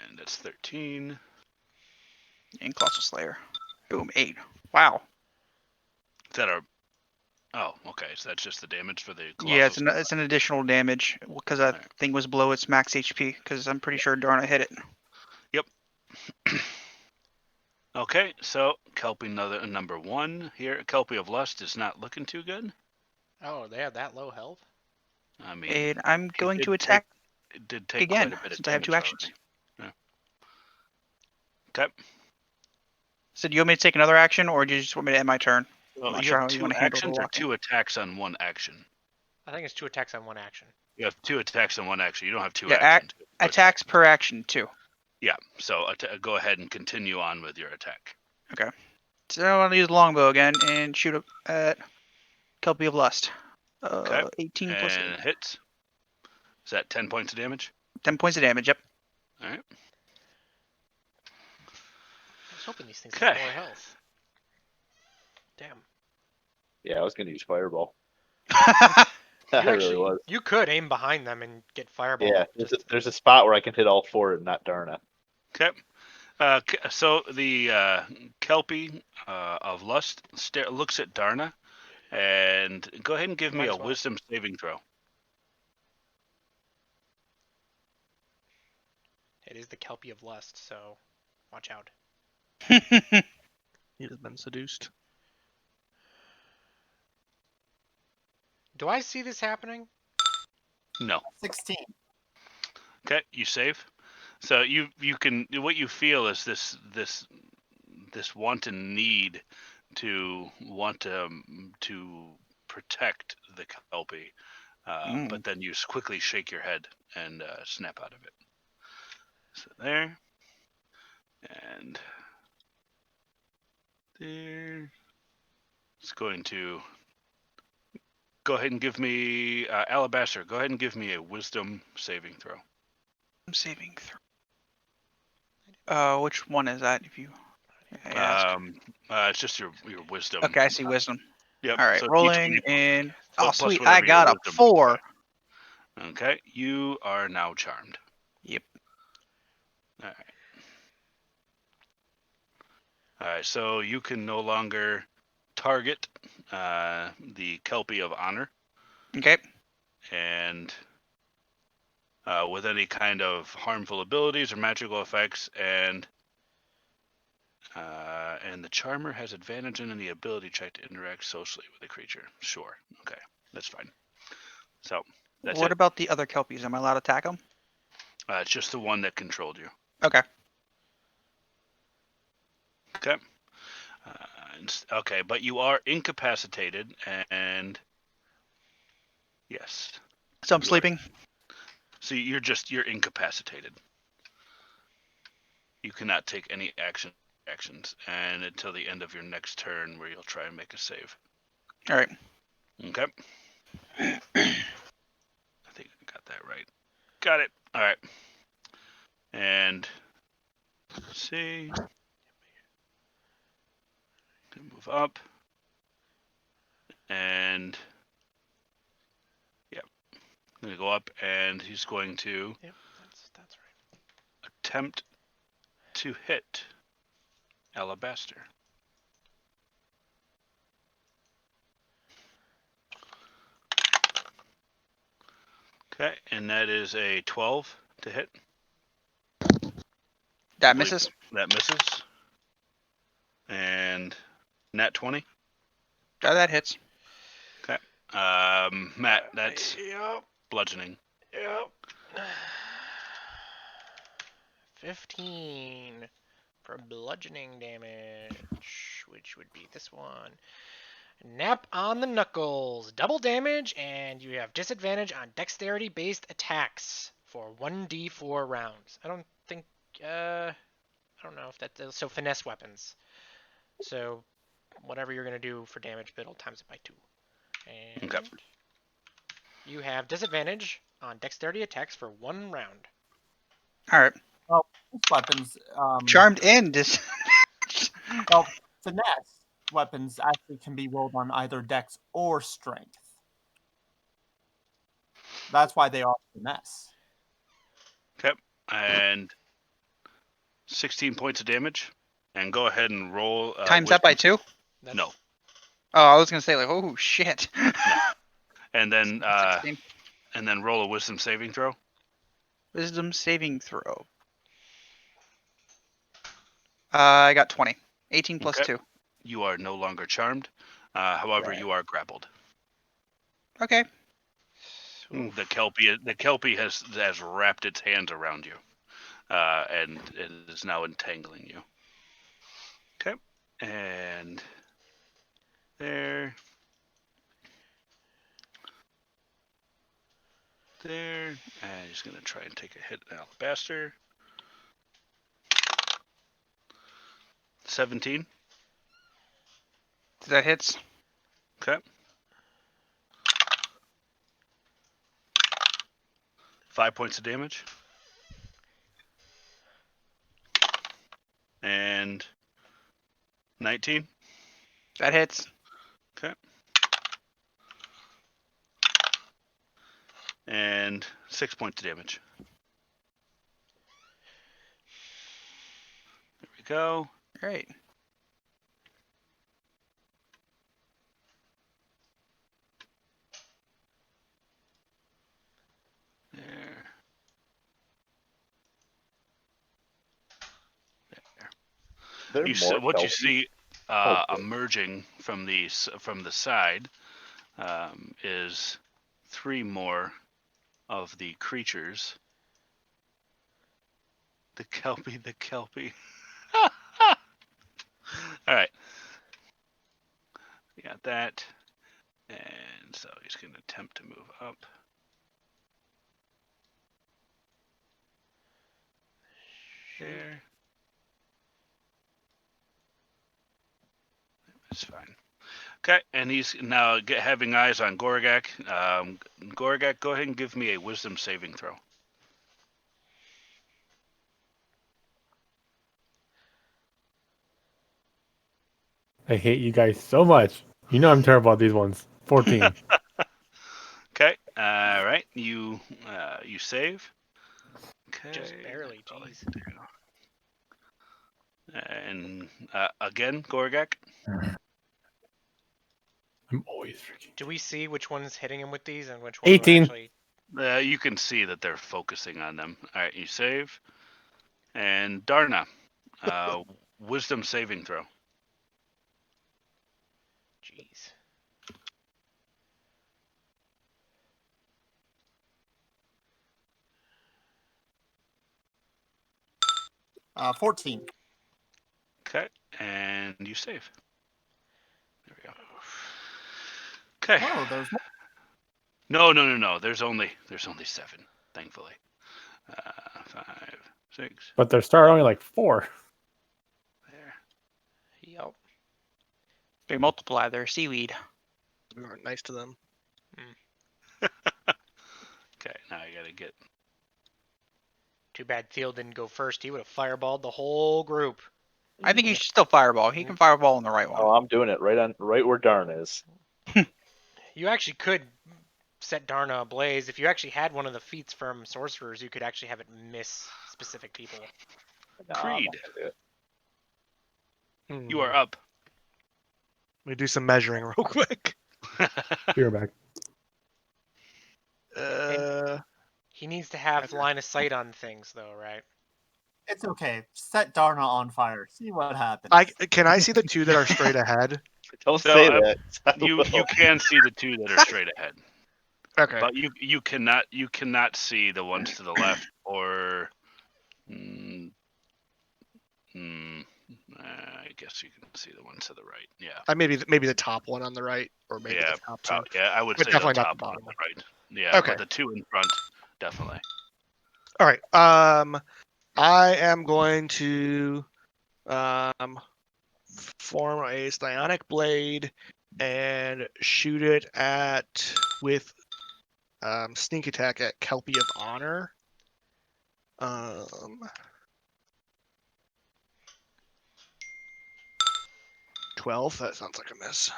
A: And that's 13.
D: And Colossal Slayer. Boom, 8. Wow.
A: Is that a? Oh, okay. So that's just the damage for the.
D: Yeah,
A: Colossal
D: it's an additional damage because that
A: Alright.
D: thing was below its max HP. Because I'm pretty sure Darna hit it.
A: Okay, so Kelpie number 1 here. Kelpie of Lust is not looking too good.
B: Oh, they have that low health?
A: I mean,
D: And I'm going
A: did
D: to attack
A: it did take
D: again
A: quite a bit of
D: since I have
A: damage
D: 2 actions.
A: already. Yeah. Okay.
D: So do you want me to take another action, or do you just want me to end my turn?
A: Well,
D: I'm not
A: you
D: sure
A: have
D: how you
A: 2
D: want to handle the
A: actions or
D: walking.
A: 2 attacks on 1 action.
B: I think it's 2 attacks on 1 action.
A: You have 2 attacks on 1 action. You don't have 2
D: Yeah,
A: actions.
D: attacks per action too.
A: Yeah. So go ahead and continue on with your attack.
D: Okay. So I want to use longbow again and shoot at Kelpie of Lust.
A: Okay.
D: 18 plus 8.
A: And it hits. Is that 10 points of damage?
D: 10 points of damage. Yep.
A: All right.
B: I was hoping these things had
A: Okay.
B: more health. Damn.
G: Yeah, I was gonna use fireball.
B: You
G: I really
B: actually,
G: was.
B: you could aim behind them and get fireball.
G: Yeah, there's a spot where I can hit all 4 and not Darna.
A: Okay. So the Kelpie of Lust looks at Darna, and go ahead and give me
B: Might
A: a
B: as well.
A: Wisdom saving throw.
B: It is the Kelpie of Lust, so watch out.
E: He has been seduced.
B: Do I see this happening?
A: No.
F: 16.
A: Okay, you save. So you can what you feel is this wanton need to want to protect the Kelpie, but then you quickly shake your head and snap out of it. So there, and there. It's going to go ahead and give me Alabaster. Go ahead and give me a Wisdom saving throw.
D: Saving throw. Which one is that? If you ask.
A: It's just your Wisdom.
D: Okay, I see wisdom.
A: Yep.
D: All right,
A: so
D: rolling
A: D20
D: and
A: so
D: oh
A: plus
D: sweet,
A: whatever
D: I
A: your
D: got a
A: wisdom
D: 4.
A: modifier. Okay, you are now charmed.
D: Yep.
A: All right. All right. So you can no longer target the Kelpie of Honor,
D: Okay.
A: and with any kind of harmful abilities or magical effects, and the charmer has advantage in any ability check to interact socially with the creature. Sure. Okay, that's fine. So that's
D: What
A: it.
D: about the other Kelpies? Am I allowed to attack them?
A: It's just the one that controlled you.
D: Okay.
A: Okay. Okay, but you are incapacitated, and yes.
D: So I'm
A: You are-
D: sleeping.
A: So you're incapacitated. You cannot take any actions, and until the end of your next turn, where you'll try and make a save.
D: All right.
A: Okay. I think I got that right. Got it. All right. And let's see. Move up. And yeah, going to go up and he's going to
B: Yep, that's right.
A: attempt to hit Alabaster. Okay, and that is a 12 to hit.
D: That misses.
A: That misses. And nat 20.
D: That hits.
A: Matt, that's
B: Yep.
A: bludgeoning.
B: Yep. 15 for bludgeoning damage, which would be this one. Nap on the knuckles, double damage, and you have disadvantage on dexterity-based attacks for 1d4 rounds. I don't think, I don't know if that's, so finesse weapons. So whatever you're gonna do for damage, but it'll times it by 2. And
A: Okay.
B: you have disadvantage on dexterity attacks for 1 round.
D: All right.
F: These weapons,
D: Charmed and dis.
F: well, finesse weapons actually can be rolled on either dex or strength. That's why they are finesse.
A: Okay, and 16 points of damage. And go ahead and roll.
D: Times that by
A: wisdom-
D: 2.
B: That's,
A: No.
D: Oh, I was gonna say like, oh shit.
A: And then
D: 16.
A: roll a wisdom saving throw.
D: Wisdom saving throw. I got 20. 18 plus
A: Okay.
D: 2.
A: You are no longer charmed. However,
D: Right.
A: you are grappled.
D: Okay.
A: The kelpie has wrapped its hands around you, and it is now entangling you. Okay, and there, and he's gonna try and take a hit at Alabaster. 17.
D: That hits.
A: Okay. 5 points of damage. And 19.
D: That hits.
A: Okay. And 6 points of damage. There we go.
D: Great.
A: There.
G: There more
A: What you
G: kelpies?
A: see
G: Oh, good.
A: emerging from the side is 3 more of the creatures. The kelpie. All right. We got that. And so he's going to attempt to move up. There. That's fine. Okay, and he's now having eyes on Gorgak. Gorgak, go ahead and give me a wisdom saving throw.
C: I hate you guys so much. You know I'm terrible at these ones. 14.
A: Okay, all right, you save. Okay,
B: just barely, jeez.
A: And again, Gorgak.
C: I'm always freaking.
B: Do we see which one's hitting him with these and which one
C: 18.
B: actually?
A: You can see that they're focusing on them. All right, you save. And Darna, wisdom saving throw.
B: Jeez.
F: Uh, 14.
A: Okay, and you save. There we go. Okay.
F: Oh, there's more.
A: No. There's only 7, thankfully. 5, 6.
C: But they're starting only like 4.
A: There.
B: Yep.
D: They multiply their seaweed.
E: We weren't nice to them.
A: Okay, now I gotta get.
B: Too bad Theo didn't go first. He would have fireballed the whole group.
D: I think he should still fireball. He can fireball on the right one.
G: Oh, I'm doing it right where Darn is.
B: You actually could set Darna ablaze. If you actually had one of the feats from sorcerers, you could actually have it miss specific people.
G: Nah, I'm
A: Creed,
G: not gonna do it.
A: you are up.
E: Let me do some measuring real quick.
C: Be right back.
B: He needs to have line of sight on things, though, right?
F: It's okay. Set Darna on fire. See what happens.
E: Can I see the two that are straight ahead?
G: Don't
A: So,
G: say
A: I-
G: that. I
A: you
G: will.
A: can see the two that are straight ahead,
E: Okay.
A: but you cannot see the ones to the left or. I guess you can see the ones to the right. Yeah.
E: Maybe the top one on the right, or maybe
A: Yeah,
E: the top two.
A: yeah, I would
E: But
A: say the
E: definitely not
A: top
E: the
A: one on
E: bottom
A: the right. Yeah,
E: Okay.
A: but the two in front, definitely.
E: All right. I am going to form a psionic blade and shoot it with sneak attack at Kelpie of Honor. 12. That sounds like a miss.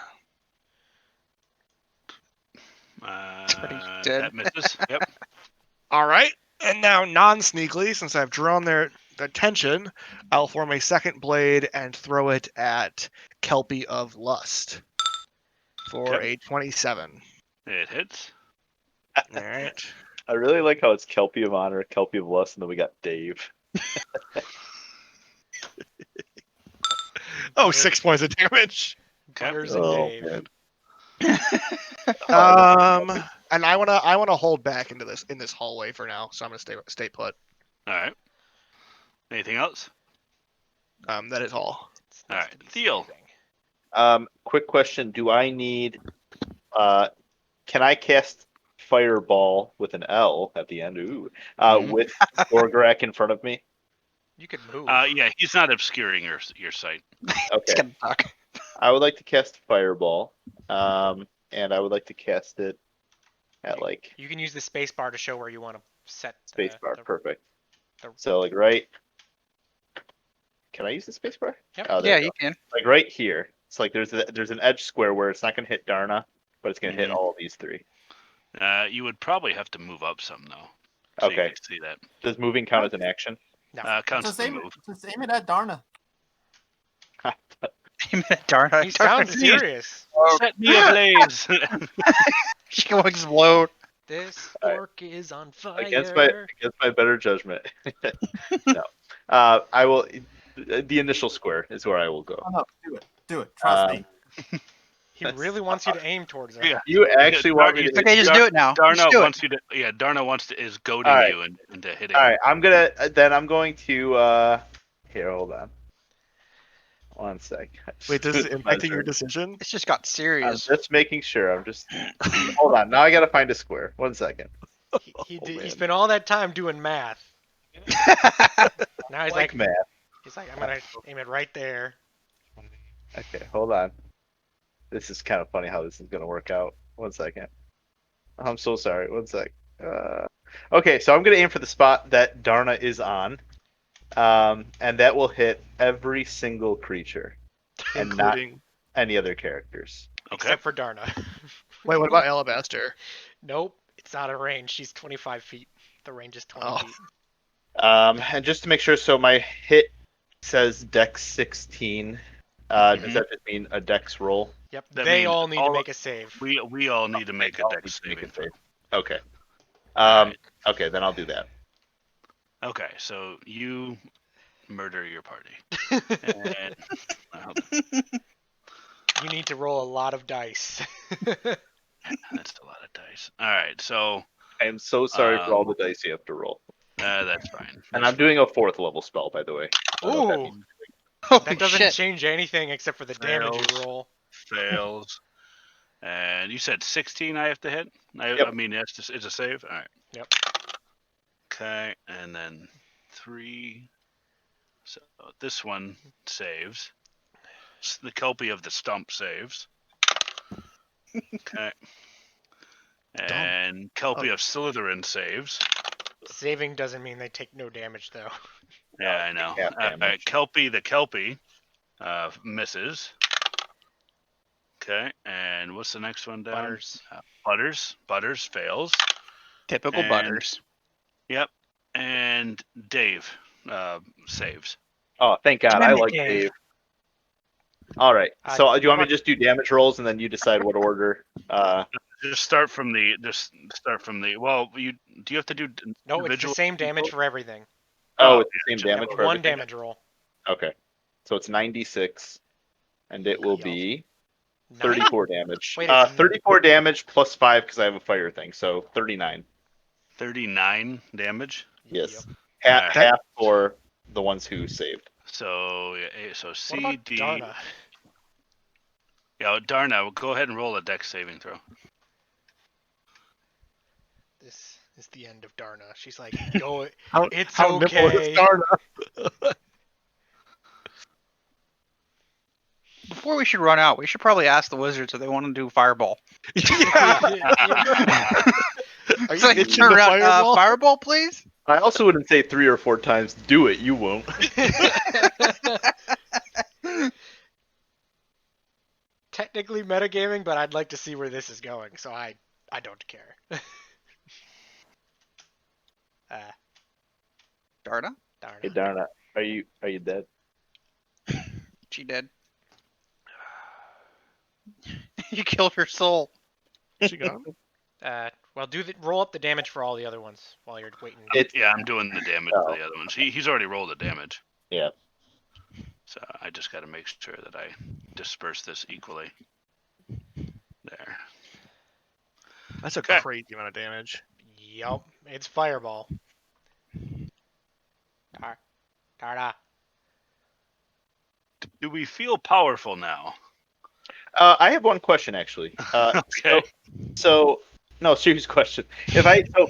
D: pretty dead.
A: That misses. Yep.
E: All right. And now, non-sneakily, since I've drawn their attention, I'll form a second blade and throw it at Kelpie of Lust for
A: Okay.
E: a 27.
A: It hits.
E: All right.
G: I really like how it's Kelpie of Honor, Kelpie of Lust, and then we got Dave.
E: Oh, 6 points of damage.
A: Okay.
B: Butters and
G: Oh,
B: Dave.
G: man.
E: And I wanna hold back in this hallway for now, so I'm gonna stay put.
A: All right. Anything else?
E: That is all.
B: It's
A: All
B: nice
A: right,
B: to be
A: Theo.
B: saving.
G: Quick question: do I need? Can I cast Fireball with an L at the end? Ooh,
A: Mhm.
G: with Gorgrak in front of me.
B: You could move.
A: Yeah, he's not obscuring your sight.
D: It's
G: Okay,
D: gonna talk.
G: I would like to cast Fireball, and I would like to cast it at like
B: You can use the space bar to show where you want to set
G: spacebar.
B: the-
G: Perfect.
B: the-
G: So like right. Can I use the spacebar?
B: Yep.
G: Oh, there
D: Yeah,
G: we
D: you
G: go.
D: can.
G: Like right here. It's like there's an edge square where it's not gonna hit Darna, but it's gonna hit
A: Mhm.
G: all of these three.
A: You would probably have to move up some though. So
G: Okay.
A: You can see that.
G: Does moving count as an action?
B: No.
A: Counts
F: Just
A: as a
F: aim,
A: move.
F: just aim it at Darna.
D: Darna.
B: He sounds serious.
A: Set me ablaze.
D: She will explode.
B: This
G: All right.
B: orc is on fire.
G: Against my better judgment. No. I will. The initial square is where I will go.
F: Oh, no, do it. Trust me.
B: He really wants you to aim towards her.
A: Yeah.
G: You actually want me to?
D: Okay, just do it now. Just
A: Darna
D: do it.
A: wants you to. Yeah, Darna wants to is goading
G: All right.
A: you into hitting.
G: All right. I'm going to. Here, hold on. One sec.
E: Wait, this is impacting your decision?
D: This just got
G: I'm
D: serious.
G: just making sure. I'm just. Hold on. Now I gotta find a square. 1 second.
B: He
G: Oh,
B: he
G: man.
B: spent all that time doing math. Now he's like,
G: math.
B: I'm gonna aim it right there.
G: Okay, hold on. This is kind of funny how this is gonna work out. 1 second. I'm so sorry. 1 sec. Okay, so I'm gonna aim for the spot that Darna is on, and that will hit every single creature, and not
E: Including.
G: any other characters.
A: Okay.
B: Except for Darna.
E: Wait, what about Alabaster?
B: Nope, it's out of range. She's 25 feet. The range is 20
E: Oh.
B: feet.
G: And just to make sure, so my hit says Dex 16. Does that just mean a Dex roll?
B: Yep,
A: That
B: they
A: means
B: all need to
A: all-
B: make a save.
A: We all need to make a
G: I'll
A: dex
G: need to make
A: saving
G: a
A: throw.
G: save. Okay.
A: Alright.
G: Okay, then I'll do that.
A: Okay, so you murder your party. And,
B: You need to roll a lot of dice.
A: that's a lot of dice. All right, so
G: I am so sorry for all the dice you have to roll.
A: that's fine.
G: And
A: That's
G: I'm doing a 4th level spell, by the way. I don't know what that
B: Ooh,
G: means.
D: Holy
B: that doesn't
D: shit.
B: change anything except for the damage you
A: Fails.
B: roll.
A: fails. And you said 16 I have to hit?
G: Yep.
A: I mean, it's a save? All right.
B: Yep.
A: Okay, and then 3. So this one saves. The Kelpie of the Stump saves. Okay. And Kelpie of Slytherin saves.
B: Saving doesn't mean they take no damage, though.
A: Yeah, I know.
G: half damage.
A: Kelpie the Kelpie misses. Okay, and what's the next one down?
B: Butters.
A: Butters fails.
D: Typical
A: And-
D: Butters.
A: Yep, and Dave saves.
G: Oh, thank God. I
D: Damn it,
G: like
D: Dave.
G: Dave. All right.
B: Uh,
G: So do you want me
B: what-
G: to just do damage rolls and then you decide what order?
A: Just start from the. Well, do you have to do?
B: No, it's the
A: individual
B: same damage
A: rolls?
B: for everything.
G: Oh, it's the same
A: just
G: damage
B: Yep,
G: for
B: one
G: everything?
B: damage roll.
G: Okay. So it's 96, and it will
B: Yup.
G: be
B: 9?
G: 34 damage.
B: Wait, it's
G: 34 damage plus 5 because I have a fire thing, so 39.
A: 39 damage.
G: Yes.
B: Yep.
A: Alright.
G: Half for the ones who saved.
A: So so
B: What
A: C
B: about
A: D.
B: Darna?
A: Yeah, Darna, go ahead and roll a dex saving throw.
B: This is the end of Darna. She's like, go.
E: How,
B: It's
E: how nimble is
B: okay.
E: Darna?
D: Before we should run out, we should probably ask the wizards if they want to do fireball.
E: Yeah. Are
D: It's
E: you
D: like,
E: itching
D: turn
E: to
D: around,
E: fireball?
D: fireball, please.
G: I also wouldn't say 3 or 4 times, do it, you won't.
B: Technically metagaming, but I'd like to see where this is going, so I don't care.
D: Darna,
B: Darna.
G: Hey, Darna, are you dead?
D: she dead. You killed her soul.
E: She gone?
B: Well, roll up the damage for all the other ones while you're waiting.
A: Yeah, I'm doing the damage for the other ones. He's already rolled the damage.
G: Yeah.
A: So I just got to make sure that I disperse this equally. There.
E: That's a
A: Okay.
E: crazy amount of damage.
B: Yup, it's fireball. Darna.
A: Do we feel powerful now?
G: I have one question actually.
A: Okay.
G: So no, serious question. So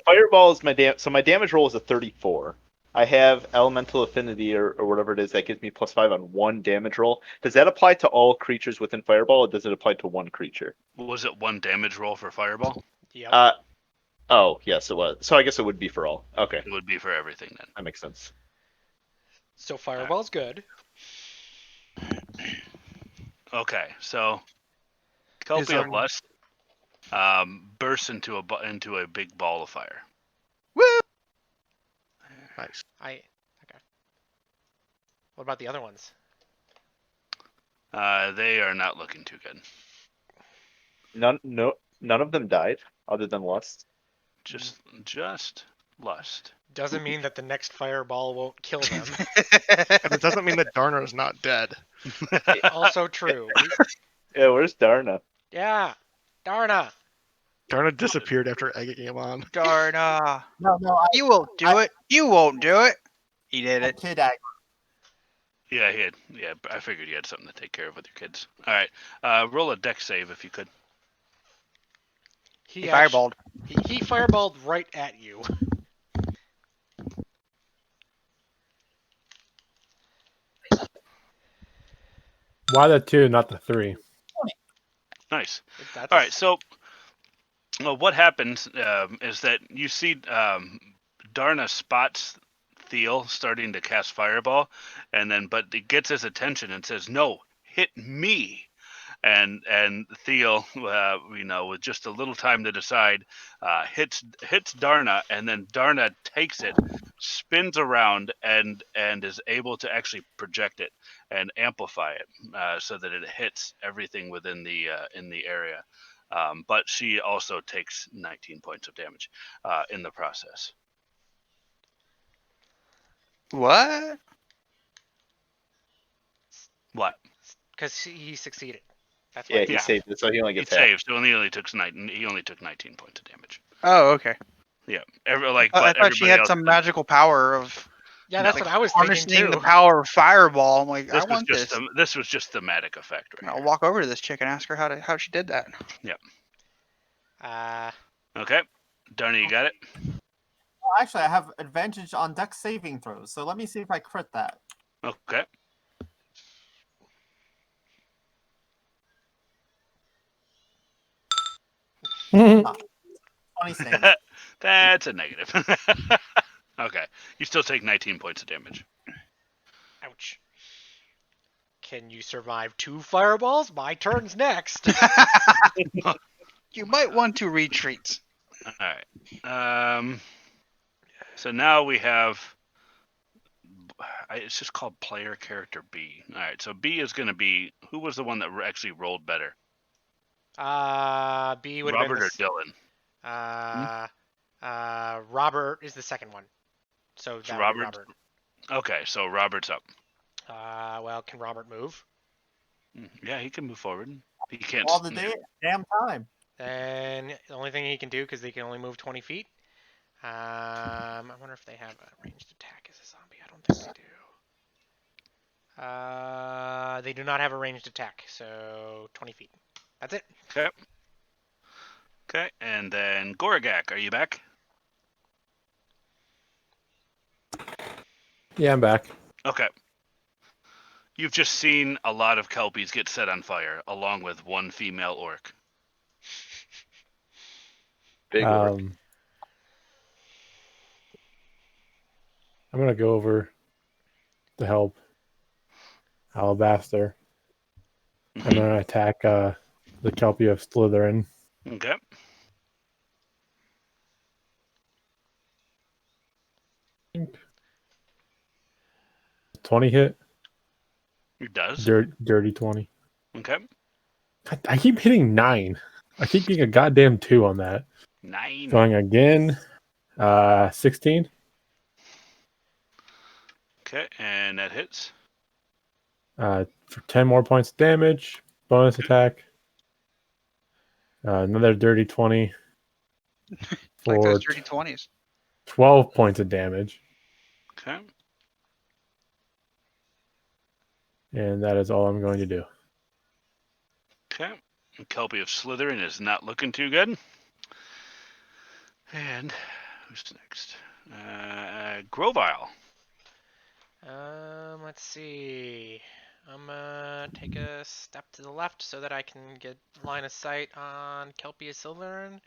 G: fireball is my damage roll is a 34. I have elemental affinity or whatever it is that gives me plus 5 on one damage roll. Does that apply to all creatures within fireball, or does it apply to one creature?
A: Was it one damage roll for fireball?
B: Yep.
G: Oh yes, it was. So I guess it would be for all. Okay,
A: It would be for everything then.
G: that makes sense.
B: So fireball's good.
A: Okay, so Kelpie of Lust bursts into a big ball of fire.
D: Woo!
E: Nice.
B: Okay. What about the other ones?
A: They are not looking too good.
G: None of them died, other than Lust.
A: Just Lust.
B: Doesn't mean that the next fireball won't kill them.
E: And it doesn't mean that Darna is not dead.
B: Also true.
G: Yeah, where's Darna?
B: Yeah. Darna.
E: Darna disappeared after egging him on.
D: Darna.
F: No,
D: You won't do it. You won't do it. He did it.
F: kid aggro.
A: Yeah, he had. Yeah, I figured you had something to take care of with your kids. All right, roll a dex save if you could.
D: He fireballed.
B: He fireballed right at you.
C: Why the 2, not the 3?
A: Nice.
B: That's
A: All right, so what happens is that you see Darna spots Thiel starting to cast fireball, but it gets his attention and says, "No, hit me." And Thiel, with just a little time to decide, hits Darna, and then Darna takes it, spins around, and is able to actually project it and amplify it so that it hits everything within the in the area. But she also takes 19 points of damage in the process.
D: What?
A: What?
B: because he succeeded. That's
G: Yeah,
B: why.
G: he saved it, so he only
A: He
G: gets half.
A: saved, so he only took 19 points of damage.
D: Oh, okay.
A: Yeah,
D: I
A: but
D: thought she
A: everybody
D: had
A: else
D: some
A: didn't.
D: magical power of
B: Yeah, that's
A: No.
B: what I was thinking
D: harnessing
B: too.
D: the power of fireball. I'm like, I
A: This was
D: want
A: just
D: this.
A: this was just thematic effect right
D: I'll
A: here.
D: walk over to this chick and ask her how she did that.
A: Okay, Darny, you got it.
F: Well, actually, I have advantage on dex saving throws, so let me see if I crit that.
A: Okay.
F: Funny same.
A: That's a negative. Okay, you still take 19 points of damage.
B: Ouch. Can you survive 2 fireballs? My turn's next.
D: You might want to retreat.
A: All right. So now we have. It's just called player character B. All right. So B is going to be who was the one that actually rolled better?
B: B would have been
A: Robert or
B: the.
A: Dylan?
B: Robert is the second one. So
A: So
B: that would be Robert.
A: Okay, so Robert's up.
B: Well, can Robert move?
A: Yeah, he can move forward. He can't.
F: All the damn time.
B: Then the only thing he can do, because they can only move 20 feet. I wonder if they have a ranged attack as a zombie. I don't think they do. They do not have a ranged attack, so 20 feet. That's it.
A: Okay. Okay, and then Goragak, are you back?
C: Yeah, I'm back.
A: Okay. You've just seen a lot of Kelpies get set on fire, along with one female orc.
G: Big orc.
C: I'm gonna go over to help Alabaster. I'm gonna attack the Kelpie of Slytherin.
A: Okay.
C: 20 hit.
A: It does.
C: Dirty 20.
A: Okay.
C: I keep hitting 9. I keep getting a goddamn 2 on that.
A: 9.
C: Going again. 16.
A: Okay, and that hits.
C: For 10 more points of damage. Bonus attack. Another dirty 20
D: Like
C: for
D: those dirty 20s.
C: 12 points of damage.
A: Okay.
C: And that is all I'm going to do.
A: Okay. Kelpie of Slytherin is not looking too good. And who's next? Grovile.
B: Let's see. I'm gonna take a step to the left so that I can get line of sight on Kelpie of Slytherin.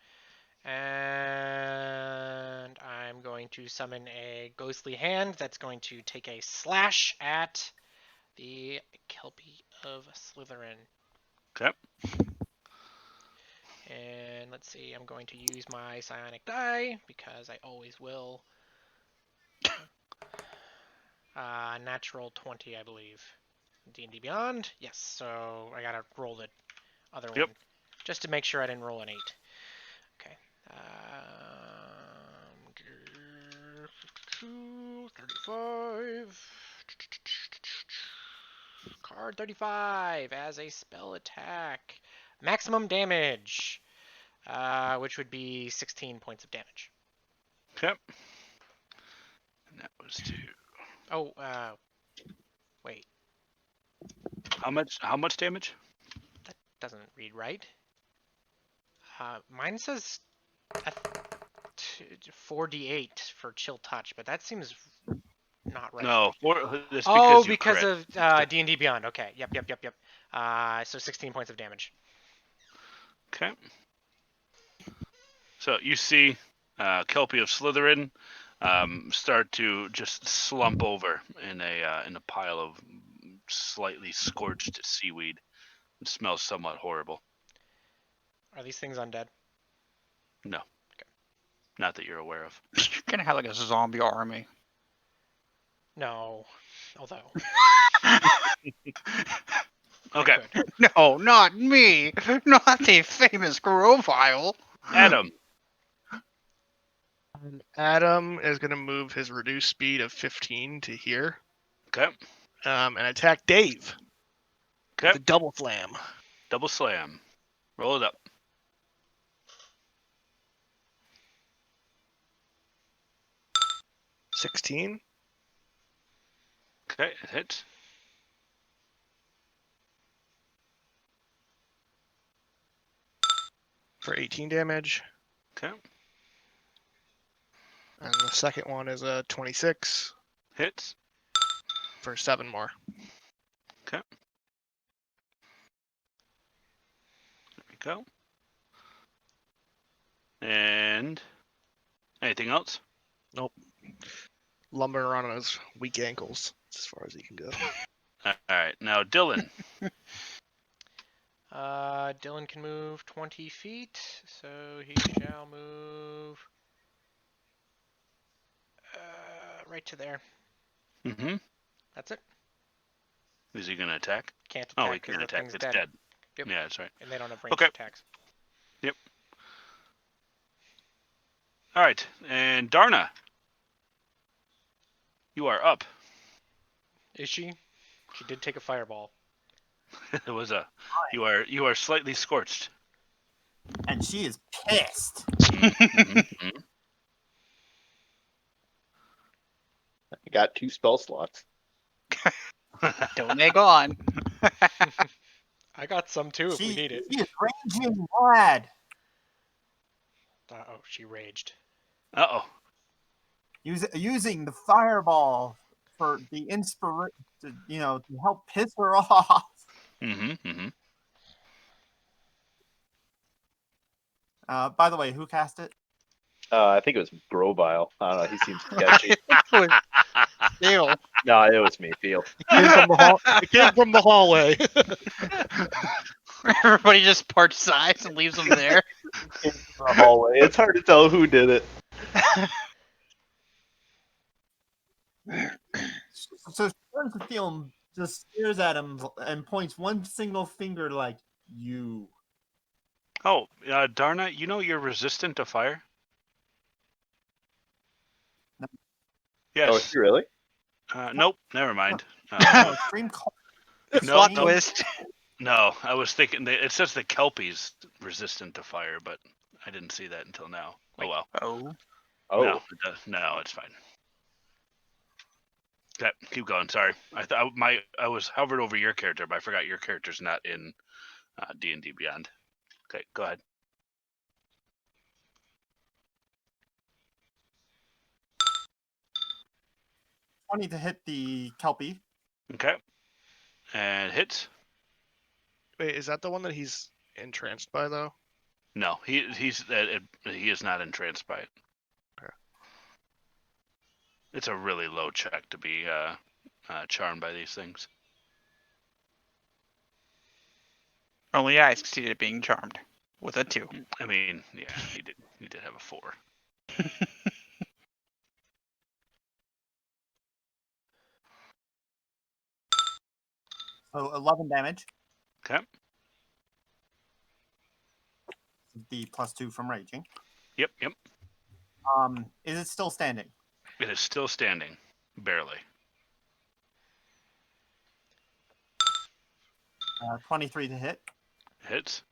B: And I'm going to summon a ghostly hand that's going to take a slash at the Kelpie of Slytherin.
A: Okay.
B: And let's see, I'm going to use my psionic die because I always will. Natural 20, I believe. D&D Beyond? Yes, so I gotta roll the other
A: Yep.
B: one. Just to make sure I didn't roll an 8. Okay. 35. Card 35 as a spell attack. Maximum damage, which would be 16 points of damage.
A: Okay. And that was 2.
B: Oh, wait.
A: How much damage?
B: That doesn't read right. Mine says 4d8 for chill touch, but that seems not right.
A: No, this
B: Oh,
A: because
B: because of D&D Beyond. Okay. Yep. So 16 points of damage.
A: Okay. So you see Kelpie of Slytherin start to just slump over in a pile of slightly scorched seaweed. It smells somewhat horrible.
B: Are these things undead?
A: No. Okay. Not that you're aware of.
D: You're gonna have like a zombie army.
B: No. Although.
A: Okay.
D: No, not me. Not the famous Grovile.
A: Adam.
E: And Adam is going to move his reduced speed of 15 to here.
A: Okay.
E: And attack Dave.
A: Okay.
E: With a double slam.
A: Double slam. Roll it up.
E: 16.
A: Okay, it hits.
E: For 18 damage.
A: Okay.
E: And the second one is a 26.
A: Hits.
E: For 7 more.
A: Okay. There we go. And anything else?
E: Nope. Lumbering around on his weak ankles. As far as he can go.
A: All right, now Dylan.
B: Dylan can move 20 feet, so he shall move right to there.
A: Mm-hmm.
B: That's it.
A: Is he gonna attack?
B: Can't
A: Oh,
B: attack
A: he
B: because
A: can't
B: the
A: attack.
B: thing's
A: It's
B: dead.
A: dead.
B: Yep.
A: Yeah, that's right.
B: And they don't have ranged
A: Okay.
B: attacks.
A: Yep. All right, and Darna, you are up.
B: Is she? She did take a fireball.
A: It was a. You are slightly scorched.
F: And she is pissed.
A: Mm-hmm.
G: I got 2 spell slots.
D: Don't egg on.
B: I got some too if we need it.
F: She is raging mad.
B: Oh, she raged.
A: Uh-oh.
F: Using the fireball for the inspiration, to help piss her off.
A: Mm-hmm. Mm-hmm.
F: By the way, who cast it?
G: I think it was Grovile. I don't know. He seems sketchy.
D: Ew.
G: No, it was me, Theo.
E: It came from the hallway.
D: Everybody just parts sides and leaves them there.
G: In the hallway. It's hard to tell who did it.
F: So she turns to Theo and just stares at him and points one single finger like, you.
A: Oh, Darna, you know you're resistant to fire?
F: No.
G: Oh, is
A: Yes.
G: he really?
A: Nope, never mind.
F: No, extreme cold.
A: No,
D: Plot
A: no.
D: twist.
A: No, I was thinking it says the Kelpie's resistant to fire, but I didn't see that until now.
B: Wait.
A: Oh well.
D: Oh.
G: Oh,
A: No, no, it's fine. Okay, keep going. Sorry, I was hovered over your character, but I forgot your character's not in D&D Beyond. Okay, go ahead.
F: Twenty to hit the Kelpie.
A: Okay, and hits.
E: Wait, is that the one that he's entranced by though?
A: No, he is not entranced by it.
E: Okay.
A: It's a really low check to be charmed by these things.
D: Only I succeeded at being charmed with a 2.
A: I mean, yeah, he did have a 4.
F: So 11 damage.
A: Okay.
F: The +2 from raging.
A: Yep.
F: Is it still standing?
A: It is still standing, barely.
F: 23 to hit.
A: Hits.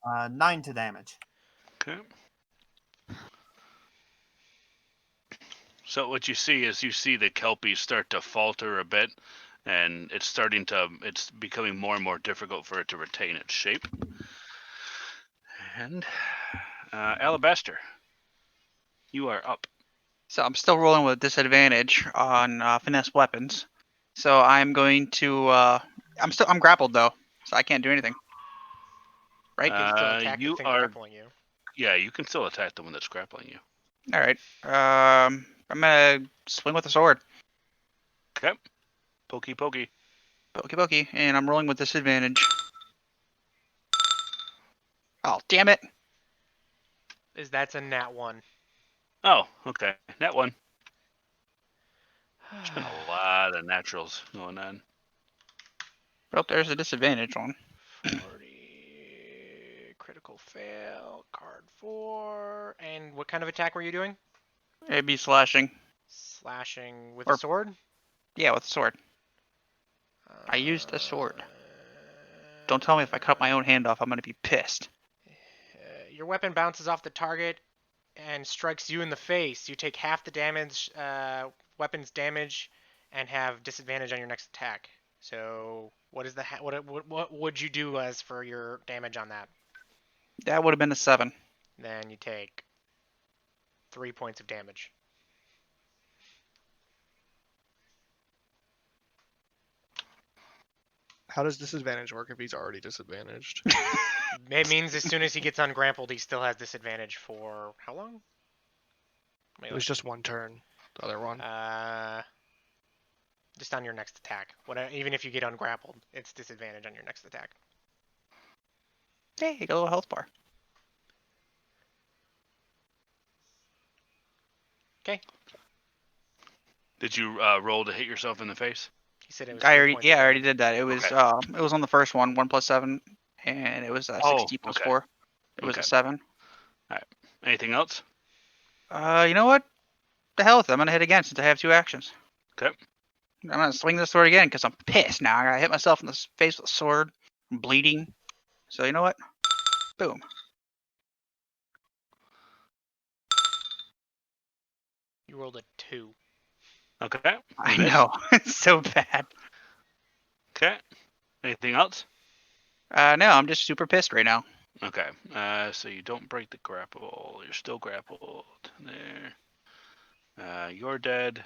F: 9 to damage.
A: Okay. So what you see is the Kelpie start to falter a bit, and it's becoming more and more difficult for it to retain its shape. And Alabaster, you are up.
D: So I'm still rolling with disadvantage on finesse weapons. So I'm going to. I'm grappled though, so I can't do anything. Right?
B: You can still attack the
A: you
B: thing
A: are.
B: grappling you.
A: Yeah, you can still attack the one that's grappling you.
D: All right. I'm gonna swing with the sword.
A: Okay. Pokey.
D: Pokey pokey, and I'm rolling with disadvantage. Oh damn it!
B: That's a nat 1.
A: Oh, okay. That one. There's been a lot of naturals going on.
D: Oh, there's a disadvantage one.
B: 40 critical fail. Card 4. And what kind of attack were you doing?
D: It'd be slashing.
B: Slashing with
D: Or-
B: a sword?
D: Yeah, with a sword. I used a sword. Don't tell me if I cut my own hand off, I'm gonna be pissed.
B: Your weapon bounces off the target and strikes you in the face. You take half the damage, weapon's damage, and have disadvantage on your next attack. So, what would you do as for your damage on that?
D: That would have been a 7.
B: Then you take 3 points of damage.
E: How does disadvantage work if he's already disadvantaged?
B: It means as soon as he gets ungrappled, he still has disadvantage for how long?
E: It was just one turn. The other one.
B: Just on your next attack. Even if you get ungrappled, it's disadvantage on your next attack.
D: Hey, you got a little health bar.
B: Okay.
A: Did you roll to hit yourself in the face?
B: He said it was.
D: I
B: 3
D: already,
B: points
D: yeah,
B: of
D: I already
B: damage.
D: did that. It was,
A: Okay.
D: it was on the first one, 1 + 7, and it was 60 +
A: okay.
D: 4. It was
A: Okay.
D: a 7.
A: Anything else?
D: You know what? The hell with it. I'm gonna hit again since I have 2 actions.
A: Okay.
D: I'm gonna swing the sword again because I'm pissed now. I gotta hit myself in the face with a sword. I'm bleeding. So you know what? Boom.
B: You rolled a 2.
A: Okay.
D: I
A: Miss.
D: know. It's so bad.
A: Okay. Anything else?
D: No, I'm just super pissed right now.
A: Okay. So you don't break the grapple. You're still grappled. There. You're dead.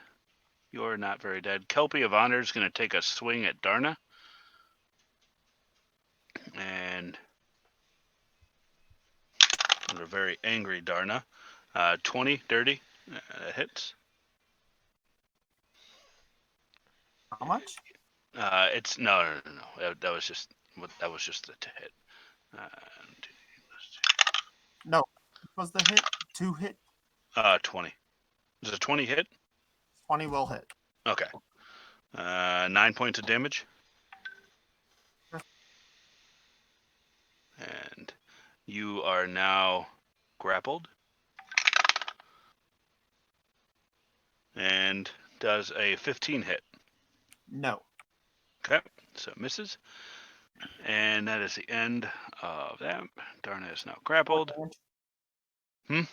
A: You're not very dead. Kelpie of Honor is going to take a swing at Darna. And a very angry Darna. 20, dirty. That hits.
F: How much?
A: It's no. That was just the hit.
F: No. What was the hit? 2 hit?
A: 20. Does a 20 hit?
F: 20 will hit.
A: Okay. 9 points of damage. And you are now grappled. And does a 15 hit.
F: No.
A: Okay, so it misses. And that is the end of that. Darna is now
F: 4
A: grappled.
F: damage.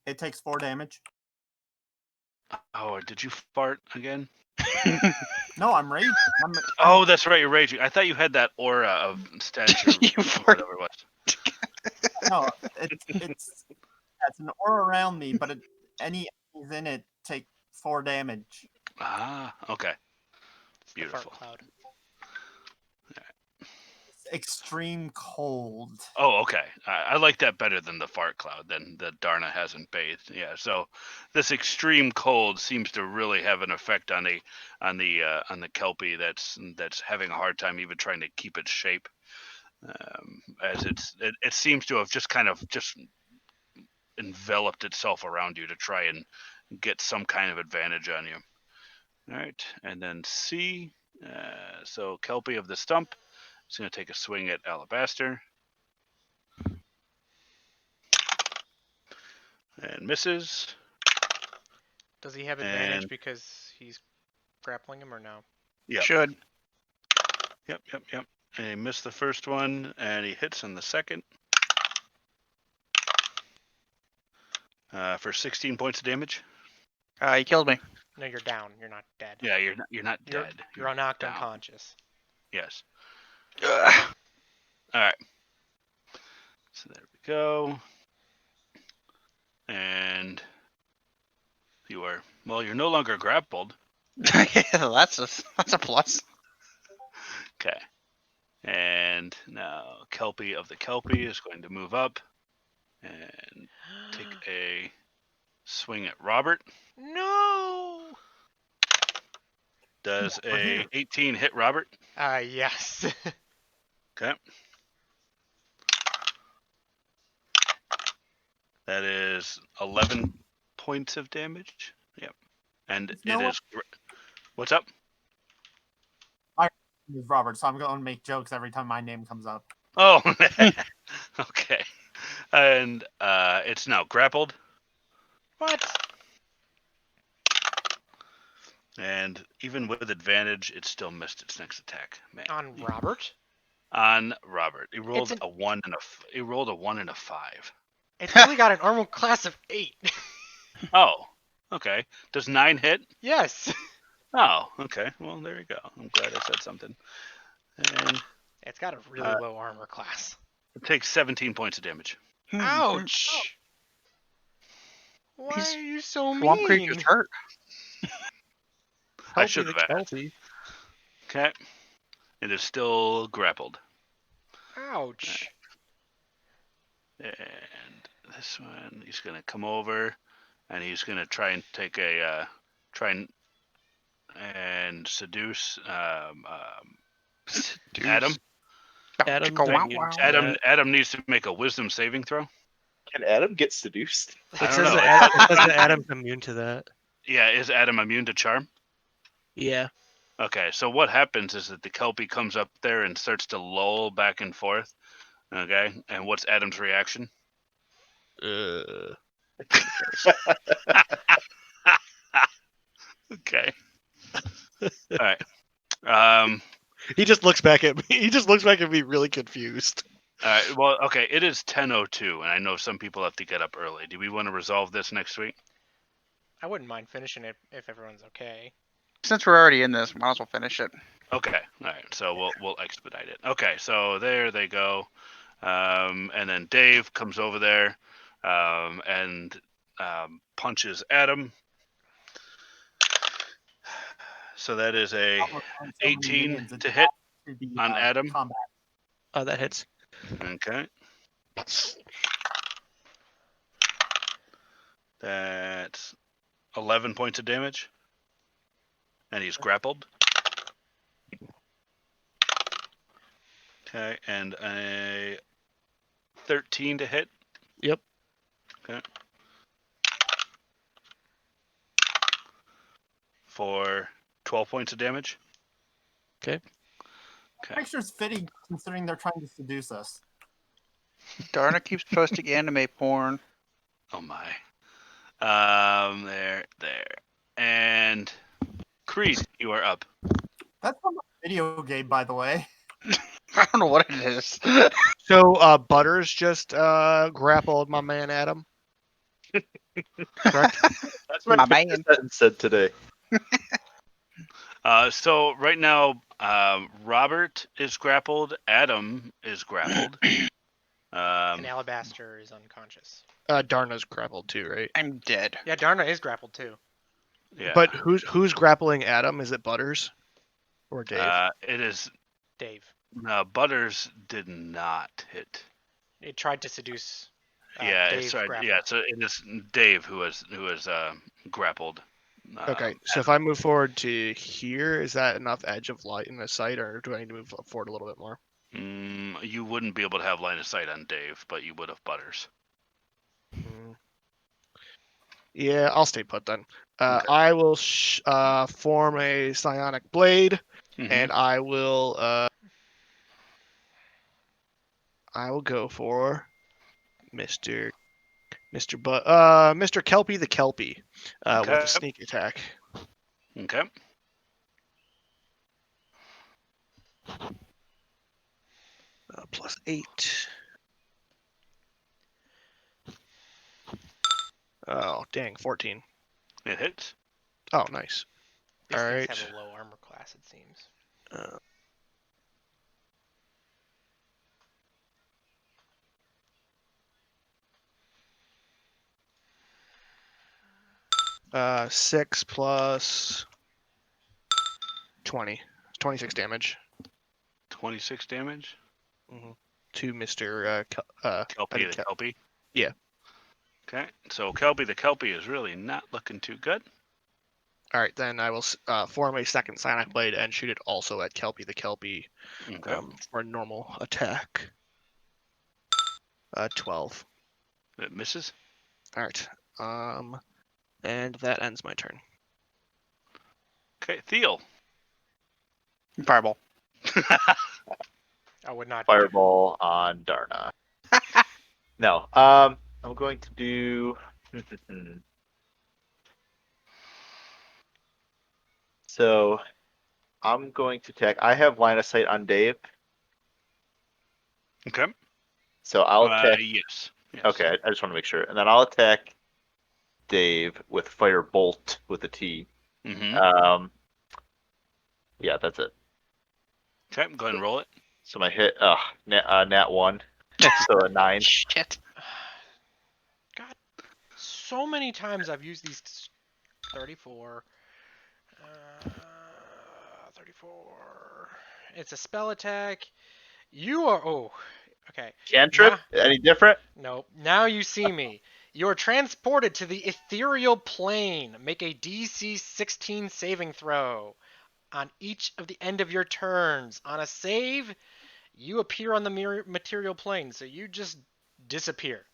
F: It takes 4 damage.
A: Oh, did you fart again?
F: No, I'm raging.
A: Oh, that's right, you're raging. I thought you had that aura of stench or
D: You
A: whatever it was.
F: No, it's an aura around me, but any enemies in it take 4 damage.
A: Ah, okay.
B: It's the fart
A: Beautiful.
B: cloud.
F: It's extreme cold.
A: Oh, okay. I like that better than the fart cloud. Than the Darna hasn't bathed. Yeah. So this extreme cold seems to really have an effect on the kelpie that's having a hard time even trying to keep its shape, as it seems to have just kind of just enveloped itself around you to try and get some kind of advantage on you. All right, and then C. So kelpie of the stump is going to take a swing at Alabaster. And misses.
B: Does he have advantage
A: And
B: because he's grappling him or no?
A: yeah.
D: Should.
A: Yep. And he missed the first one, and he hits on the second. For 16 points of damage.
D: He killed me.
B: No, you're down. You're not dead.
A: Yeah, you're not dead.
B: You're knocked
A: down.
B: unconscious.
A: Yes.
D: Ugh.
A: All right. So there we go. And you're no longer grappled.
D: Yeah, that's a plus.
A: Okay. And now Kelpie of the Kelpie is going to move up and take a swing at Robert.
B: No.
A: Does
F: We're
A: a
F: here.
A: 18 hit Robert?
B: Yes.
A: Okay. That is 11 points of damage. Yep. And
F: You know
A: it is. What's up?
F: It's Robert, so I'm going to make jokes every time my name comes up.
A: Oh, okay. And it's now grappled.
B: What?
A: And even with advantage, it still missed its next attack. Man.
B: On Robert?
A: On Robert, he rolled
B: It's
A: a 1 and he rolled a 1 and a 5.
B: It's only got an armor class of 8.
A: Oh, okay. Does 9 hit?
B: Yes.
A: Oh, okay. Well, there you go. I'm glad I said something. And
B: It's got a really low armor class.
A: it takes 17 points of damage.
B: Ouch. Why
D: These
B: are you so
D: swamp
B: mean?
D: creatures hurt.
A: I
E: Kelpie
A: should
E: the
A: have asked.
E: Kelpie.
A: Okay. It is still grappled.
B: Ouch.
A: And this one, he's going to come over and he's gonna try and take a and seduce Adam.
H: Adam,
D: Chicka wow
H: immune
D: wow.
H: to
A: Adam
H: that.
A: Adam needs to make a wisdom saving throw.
G: Can Adam get seduced?
A: I
H: It
A: don't
H: says
A: know.
H: that it says that Adam's immune to that.
A: Yeah, is Adam immune to charm?
H: Yeah.
A: Okay, so what happens is that the Kelpie comes up there and starts to lull back and forth. Okay, and what's Adam's reaction? Okay. All right.
E: He just looks back at me. He just looks back at me really confused.
A: All right. Well, okay. It is 10:02, and I know some people have to get up early. Do we want to resolve this next week?
B: I wouldn't mind finishing it if everyone's okay.
D: Since we're already in this, might as well finish it.
A: Okay. All right. So we'll expedite it. Okay. So there they go, and then Dave comes over there, and punches Adam. So that is a
F: Almost had so many
A: 18
F: minions
A: to hit
F: to the,
A: on Adam.
F: combat.
H: Oh, that hits.
A: Okay. That's 11 points of damage. And he's grappled. Okay, and a 13 to hit.
H: Yep.
A: Okay. For 12 points of damage.
H: Okay.
A: Okay.
F: Picture's fitting considering they're trying to seduce us.
D: Darna keeps posting anime porn.
A: Oh my. There. And Creed, you are up.
F: That's from a video game, by the way.
D: I don't know what it is.
E: So Butters just grappled my man Adam. Correct?
G: That's my
D: My
G: picture
D: man.
G: sentence said today.
A: So right now, Robert is grappled. Adam is grappled.
B: And Alabaster is unconscious.
E: Darna's grappled too, right?
D: I'm dead.
B: Yeah, Darna is grappled too.
A: Yeah.
E: But who's grappling Adam? Is it Butters or Dave?
A: It is.
B: Dave.
A: Butters did not hit.
B: It tried to seduce.
A: Yeah,
B: Dave
A: it's right.
B: grappled.
A: Yeah, so it is Dave who was grappled.
E: Okay, so if I move forward to here, is that enough edge of light in the sight, or do I need to move forward a little bit more?
A: You wouldn't be able to have line of sight on Dave, but you would have Butters.
E: Yeah, I'll stay put then.
A: Okay.
E: I will form a psionic blade,
A: Mhm.
E: and I will go for Mr. Kelpie the Kelpie with
A: Okay.
E: a sneak attack.
A: Okay.
E: Plus 8. Oh, dang, 14.
A: It hits.
E: Oh, nice.
B: These
E: All
B: things
E: right.
B: have a low armor class, it seems.
E: Uh, 6 plus 20. 26 damage.
A: 26 damage.
E: To Mr.
A: Kelpie the Kelpie.
E: Yeah.
A: Okay. So Kelpie the Kelpie is really not looking too good.
E: All right, then I will form a second psionic blade and shoot it also at Kelpie the Kelpie
A: Okay.
E: for a normal attack. 12.
A: It misses.
E: All right. And that ends my turn.
A: Okay, Thiel.
D: Fireball.
B: I would not.
G: Fireball on Darna. No. I'm going to do. So, I'm going to attack. I have line of sight on Dave,
A: Okay.
G: so I'll attack.
A: Yes.
G: Okay, I just want to make sure, and then I'll attack Dave with Firebolt with a T.
A: Mm-hmm.
G: Yeah, that's it.
A: Okay, go ahead and roll it.
G: So my hit, nat 1, so a 9.
D: Shit.
B: God, so many times I've used these 34. 34. It's a spell attack. You are. Oh, okay.
G: Cantrip? Any different?
B: Nope. Now you see me. You are transported to the ethereal plane. Make a DC 16 saving throw on each of the end of your turns. On a save, you appear on the material plane, so you just disappear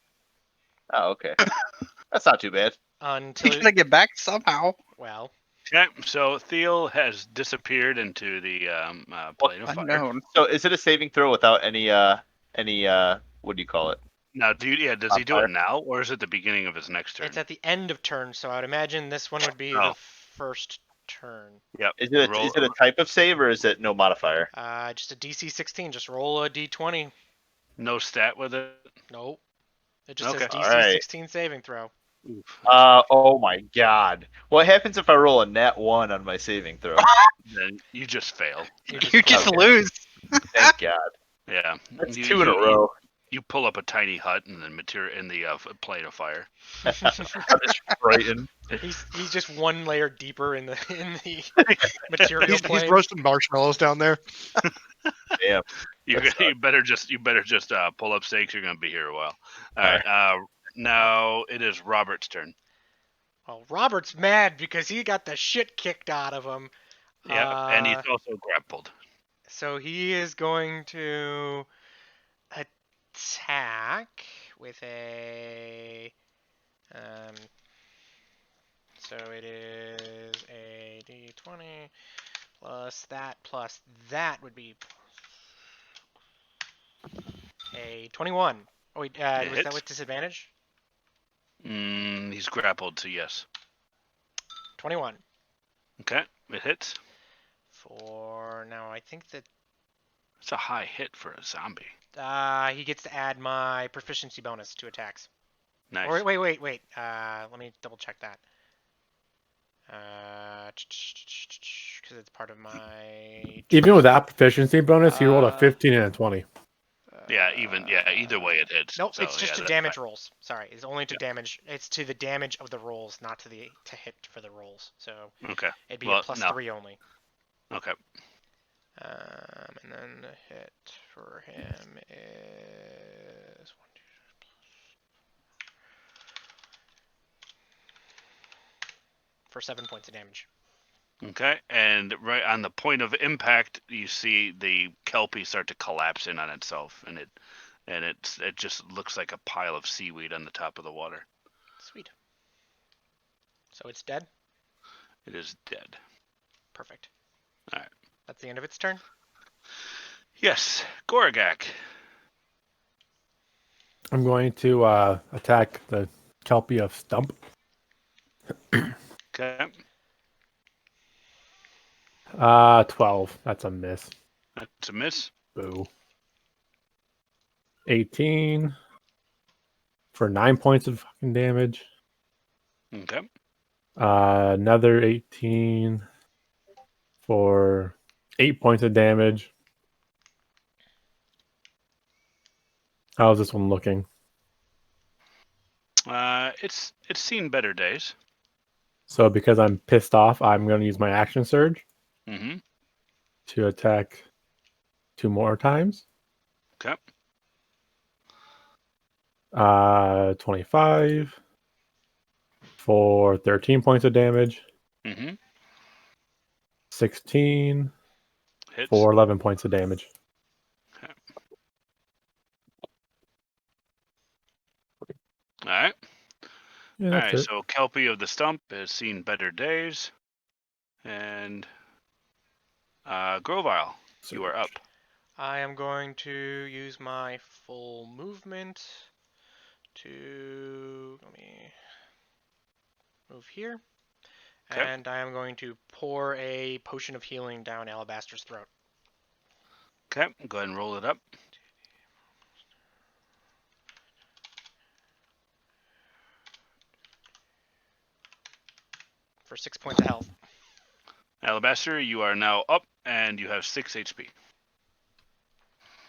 G: Oh, okay. That's not too bad.
D: You
B: until
D: gotta get back somehow.
B: well.
A: Okay, so Thiel has disappeared into the plane of fire.
D: Unknown.
G: So is it a saving throw without any what do you call it?
A: Now, does he do
G: Fire.
A: it now, or is it the beginning of his next turn?
B: It's at the end of turn, so I'd imagine this one would be
A: Oh.
B: the first turn.
A: Yep.
G: Is it a type of save or is it no modifier?
B: Just a DC 16. Just roll a D20.
A: No stat with it?
B: Nope. It just says
A: Okay.
B: DC
G: Alright.
B: 16 saving throw.
A: Oof.
G: Oh my god. What happens if I roll a nat 1 on my saving throw?
A: Then you just fail.
B: You
D: You just
G: Okay.
D: lose.
G: Thank god.
A: Yeah.
G: That's
A: You-
G: 2 in a
A: you-
G: row.
A: You pull up a tiny hut in the plane of fire.
G: I'm just frightened.
B: He's just one layer deeper in the material
E: He's
B: plane.
E: roasting marshmallows down there.
G: Damn.
A: You better just pull up stakes. You're gonna be here a while. All right. Now it is Robert's turn.
B: Well, Robert's mad because he got the shit kicked out of him.
A: Yeah, and he's also grappled.
B: So he is going to attack with a. So it is a D20 plus that would be a 21. Oh wait, was that
A: hits.
B: with disadvantage?
A: He's grappled, so yes.
B: 21.
A: Okay, it hits.
B: For now, I think that
A: It's a high hit for a zombie.
B: he gets to add my proficiency bonus to attacks.
A: Nice.
B: Or wait. Let me double check that. Because it's part of my.
C: Even with that proficiency bonus, he rolled a 15 and a 20.
A: Either way it hits.
B: Nope,
A: So,
B: it's just
A: yeah,
B: to
A: that's
B: damage
A: fine.
B: rolls. Sorry, it's only to damage. It's to the damage of the rolls, not to hit for the rolls. So
A: Okay.
B: it'd be
A: Well,
B: a plus
A: no.
B: 3 only.
A: Okay.
B: And then the hit for him is 1, 2, for 7 points of damage.
A: Okay, and right on the point of impact, you see the kelpie start to collapse in on itself, and it just looks like a pile of seaweed on the top of the water.
B: Sweet. So it's dead?
A: It is dead.
B: Perfect.
A: Alright.
B: That's the end of its turn?
A: Yes, Goragak.
C: I'm going to attack the Kelpie of Stump.
A: Okay,
C: 12. That's a miss.
A: that's a miss.
C: Boo. 18 for 9 points of fucking damage.
A: Okay,
C: Another 18 for 8 points of damage. How's this one looking?
A: it's seen better days.
C: So because I'm pissed off, I'm going to use my action surge
A: Mm-hmm.
C: to attack 2 more times.
A: Okay.
C: 25 for 13 points of damage.
A: Mm-hmm.
C: 16
A: Hits.
C: for 11 points of damage.
A: All right.
C: Yeah,
A: All
C: that's
A: right.
C: it.
A: So Kelpie of the Stump has seen better days, and Grovile, you are up.
B: I am going to use my full movement to let me move here.
A: Okay.
B: And I am going to pour a potion of healing down Alabaster's throat.
A: Okay, go ahead and roll it up.
B: For 6 points of health.
A: Alabaster, you are now up, and you have 6 HP.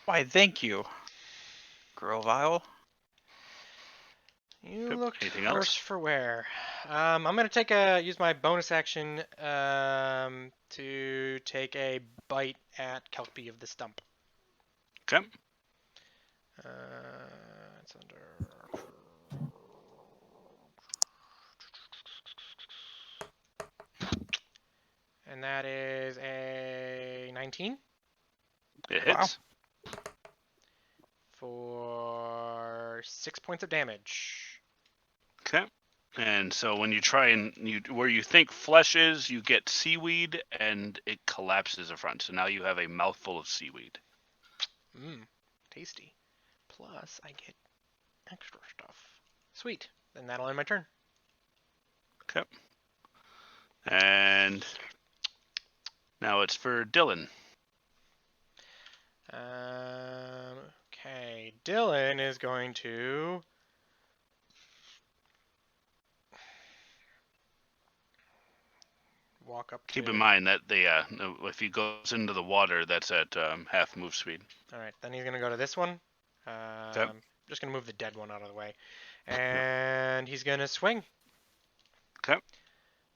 D: Why, thank you. Grovile.
B: You
A: Yep,
B: look
A: anything
B: worse
A: else?
B: for wear. I'm gonna use my bonus action to take a bite at Kelpie of the Stump.
A: Okay.
B: It's under. and that is a 19
A: It
D: Wow.
A: hits.
B: for 6 points of damage.
A: Okay. And so when you try and where you think flesh is, you get seaweed, and it collapses in front. So now you have a mouthful of seaweed.
B: Mmm, tasty. Plus, I get extra stuff. Sweet. Then that'll end my turn.
A: Okay. And now it's for Dylan.
B: Okay, Dylan is going to walk up to.
A: Keep in mind that if he goes into the water, that's at half move speed.
B: All right, then he's gonna go to this one. Just gonna move the dead one out of the way, and he's gonna swing.
A: Okay.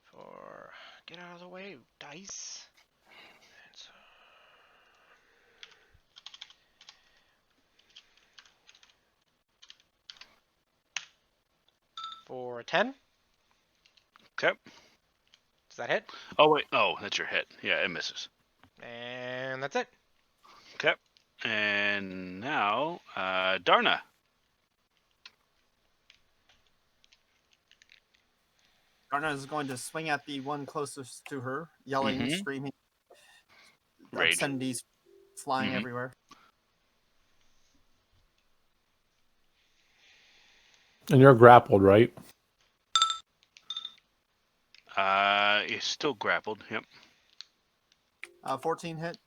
B: For get out of the way, dice. And so, for a 10.
A: Okay.
B: Does that hit?
A: Oh wait. Oh, that's your hit. Yeah, it misses.
B: And that's it.
A: Okay. And now Darna.
F: Garna is going to swing at the one closest to her, yelling,
A: Mhm.
F: screaming,
A: Raging.
F: obscenities flying
A: Mhm.
F: everywhere.
C: And you're grappled, right?
A: He's still grappled. Yep.
F: 14 hit,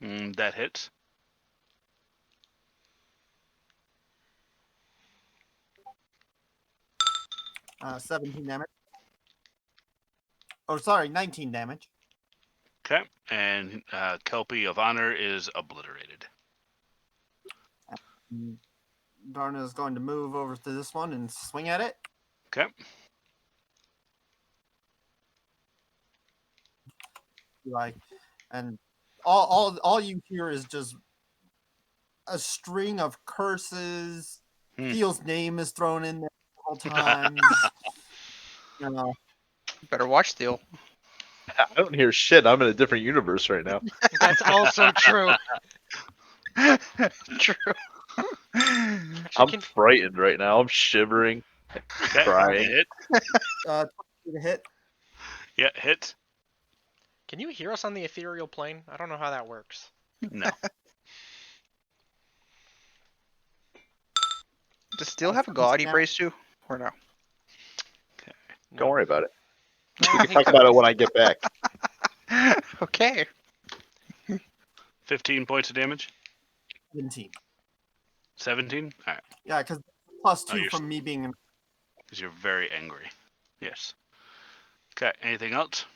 A: That hits.
F: uh, 17 damage. Oh, sorry, 19 damage.
A: Okay. And Kelpie of Honor is obliterated.
F: Darna is going to move over to this one and swing at it.
A: Okay.
F: Like, and all you hear is just a string of curses. Theo's name is thrown in there all times. You know,
D: Better watch Theo.
G: I don't hear shit. I'm in a different universe right now.
B: That's also true.
D: True.
G: I'm
B: Can,
G: frightened right now. I'm shivering,
A: Okay.
G: crying.
A: Hit.
F: 22 to hit.
A: Yeah, hit.
B: can you hear us on the ethereal plane? I don't know how that works.
A: No.
D: Does Steel have a god he
F: Yeah.
D: prays to? Or no?
G: Don't worry about it.
B: No,
G: We can
B: he
G: talk
B: could.
G: about it when I get back.
D: Okay.
A: 15 points of damage.
F: 17.
A: 17. All right.
F: Yeah, because plus
A: Oh,
F: 2
A: you're-
F: from me being.
A: Because you're very angry. Yes. Okay. Anything else?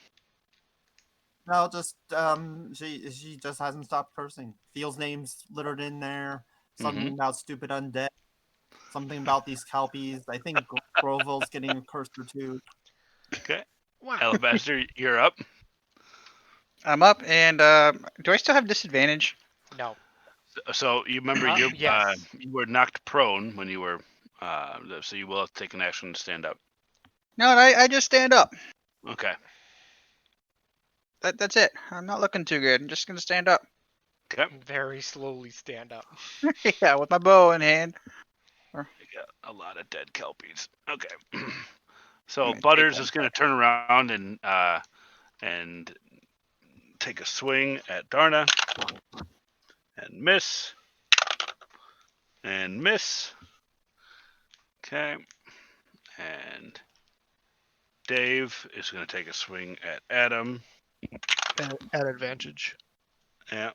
F: No, just she just hasn't stopped cursing. Theo's name's littered in there. Something about stupid undead. Something about these Kelpies. I think Grovel's getting a curse or two.
A: Okay.
B: Wow.
A: Alabaster, you're up.
D: I'm up, and do I still have disadvantage?
B: No.
A: So you remember
B: Yes.
A: you were knocked prone when you were so you will have to take an action to stand up.
D: No, I just stand up.
A: Okay.
D: That's it. I'm not looking too good. I'm just gonna stand up.
A: Okay.
B: Very slowly stand up.
D: Yeah, with my bow in hand.
A: We got a lot of dead kelpies. Okay. So
D: gonna take
A: Butters
D: one
A: is going to turn around and take a swing at Darna and miss and miss. Okay. And Dave is going to take a swing at Adam.
E: At advantage.
A: Yeah.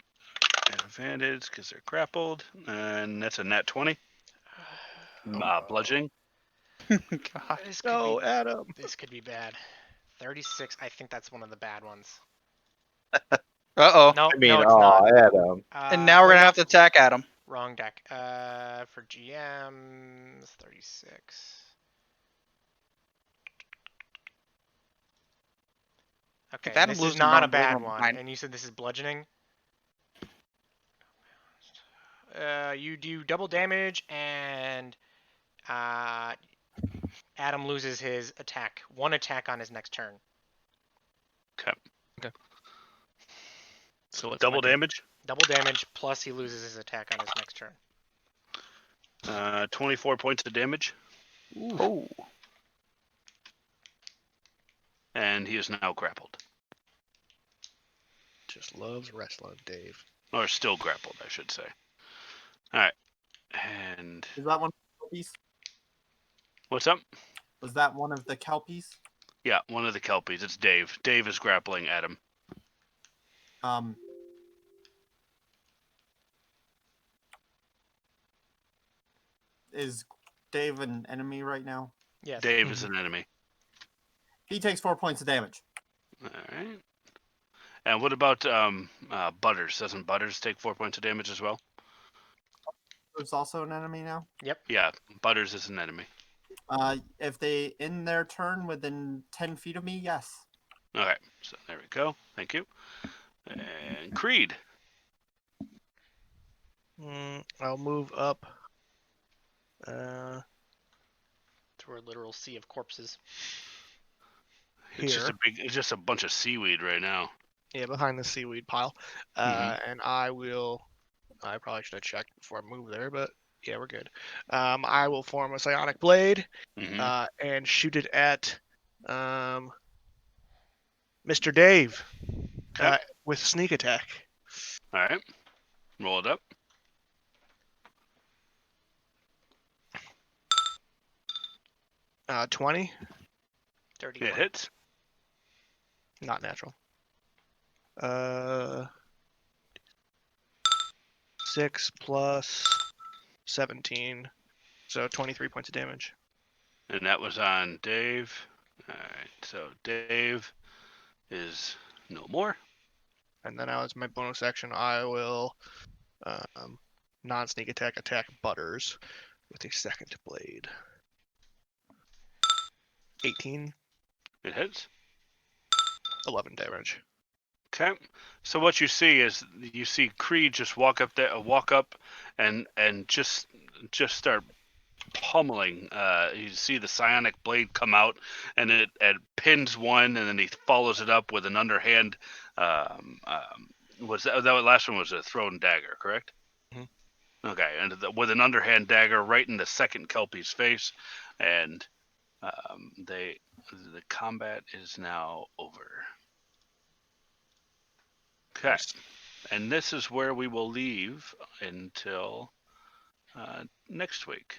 A: At advantage because they're grappled. And that's a nat 20. Bludgeoning.
D: God.
B: This could
E: No,
B: be,
E: Adam.
B: this could be bad. 36. I think that's one of the bad ones.
D: Uh-oh.
B: No,
G: I mean,
B: no, it's not.
G: Adam.
D: And now we're gonna have to attack Adam.
B: Wrong deck. For GMs, 36. Okay,
D: If Adam
B: this is
D: loses,
B: not a
D: don't blame
B: bad
D: him
B: one.
D: behind.
B: And you said this is bludgeoning? You do double damage, and Adam loses his attack. One attack on his next turn.
A: Okay.
H: So what's
A: Double
H: my
A: damage.
B: Double damage plus he loses his attack on his next turn.
A: 24 points of damage,
D: Oh,
A: and he is now grappled,
E: Just loves wrestling, Dave.
A: or still grappled, I should say. All right, and
F: Is that one of the kelpies?
A: what's up?
F: Was that one of the kelpies?
A: Yeah, one of the kelpies. It's Dave. Dave is grappling Adam.
F: Um. Is Dave an enemy right now?
B: Yes.
A: Dave is an enemy.
F: He takes 4 points of damage.
A: All right. And what about Butters? Doesn't Butters take 4 points of damage as well?
F: There's also an enemy now.
A: Yeah, Butters is an enemy.
F: If they end their turn within 10 feet of me, yes.
A: Okay, so there we go. Thank you. And Creed.
H: I'll move up. Uh,
B: Through a literal sea of corpses.
A: It's just
H: Here.
A: it's just a bunch of seaweed right now.
H: yeah, behind the seaweed pile. And I probably should have checked before I moved there, but yeah, we're good. I will form a psionic blade
A: Mm-hmm.
H: and shoot it at Mr. Dave
A: Okay.
H: with sneak attack.
A: All right. Roll it up.
H: 20,
B: 31.
A: It hits.
H: not natural. 6 plus 17, so 23 points of damage.
A: And that was on Dave. All right. So Dave is no more.
H: And then as my bonus action, I will non-sneak attack Butters with a second blade. 18,
A: It hits.
H: 11 damage.
A: Okay. So what you see is Creed just walk up and just start pummeling. You see the psionic blade come out, and it pins one, and then he follows it up with an underhand. Was that last one was a thrown dagger, correct?
H: Mhm.
A: Okay, and with an underhand dagger right in the second kelpie's face, and the combat is now over. Okay.
H: Nice.
A: And this is where we will leave until next week.